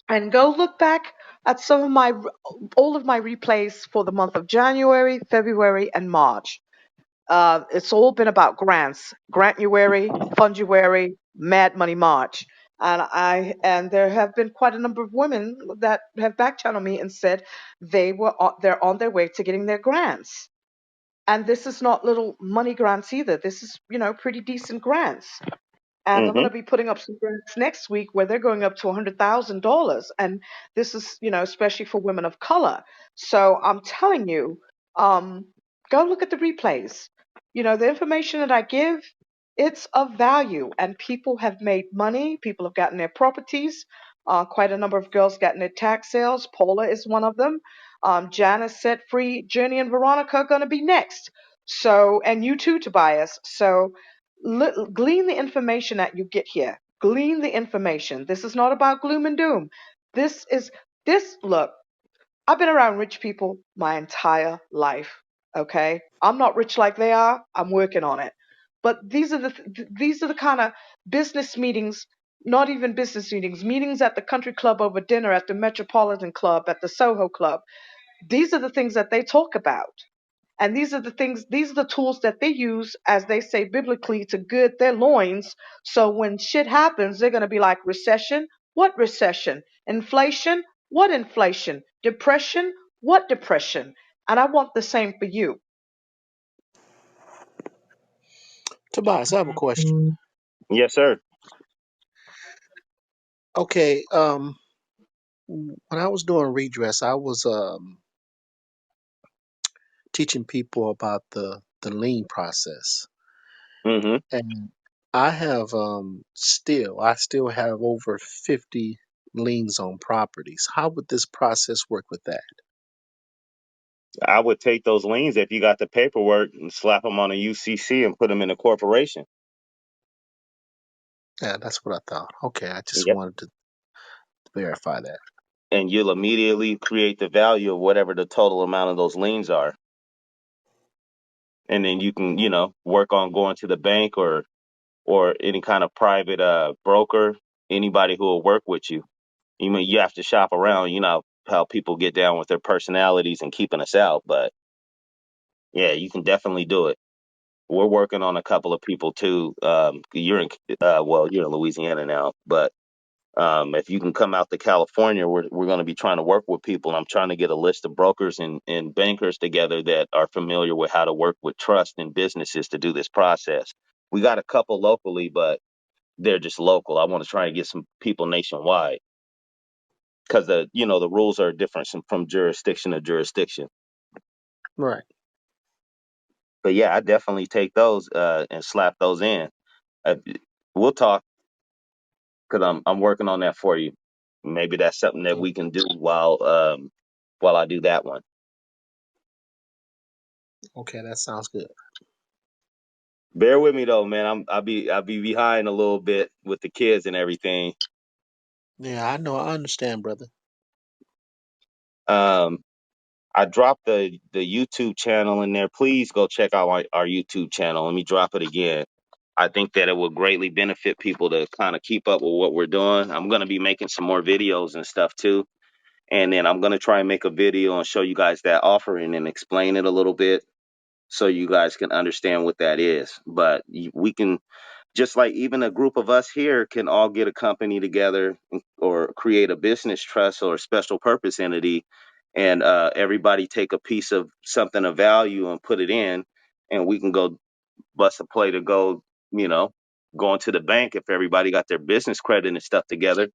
and go look back at all of my replays for the month of January, February, and March. It's all been about grants, Grantuary, Funduary, Mad Money March. And there have been quite a number of women that have back channeled me and said they're on their way to getting their grants. And this is not little money grants either. This is, pretty decent grants. And I'm going Hmm. to be putting up some grants next week where they're going up to $100,000. And this is, especially for women of color. So I'm telling you, um, go look at the replays. The information that I give, it's of value. And people have made money. People have gotten their properties. Quite a number of girls gotten their tax sales. Paula is one of them. Janice set free. Jenny and Veronica are going to be next. So, and you too, Tobias. So, glean the information that you get here. Glean the information. This is not about gloom and doom. This is look, I've been around rich people my entire life. Okay? I'm not rich like they are. I'm working on it. But these are the kind of business meetings, not even business meetings, meetings at the country club over dinner, at the Metropolitan Club, at the Soho Club. These are the things that they talk about. And these are the tools that they use, as they say biblically, to gird their loins. So when shit happens, they're going to be like, recession? What recession? Inflation? What inflation? Depression? What depression? And I want the same for you. Tobias, I have a question. Yes, sir. Okay, when I was doing redress, I was teaching people about the lien process, Hmm. and I still have over 50 liens on properties. How would this process work with that? I would take those liens if you got the paperwork and slap them on a UCC and put them in a corporation. Yeah, that's what I thought. Okay, I just Yep. wanted to verify that. And you'll immediately create the value of whatever the total amount of those liens are. And then you can, work on going to the bank or any kind of private broker, anybody who will work with you. You mean you have to shop around, how people get down with their personalities and keeping us out, but yeah, you can definitely do it. We're working on a couple of people too. You're in Louisiana now, but if you can come out to California, we're going to be trying to work with people. And I'm trying to get a list of brokers and bankers together that are familiar with how to work with trust and businesses to do this process. We got a couple locally, but they're just local. I want to try and get some people nationwide because the rules are different from jurisdiction to jurisdiction. Right. But yeah, I definitely take those and slap those in. Uh, we'll talk because I'm working on that for you. Maybe that's something that we can do while I do that one. Okay, that sounds good. Bear with me though, man. I'll be behind a little bit with the kids and everything. Yeah, I know. I understand, brother. Um, I dropped the YouTube channel in there. Please go check out our YouTube channel. Let me drop it again. I think that it will greatly benefit people to kind of keep up with what we're doing. I'm going to be making some more videos and stuff too. And then I'm going to try and make a video and show you guys that offering and explain it a little bit so you guys can understand what that is. But we can, just like even a group of us here can all get a company together or create a business trust or a special purpose entity, and everybody take a piece of something of value and put it in, and we can go bust a play to go, you know, going to the bank if everybody got their business credit and stuff together.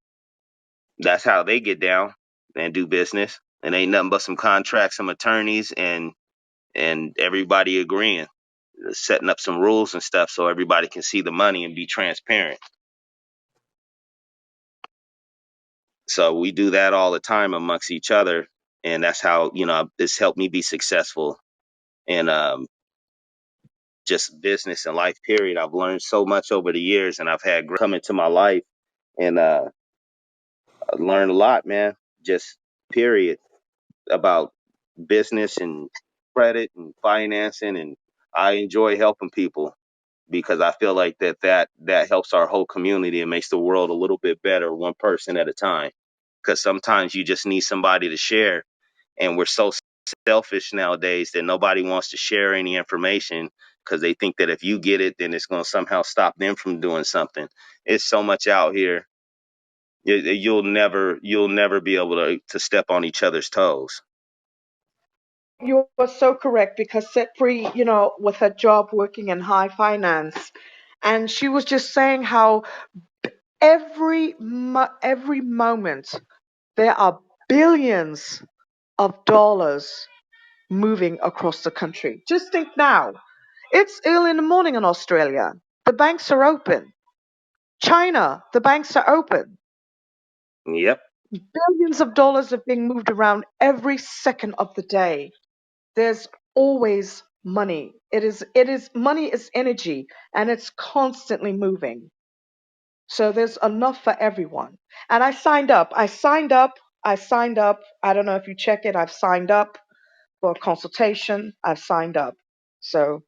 That's how they get down and do business. And ain't nothing but some contracts, some attorneys, and everybody agreeing, setting up some rules and stuff so everybody can see the money and be transparent. So we do that all the time amongst each other, and that's how it's helped me be successful in just business and life. Period. I've learned so much over the years, and I've had come into my life and learned a lot, man. Just period about business and credit and financing, and I enjoy helping people because I feel like that helps our whole community and makes the world a little bit better, one person at a time. Because sometimes you just need somebody to share, and we're so selfish nowadays that nobody wants to share any information because they think that if you get it, then it's going to somehow stop them from doing something. It's so much out here. You'll never be able to step on each other's toes. you are so correct because set free, with her job working in high finance, and she was just saying how every moment there are billions of dollars moving across the country. Just think now. It's early in the morning in Australia. The banks are open. China, the banks are open. Yep. Billions of dollars are being moved around every second of the day. There's always money. It is money is energy and it's constantly moving. So there's enough for everyone. And I signed up. I signed up. I don't know if you check it. I've signed up for a consultation. I've signed up. So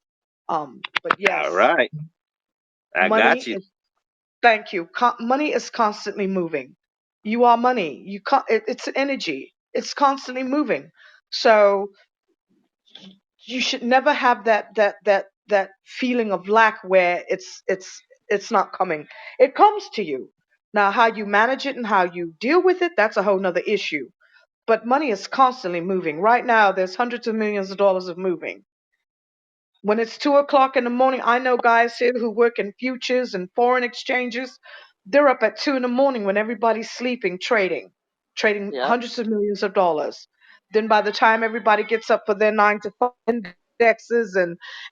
but All yes, right. I got money you. is thank you. Money is constantly moving. You are money. It's energy. It's constantly moving. So you should never have that feeling of lack where it's not coming. It comes to you. Now how you manage it and how you deal with it, that's a whole nother issue. But money is constantly moving. Right now there's hundreds of millions of dollars of moving. When it's 2 o'clock in the morning, I know guys here who work in futures and foreign exchanges. They're up at 2 in the morning when everybody's sleeping, trading Yep. hundreds of millions of dollars. Then by the time everybody gets up for their 9 to 5 indexes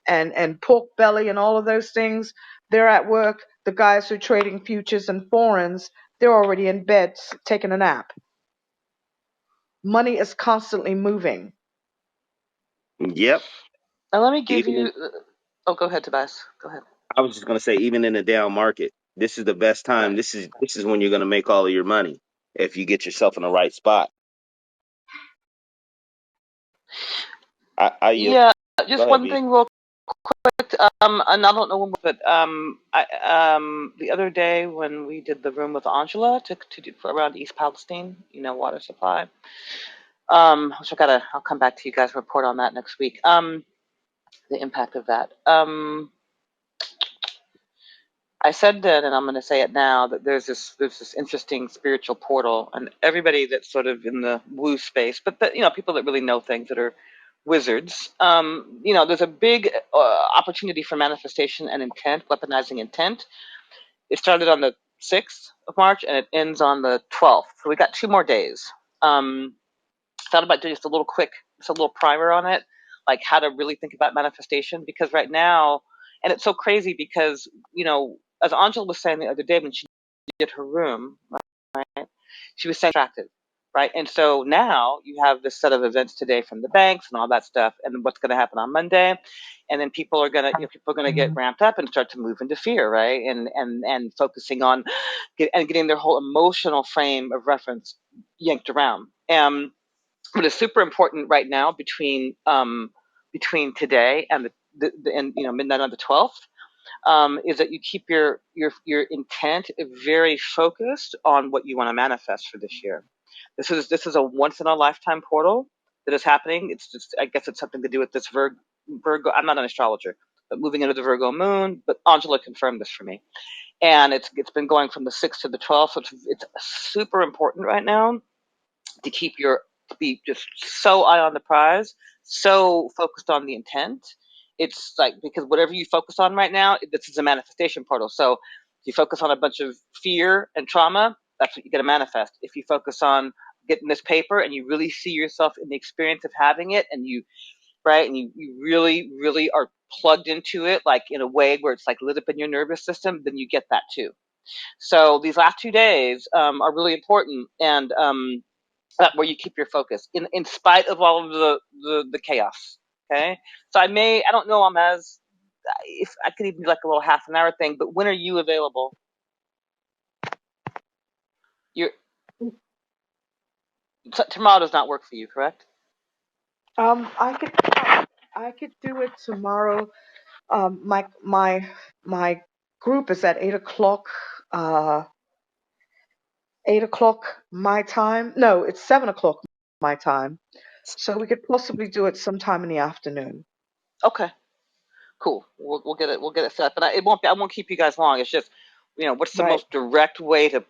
and pork belly and all of those things, they're at work. The guys who are trading futures and foreigns, they're already in bed taking a nap. Money is constantly moving. Yep. Now let me give Even you. in, Oh, go ahead, Tobias. Go ahead. I was just gonna say, even in the down market, this is the best time. Right. This is when you're gonna make all of your money if you get yourself in the right spot. I Yeah. go Just ahead, one V. thing, real quick. And I don't know when, but the other day when we did the room with Angela to do for around East Palestine, water supply. Which I'll come back to you guys and report on that next week. The impact of that. I said then, and I'm going to say it now, that there's this interesting spiritual portal, and everybody that's sort of in the woo space, but people that really know things that are wizards. There's a big opportunity for manifestation and intent, weaponizing intent. It started on the 6th of March and it ends on the 12th, so we got 2 more days. Thought about doing just a little primer on it, like how to really think about manifestation, because right now, and it's so crazy because as Angela was saying the other day when she did her room, right, she was saying attractive, right, and so now you have this set of events today from the banks and all that stuff, and what's going to happen on Monday, and then people are gonna get ramped up and start to move into fear, right, and focusing on getting their whole emotional frame of reference yanked around. What is super important right now between today and midnight on the 12th, is that you keep your intent very focused on what you want to manifest for this year. This is a once in a lifetime portal that is happening. It's just, I guess it's something to do with this Virgo. I'm not an astrologer, but moving into the Virgo moon. But Angela confirmed this for me, and it's been going from the 6th to the 12th. So it's super important right now to to be just so eye on the prize, so focused on the intent. It's like, because whatever you focus on right now, this is a manifestation portal. So if you focus on a bunch of fear and trauma, that's what you're going to manifest. If you focus on getting this paper and you really see yourself in the experience of having it, and you really, really are plugged into it, like in a way where it's like lit up in your nervous system, then you get that too. So these last 2 days are really important, and where you keep your focus in spite of all of the chaos. Okay, so I don't know, I'm as if I could even do like a little half an hour thing, but when are you available? You're Tomorrow does not work for you, correct? I could do it tomorrow. My group is at 8 o'clock. 8 o'clock my time. No, it's 7 o'clock my time. So we could possibly do it sometime in the afternoon. Okay, cool. We'll get it set up, but I won't keep you guys long. It's just What's the Right. most direct way to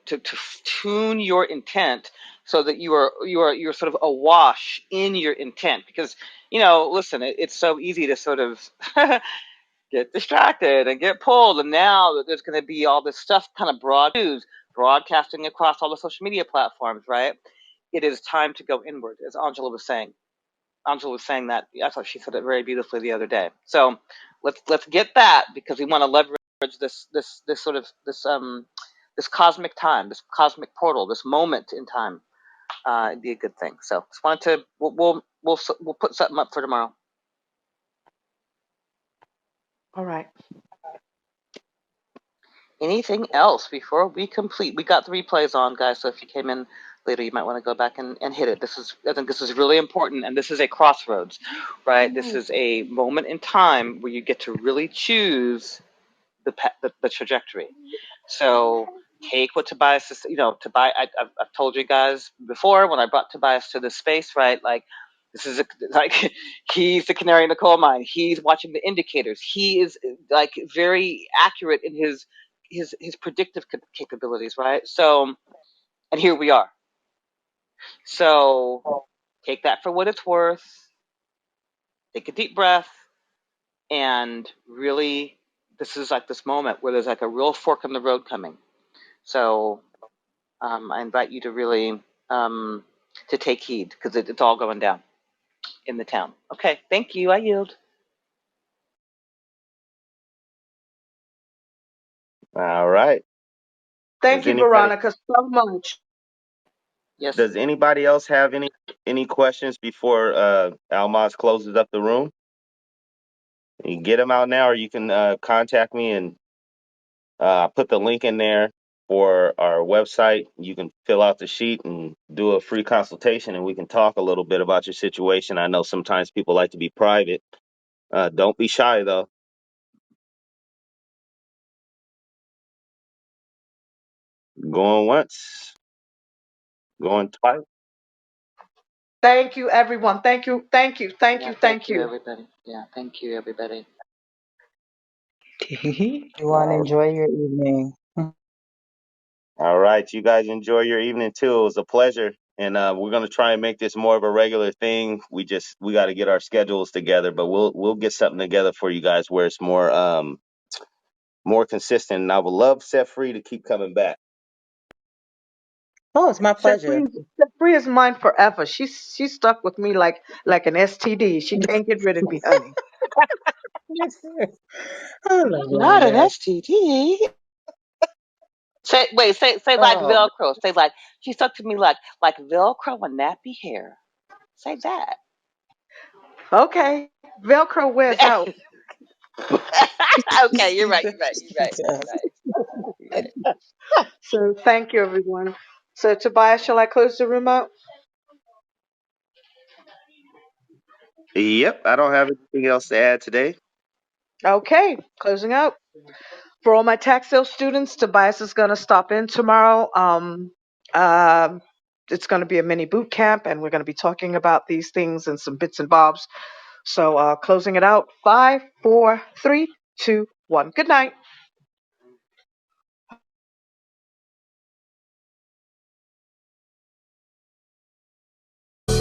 tune your intent so that you're sort of awash in your intent? Because listen, it's so easy to sort of get distracted and get pulled, and now that there's going to be all this stuff kind of broadcasting across all the social media platforms, right? It is time to go inward, as Angela was saying. Angela was saying that. I thought she said it very beautifully the other day. So let's get that, because we want to leverage this sort of this cosmic time, this cosmic portal, this moment in time. It'd be a good thing. So just wanted to we'll put something up for tomorrow. All right. Anything else before we complete? We got the replays on, guys. So if you came in later, you might want to go back and hit it. I think this is really important, and this is a crossroads, right? This is a moment in time where you get to really choose the trajectory. So take what Tobias is, Tobias. I've told you guys before when I brought Tobias to this space, right? Like this is like he's the canary in the coal mine. He's watching the indicators. He is like very accurate in his predictive capabilities, right? So, and here we are. So take that for what it's worth. Take a deep breath, and really, this is like this moment where there's like a real fork in the road coming. So I invite you to really to take heed, because it's all going down in the town. Okay, thank you. I yield. All right. Thank Does you, anybody Veronica, so much. Yes. does anybody else have any questions before Almaz closes up the room? You can get them out now, or you can contact me and put the link in there for our website. You can fill out the sheet and do a free consultation, and we can talk a little bit about your situation. I know sometimes people like to be private. Don't be shy, though. Going once, going twice. Thank you, everyone. Thank you. Thank you. Thank Yeah. you. Thank Thank you, you. everybody. Yeah. Thank you, everybody. You want to enjoy your evening. All right, you guys enjoy your evening too. It was a pleasure, and we're gonna try and make this more of a regular thing. We got to get our schedules together, but we'll get something together for you guys where it's more consistent. And I would love Set Free to keep coming back. Oh, it's my pleasure. Set free is mine forever. She's stuck with me like an STD. She can't get rid of me, honey. I love Not hearing an that. STD. Say like Oh, Velcro. Say like she stuck to me like Velcro and nappy hair. Say that. Okay. Velcro wears out. Okay, you're she right. does. You're right. You're She right. You're does. right. You're right. So thank you, everyone. So Tobias, shall I close the room out? Yep, I don't have anything else to add today. Okay, closing out. For all my tax sale students, Tobias is going to stop in tomorrow. Uh, it's going to be a mini boot camp, and we're going to be talking about these things and some bits and bobs. So, closing it out. 5, 4, 3, 2, 1. Good night.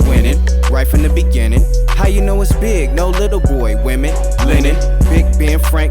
Winning right from the beginning. How you know it's big? No little boy, women, linen, big Ben Frank.